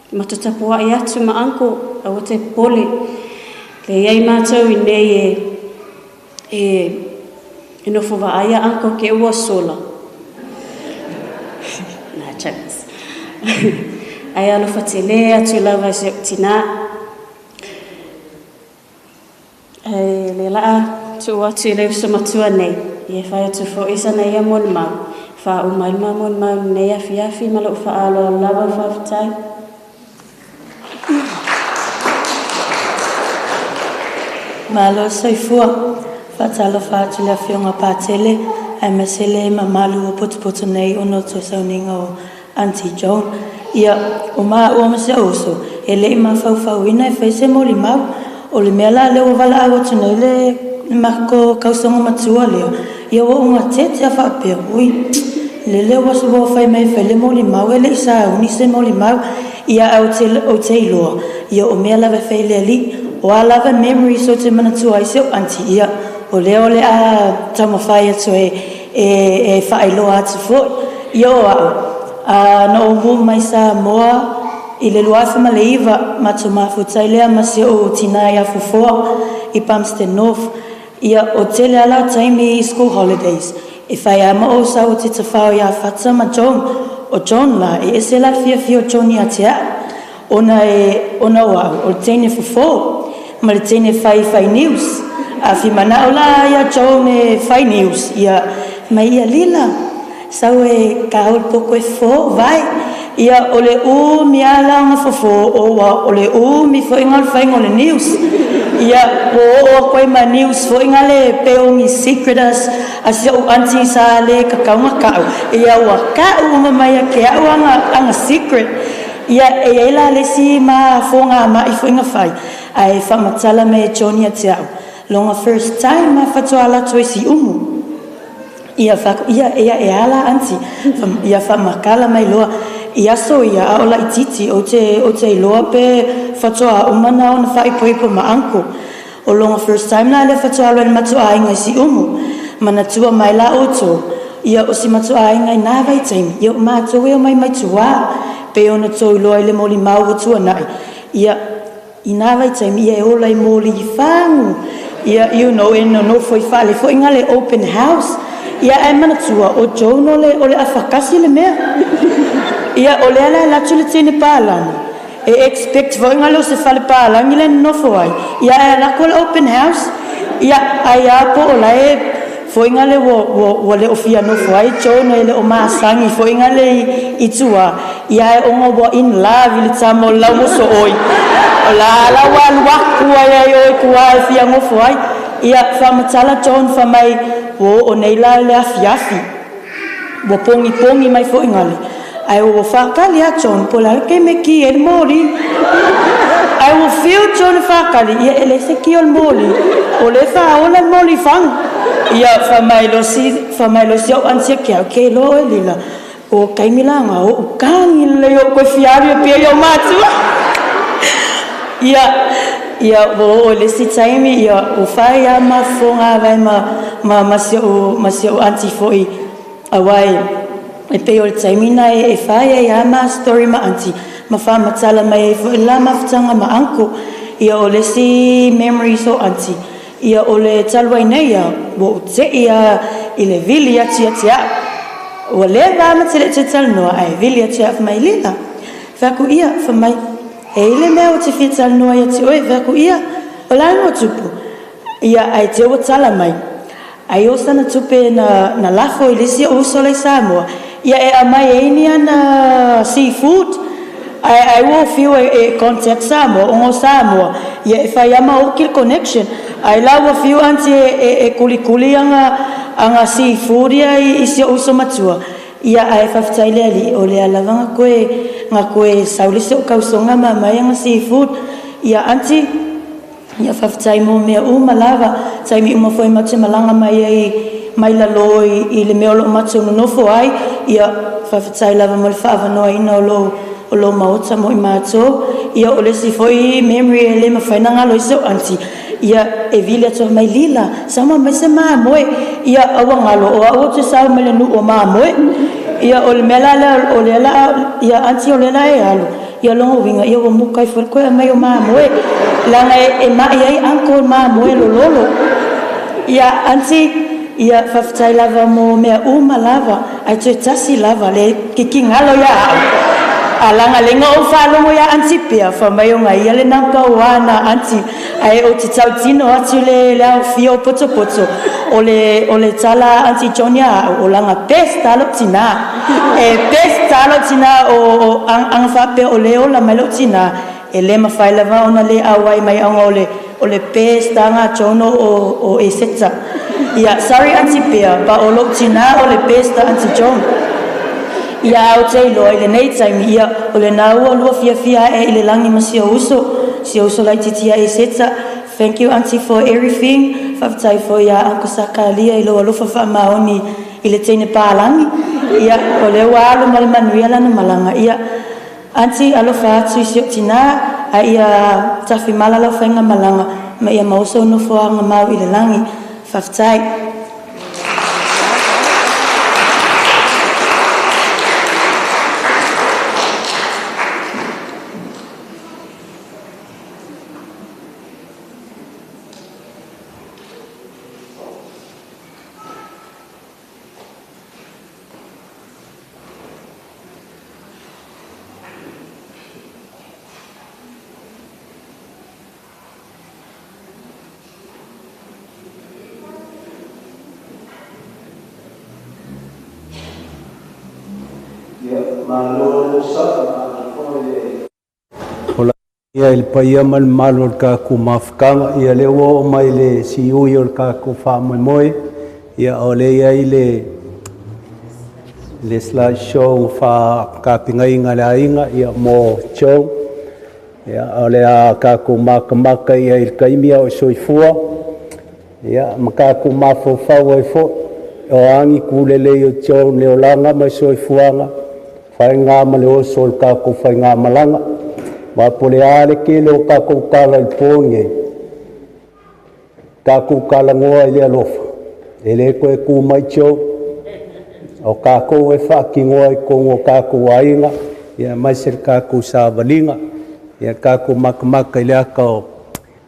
matatapoa e atu ma anko a te pole le iai mātou i nei e nofo wa aia anko ke ua sola nā chakas ai alu fatele atu lava se tina ai le laa tu atu le usamatua nei ia whai atu fo isa nei a mon mau wha umailma mon mau nei a fiafi ma lau wha alo lava whaftai Malo soifua whatalo whatu le whionga pātele ai masele ma malu o putu nei o noto sauninga o Auntie Joan ia o maa ua mase oso e le ima whauwhauina e whaise mo li mau o le mea la leo wala awa tu nei le mako kausonga matua leo ia wa unga tete a whapea ui le leo wasu wa whai mai whele mo li mau e le isa uni se mo li mau ia au te iloa ia o mea lawe whai li o a lawe memories o te manatua i seo Auntie ia o leo le a tama whai atu e whai loa atu fo ia o au na o mu mai sa moa I le luafa ma le iwa matu mafutai lea masi o tina ia fufoa I Palmerston North ia o tele ala taimi school holidays e whai ama o sa o te tawhao ia whata ma Joan o Joan la e ese la fia o Joan ia te a ona wau o teine fufoa ma le teine whai news a fi mana o la ia Joan e whai news ia mai ia lila sau e kaul poko e fo vai ia ole o mi ala nga fofo o wa ole o mi fo ingal fai ngole news ia o ko ma news fo ingale peo mi secretas asia o Auntie sa le ka ka ia wa ka o mama ia ke anga secret ia e ela le si ma fo nga ma I fo inga fai ai fa matala me Jonia tiao longa first time ma fa to ala to si umu ia ala Auntie ia fa makala mai loa ia so ia ola ititi o te loa pe fatoa umana ona fai poipo ma anko o longa first time na le fatoa lo matua inga si umu mana tua mai la oto ia o si matu ainga ina vai taimi ia o mātou e o mai tua pe ona tau loa i le moli mau o tua nai ia ina vai taimi ia e ola i moli i whangu ia you know e no foi fale foi ngale open house ia e mana tua o Joan o le afakasi le mea ia o le ala la tule tene palani e expect foi ngale o se fale palani le no foi ia e la ko open house ia ai apo o la e foi ngale wo le ofia no foi Joan le o masangi foi ngale i tua ia e o ngo in love le tamo la mo so oi la wa kua ia kua fia ngo foi ia fa matala Joan fa mai o nei la le afiafi wo pongi mai foi ngale ai o fa kali a Joan pola ke me ki el mori ai o feel Joan fa kali ia ele se ki el mori o le fa o le mori fang ia fa mai lo si o ansia ke lo lila o kai milanga o kangi le o ko fiari pe yo matu ia o le si taimi ia o fai a mafonga vai ma si o anti foi awai e pe o le taimi na e fai a ma story ma anti ma fa matala mai foi la maftanga ma anko ia o le si memory so anti ia o le talwai nei ia o te ia i le vili tia o le va ma te talno ai vili tia mai lila fa ku ia fa mai e le mea o te whital noa ia te oe vaku ia o la no tupu ia ai te o tala mai ai o sana tupe na lafo i lisi o sole Samoa ia e a mai e ni ana seafood ai will feel e contact Samoa o ngo Samoa ia e fai ama o kil connection ai la wo feel anti e kuli anga seafood ia i si o so matua ia ai faafetai le ali o le alavanga koe saulise o kausonga mamai anga seafood ia anti ia faafetai mo mea uma lava taimi uma foi mate malanga mai lalo i le mea o loo matu nonofo ai ia faafetai lava mo le faavanoaina o lo maota mo i matou ia o le si foi memory e le mafainaga lo iso anti ia e vile atu mai lila sama mai se mamoe ia awangalo o au te sa mai le nu o mamoe ia o le mela o le la ia anti o le la e alu ia longo winga ia o mukai for ko mai o mamoe langa e mai ai anko mamoe lolo ia anti ia faafetai lava mo mea uma lava ai te tasi lava le kikingalo ia alanga lenga o falongo ya anti pia fa mai o ngai le napa wana anti ai o te tautino atu le fio poto o le tala anti Jonia o langa pesta lo tina e pesta lo tina o ang fa pe o le o la mai lo tina e le mafai lava ona le awai mai anga o le pesta nga chono o e setsa ia sorry anti pia pa o lo tina o le pesta anti John ia au te loa i le nei taimi ia o le naua lua fia e i le langi ma si uso lai titia e setsa thank you auntie for everything faafetai foi ia anko sakalia i loa lufa faamaoni i le teine palangi ia o le ua alu ma le manuia lana malanga ia auntie alofa atu i sio tina a ia tafi mala lau whainga malanga ma ia mauso no foanga mau i le langi faafetai ia il paia malo ka ku mafkanga ia le o mai le si ui o ka ku fa moi ia o le ia le slideshow fa ka pingai ngala ia mo show ia o le ka ku maka ia il kaimia o soifua ia maka ku mafo fa wai fo o angi ku le o show le o langa mai soifuanga fa nga ma le o sol ka ku fa nga malanga ma pole ale ke lo ka ko kala il ponge ka ku kala ngoa ile alofa ele ko ku mai cho O kākou e whaakingoa I kongo kākou ainga, ia maise kākou sāwalinga, ia kākou makamaka I lea kau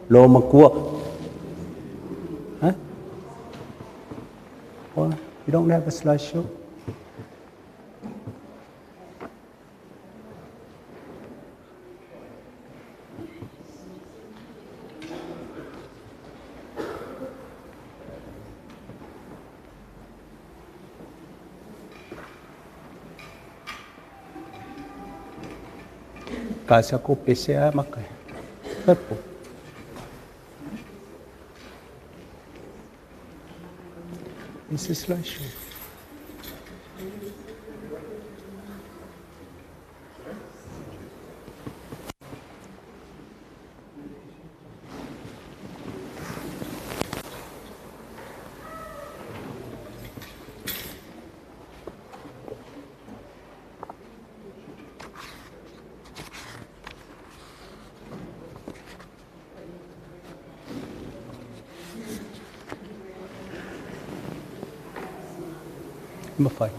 lo makua. Huh? Well, you don't have a slideshow? Casa ko PCA makai. Purple. This is slideshow. Mawhai.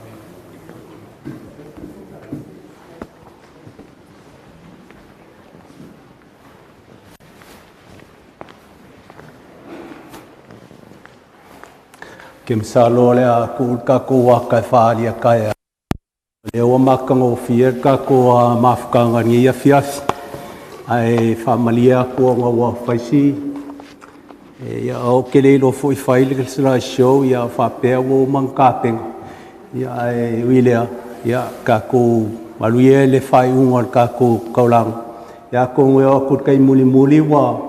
Ke msalo le a ku ka ko wa ka falia ka ya. Le o makango fia ka ko mafkanga ni ya fias. Ai familia ko wa faisi. Ya o ke le lo foi faile ke sala show ya fa pe wo mangkapeng. Ya wilia ya kaku maluye le fai ungon kaku kaulang ya ko ngeo kut kai muli muli wa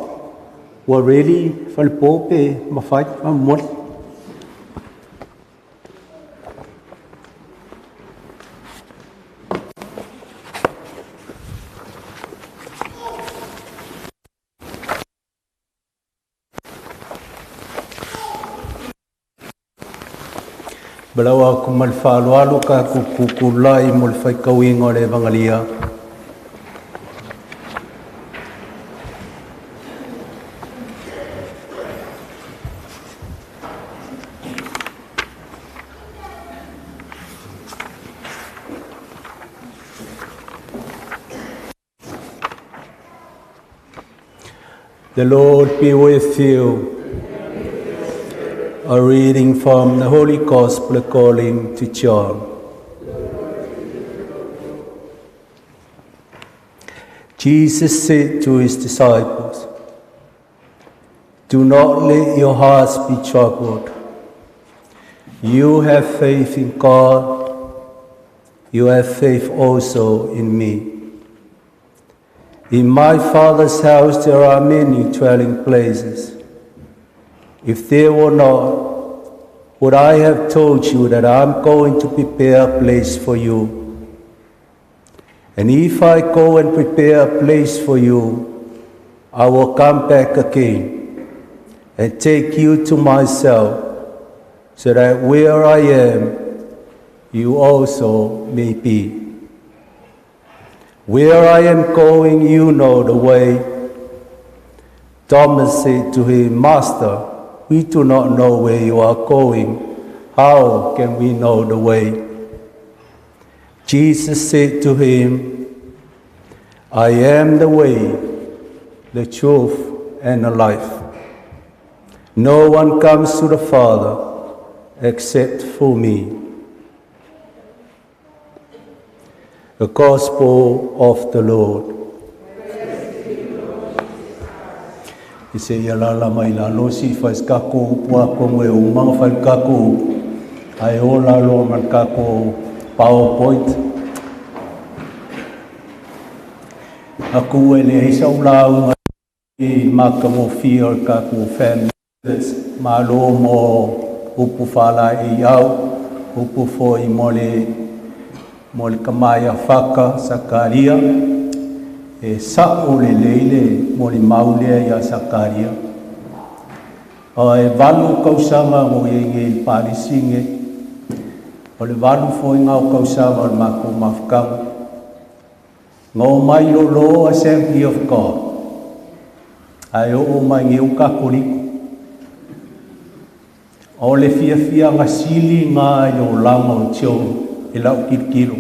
really fal pope ma fai ma mot Balawa ku malfalu ka ku kulai mul fai kawing ole bangalia. The Lord be with you. A reading from the Holy Gospel according to John. Jesus said to his disciples, "Do not let your hearts be troubled. You have faith in God, you have faith also in me. In my Father's house there are many dwelling places. If there were not, would I have told you that I'm going to prepare a place for you? And if I go and prepare a place for you, I will come back again and take you to myself, so that where I am, you also may be. Where I am going, you know the way." Thomas said to him, "Master, we do not know where you are going. How can we know the way?" Jesus said to him, "I am the way, the truth, and the life. No one comes to the Father except through me." The Gospel of the Lord. Se ia la mai la lo si faz kako pua como eu mang fal kako ai o la lo man kako PowerPoint aku ele isa ula I makamo feel kako family malo mo upu fala I au upu fo I mole kamaya faka sakaria e sa'o le leile mo le maule ia Sakaria. O e walu kausama mo i palisinge. O le walu fo I ngau kausama o le mako mafkau. Ngau mai lo Assembly of God. Ai o mai ngiu kakuriku. O le fia ngā sili ngā i o langa o tio e lau kirikiro.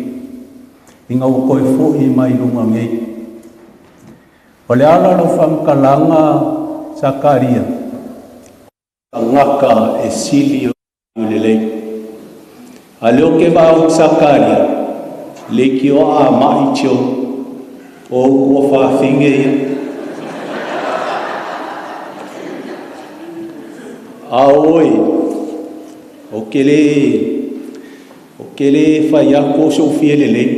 I ngā koe fo i mai runga ngei. O le ala lo whankalanga Sakaria. A ngaka e sili o le lei. A leo ke wau Sakaria. Le ki o a mai tio. O ua whawhinge ia. A oi. O ke le whai ako so fie le lei.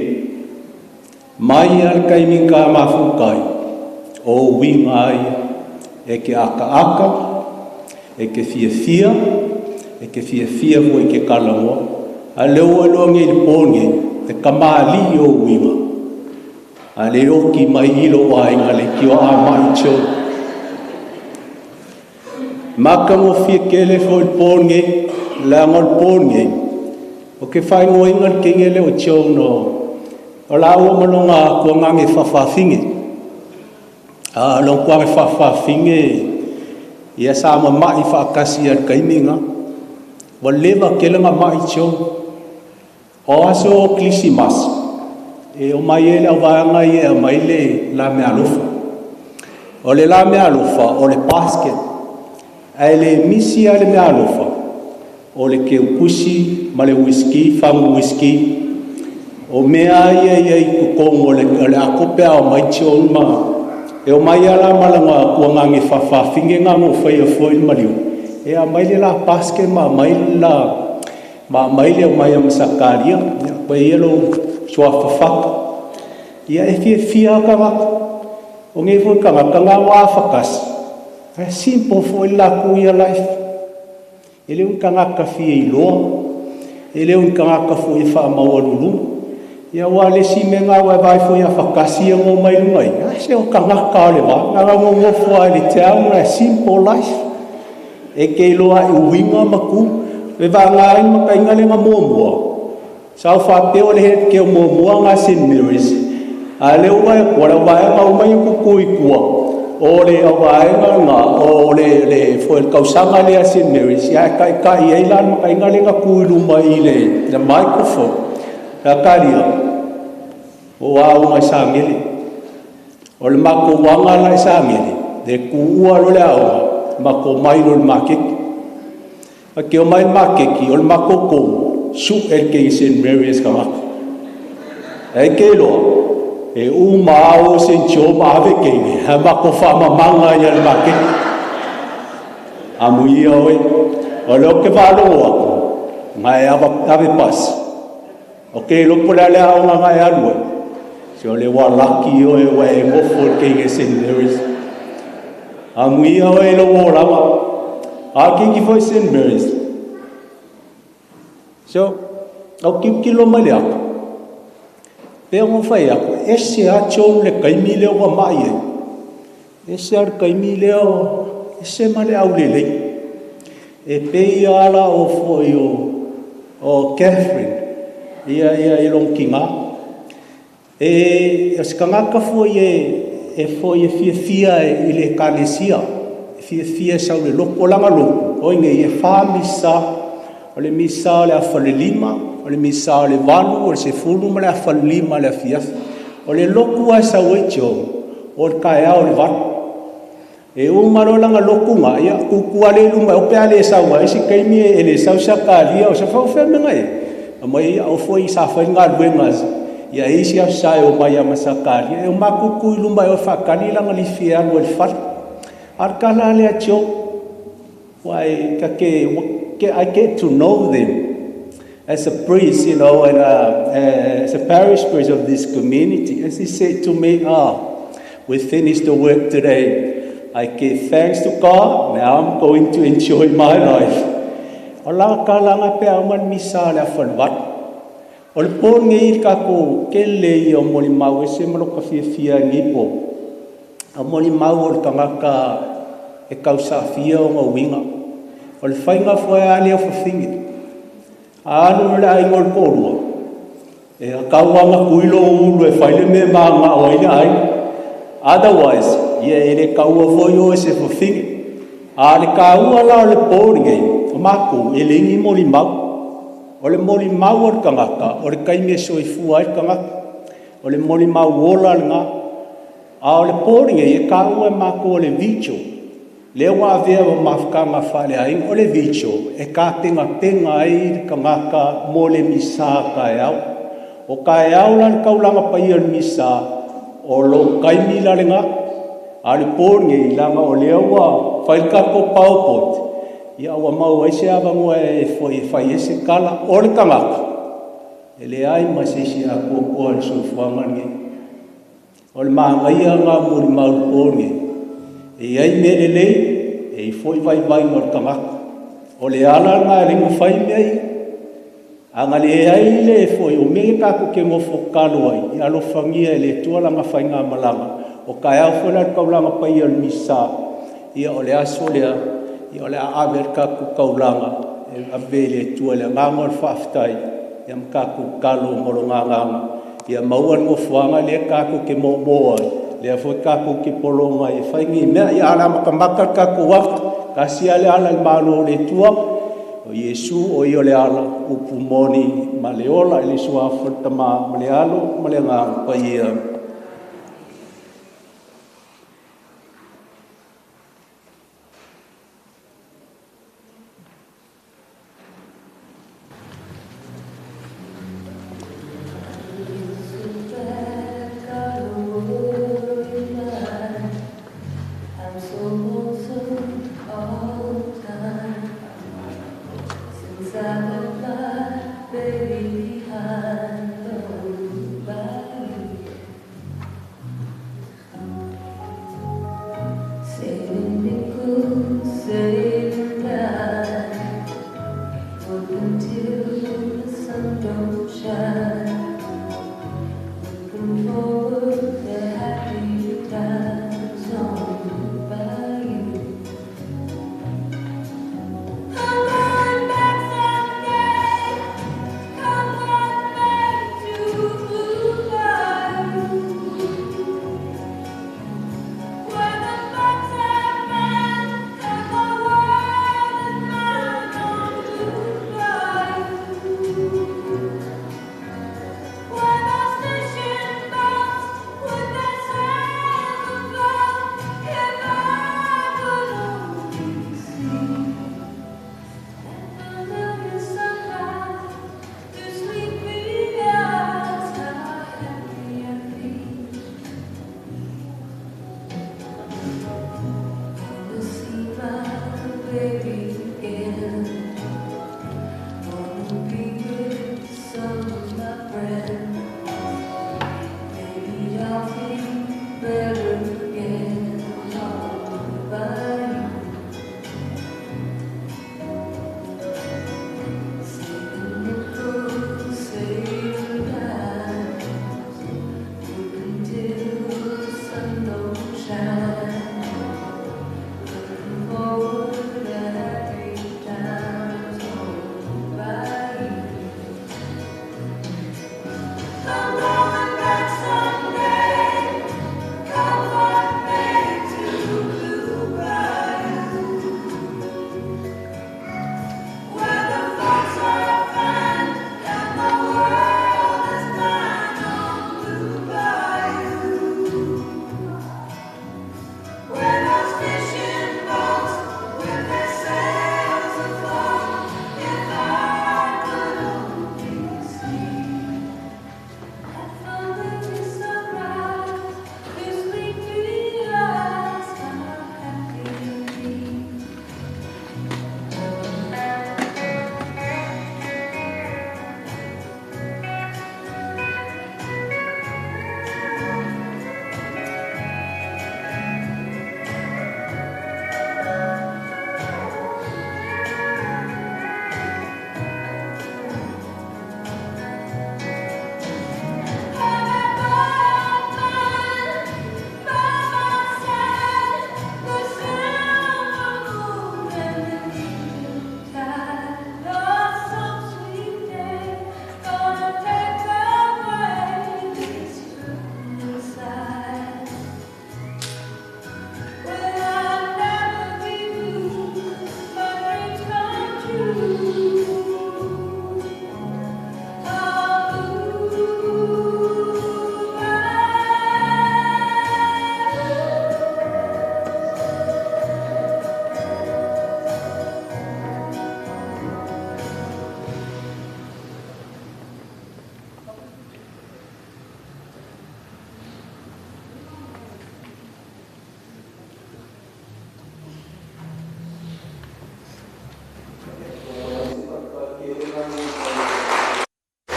Mai al kai min ka mafukai. O winga ai. E ke aka. E ke fia. E ke fia mo e ke kalango. A leo alonge i ponge. Te kamali o winga. A le oki mai ilo wa inga le ki o a mai tio. Maka mo fie kele fo il ponge. La ngol ponge. O ke whai mo inga ke ngele o tio no. O la ua malonga kua ngange whawhawhinge. A long kua nge whawhawhinge. Ia sa ma mai whakasi al kaiminga. Wa lewa kelenga mai tio. O aso klisimas. E o mai ele au vaanga i e mai le la me alofa. O le la me alofa, o le basket. Ai le misi a le me alofa. O le ke ukusi, ma le whisky, whangu whisky. O mea ia i kukong o le akopea o mai tio ma. E o mai ala malanga kua ngange whawhawhinge ngā mo whai a whoi mariu. E a mai le la basket ma mai la ma mai le o mai a Masakaria. Koe ielo sua whawhaka. Ia e fia kangaka. O ngai fwoi kangaka ngā wā whakasi. E simple fwoi laku ia life. E leo kangaka fia i loa. E leo kangaka fwoi wha maua lulu. Ia wale si me ngā vai fwoi a whakasi a ngō mai lungai. A se o kangaka le wā. Ngā ngō ngofua e le te au na simple life. E kei loa i uinga maku. E wā ngā i makainga le ngā mua. Sau whapeo le he ke o mua ngā St. Mary's. A leo wai kua wai ngā umai kukui kua. O le wai ngā o le fwoi kausanga le a St. Mary's. Ia kai e lan makainga le ngā kui luma i le microphone. Ka karia. O au ngai sangele. O le mako wanga lai sangele. Le kuua lo le aunga. Mako mai lo le makeki. A ke o mai makeki o le mako kou. Su el ke St. Mary's ka maka. E ke loa. E mao St. John ave ke ni. Ha mako whama manga i le makeki. Amu ia oe. O leo ke walo ako. Ngai ave pasi. O ke lopo le au ngai anue. Se o le walaki o e wae ngofo ke St. Mary's. Amu ia oe lo o lama. A ki foi St. Mary's. So, au kilo mai le ako. Pea mo whai ako, ese a chou le kaimi leo wa mai e. Ese ar kaimi leo, ese ma le au le lei. E pei ala o foi o Cathryn, ia i long kinga. E skangaka foi e foi e fia i le kalesia. Fia sau le loko langa loko. O inge e whamisa. O le misa le awhale lima, o le misa le walu, o le se fulu ma le awhale lima le afias. O le loku a sa weitio, o le kaea o le watu. E umaro langa loku ngā, ia kukua le luma, o pea le sa wa, isi kaimi e le sau sakaria, o sa whauwhemenga e. A mai ia o fwoi sa whai ngā ruengas, ia isi a sae o mai a masakaria, e o makuku i luma e o whakani langa li fia anu e le whatu. Arkala le a tio, wai ka ke I get to know them as a priest, you know, and as a parish priest of this community. As he said to me, we finished the work today. I give thanks to God. Now I'm going to enjoy my life. O la ka langa pe aman misa le falvat. O le pon ngi ka ko kele I o moli mau se mo ka fia ngipo. A moli mau o ka e kausa fia o winga. O le whainga whae ale o whawhingi. A anu le ai ngol kōrua. E a kauanga kuilo ulu e whaile me maanga o ina ai. Otherwise, ia e le kaua whoi o e se whawhingi. A le kāua la o le pōringai, o mākou, e le ingi moli mau. O le moli mau o le kangaka, o le kaime soi fua i kangaka. O le moli mau wola le ngā. A o le pōringai, e kāua e mākou o le vicho. Lea wā vea wa mawhakanga whale aing, o le vicho, e kā penga ai le kangaka mo le misa ka e au. O ka e au la le kaulanga pai o le misa, o lo kaimi la le ngā. A le pōringai, langa o lea wā, whailkako paupot. Ia ua mau ai se avangoa e whai ese kala o le kangaka. E le ai ma se se a kōkua le soifuangani. O le maangaia ngā muri mau le pōringai. E ai me le lei, e i fwoi vai mo le kangaka. O le ala ngā ringo whai mea i. Anga le ai le fwoi, o me kako ke ngofo kalo ai. I alo whangia e le tualanga whai ngā malanga. O ka ea whona le kaulanga pai al misa. Ia o le aso lea, ia o le aawe le kako kaulanga. E avele tua le ngāngo le whaftai. Ia mkako kalo molo ngānganga. Ia mauan ngofuanga le kako ke moa ai. Lea fwoi kako ke polonga e whaingi mea. Ia ala makamaka kako waka. Kasi ale ala le malo le tua. O Yesu o i o le ala upu moni ma le ola. Ele sua whatama ma le alo ma le ngāngo pa ia.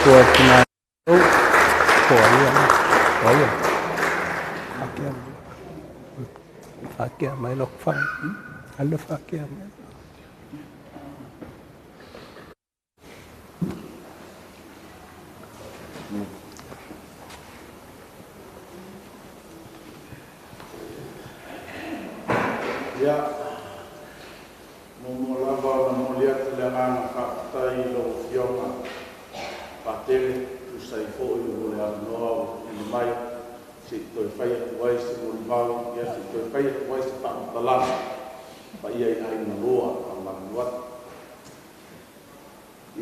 Kua kina o kua ia. Whakea mai lok whai. Ala whakea mai. Ya, lava na molia te leanga whakatai lo fionga. Patele, usai fōi o le anoa i mai. Se toi whai atu wai se mori mau, ia se toi whai atu wai se whakatalana. Pa ia i ai na roa a manuat.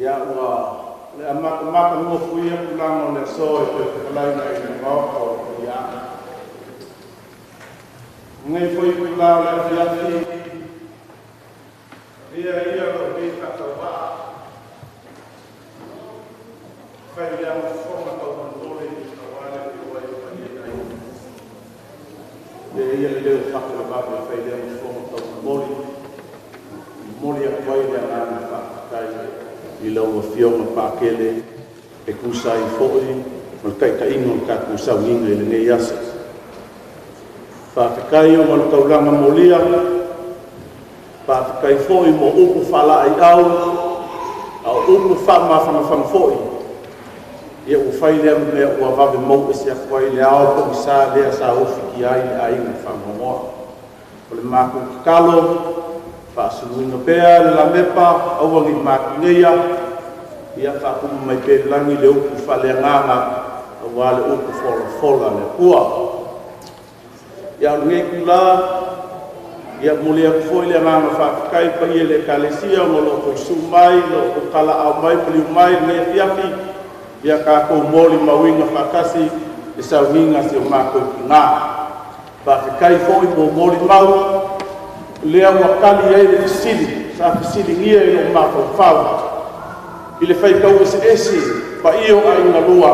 Ia ua, le amaka mua fui aku langa o le soa i te whakalaina i na ngāko o ia. Ngai foi kula le fiati ia lo be katawa fai ia mo forma ko mandole di tawale di wai pani dai ia le fakla ba fai ia mo forma ko moli a wai ia na fa kai i lo fioma pa kele e kusai foi mal kai ingo ka kusau ninga le nei asa Whāwhikai o manu tauranga molia, whāwhikai fōi mo upu whala ai au, au upu whamawhanga fōi. Ia u whai lea mea ua wawe mou e sea kwai le ao po i sā lea sā ufiki ai ai na whangongoa. O le māku kakalo, whaasunuina pēa le la mepa, auangi māku ngeia, ia whakumu mai pēr langi le upu whale nganga, au wale upu fola le kua. Ia ngai kula, ia mulia foi le nganga whakakai pa ia le kalesia, mo lo ko sumai, lo ko kala au mai, pili mai, me fiafi, ia ka ko moli mawinga whakasi, e sau hinga si o mako ki ngā. Whakakai foi mo moli mau, lea wakali ei le fisili, sa fisili ngia i lo mako whau. I le whaikau esi, pa iyo ai ngā lua,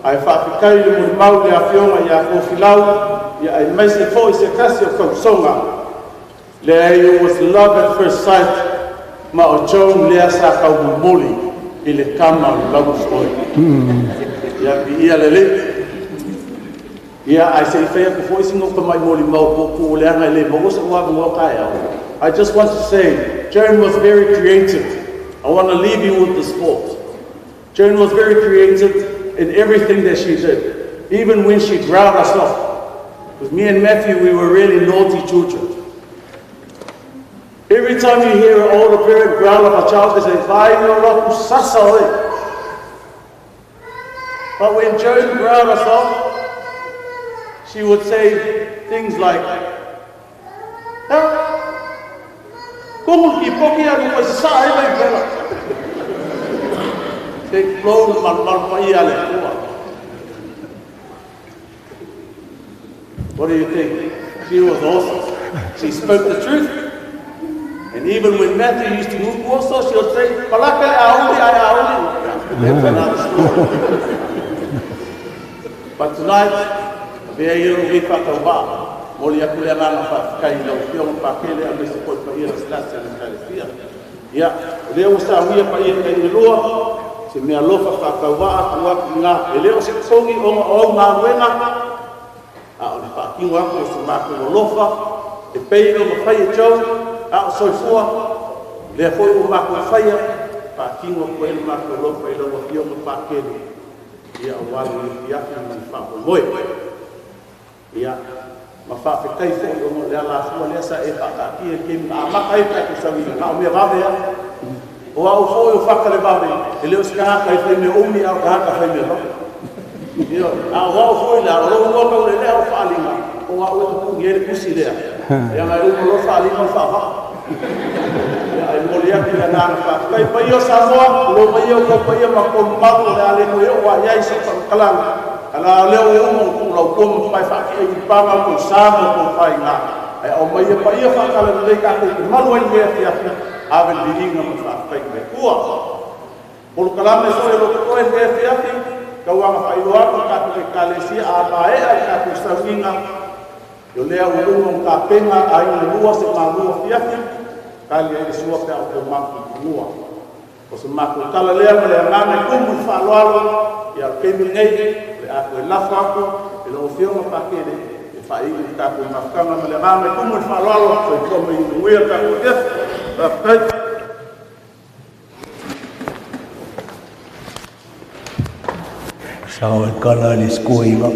ai whakakai le moli mau le awhionga i a kofilau, ia ai mai se foi se kasi o kausonga. Lea it was love at first sight, ma o Joan lea sa kau muli i le kama o lau skoi. Ia pi ia le le. Ia ai se whea ku foi singo pa mai muli mau po lea ngai le mo sa ua mo kai au. I just want to say, Joan was very creative. I want to leave you with the sport. Joan was very creative in everything that she did, even when she growled us off. With me and Matthew, we were really naughty children. Every time you hear an older parent growl at a child, they say, "Vai no loku sasa oi." But when Joan growled us off, she would say things like, "Kumu ki poki anu ko sa ai mai pela." Take flow mal pa ia le tua. What do you think? She was awesome. She spoke the truth. And even when Matthew used to move also, she would say, "Palaka auli, ai auli." That's another story. But tonight, vea ilo vi whakauwa. Moli aku lea ngana whakai lau whiong pakele a mese koi pa ia slasa le kalefia. Ia, leo sa huia pa ia kai ngelua, se mea lofa whakauwa atu aku ngā. E leo se songi onga o ngā wenga, a o le whakingo ako o se mako o lofa, e pei o mawhai e Joan, a o soifua, lea hoi o mako o whaia, whakingo ko e mako o lofa e lau a whiong o pakele. Ia o wale o fiaki ni whako moe. Ia, ma whawhekai whoi o mo lea la fua lea sa e whakaki e kemi a makai kai ku sawina, ka o mea wawea. O au whoi o whakale wawe, e leo sika haka i whai me umi au ka haka whai me wawe. Ia, a o au whoi la, o lo ngō le lea o whaalinga, o au e tuku ngere kusi lea. Ia ngai umo lo whaalinga o whaha. Ia, e moli aki la nāna whakakai pai o Samoa, lo mai o kau pai o mako maru le ale koe o wa iai sa whakalanga. Ala leo e umo lau komu pai whaki e ki panga ko Samoa ko whai ngā. Ai au mai e pai o whakala le leika koe ki malu ai mea fiaki, awe liringa mo whakakai me kua. Polo kalame so e lo koe mea fiaki, kau anga whai loa ko kato e kalesia a mae ai kato sauinga. Yo lea o umo ka penga ai le lua se ma lua fiaki, kali e sua pe au te maki ki lua. o se makutala lea ma le anganga i kumu i whaaloalo i al kemi ngei le ako e lafa ako e lo fionga pakele e whai i kako i mafkanga ma le anganga i kumu i whaaloalo so i koma i nguia kako i efu rapai sao e kala le skoinga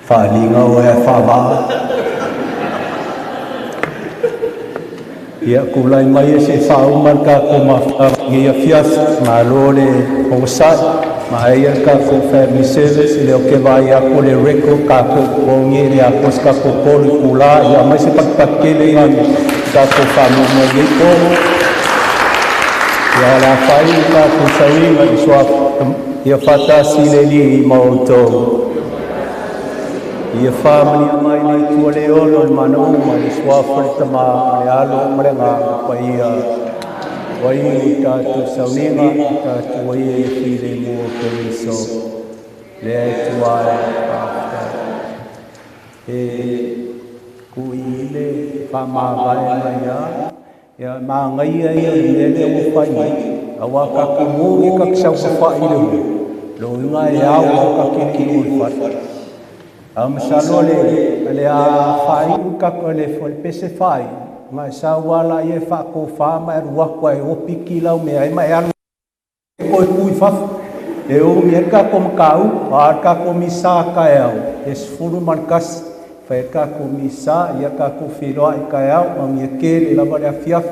whalinga o e whawaa ia kulai mai e se whauman ka ko mawhangi a fiaf ma lole o sai ma ia ka ko family service le o ke vai a ko le reko ka ko kongi le a ko ska ko poli kula ia mai se pakele ia ka ko famu mo ye ko ia la fai ka ko sai ma iswa ia fata sile li mauto ia family mai mai tu le olo mano ma iswa frita ma le alo mrenga pa ia wai ta tu sauninga ta tu wai e file mo periso le tua e kuile pa ma vai ya ya ma ngai ia le o pai awa ka ku mo ka sa fa ile lo ngai ya ka ki mo fa salole le a fai ka ko le fol pese fai ma sa wala ye fa ko fa ma rua ko e o pikila me ai ma ya ko ku fa e o me ka ko kau a ka ko misa ka ya es furu markas fa ka ko misa ya ka ko filo ai ka ya ma me ke le la ba fiaf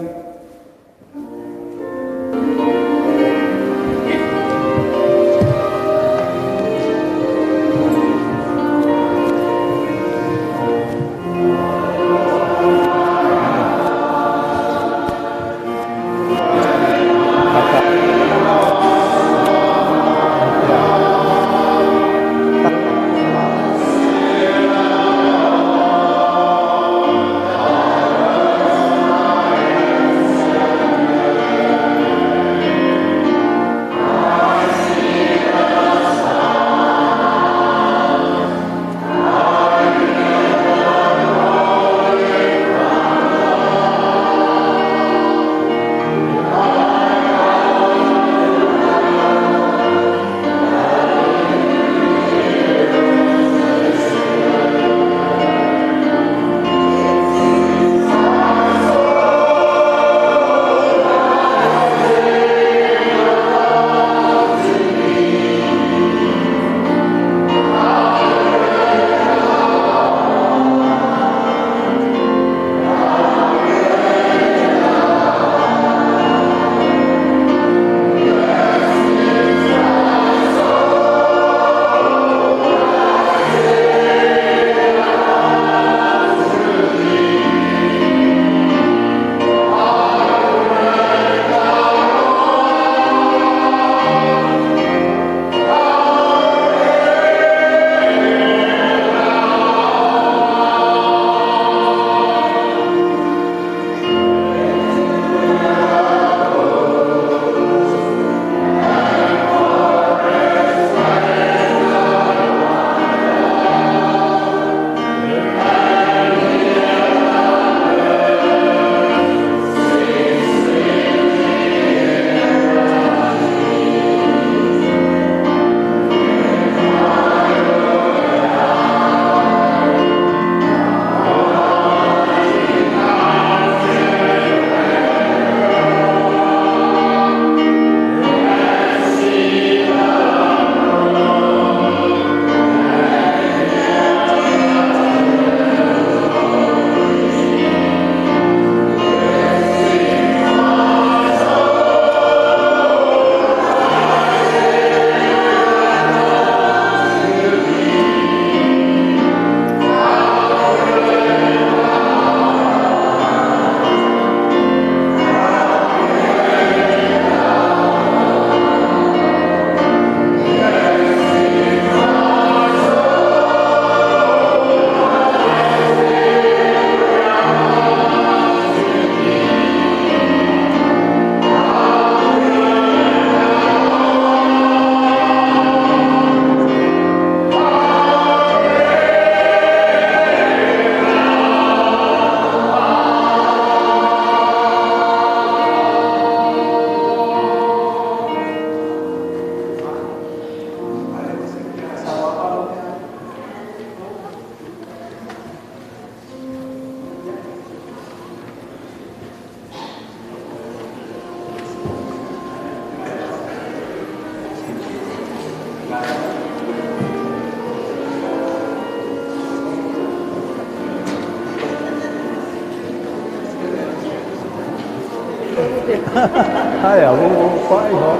Hai aku pai ho.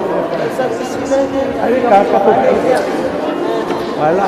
Ai ka pa. Wala.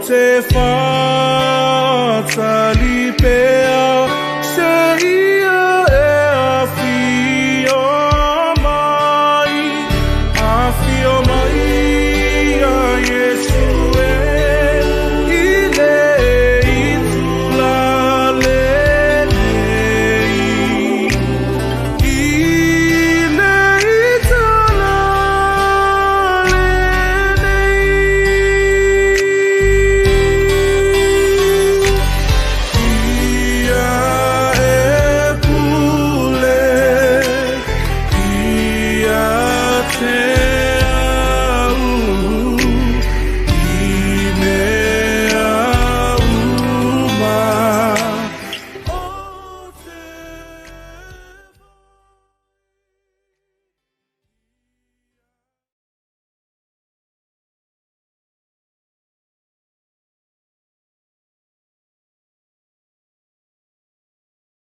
te fa salipe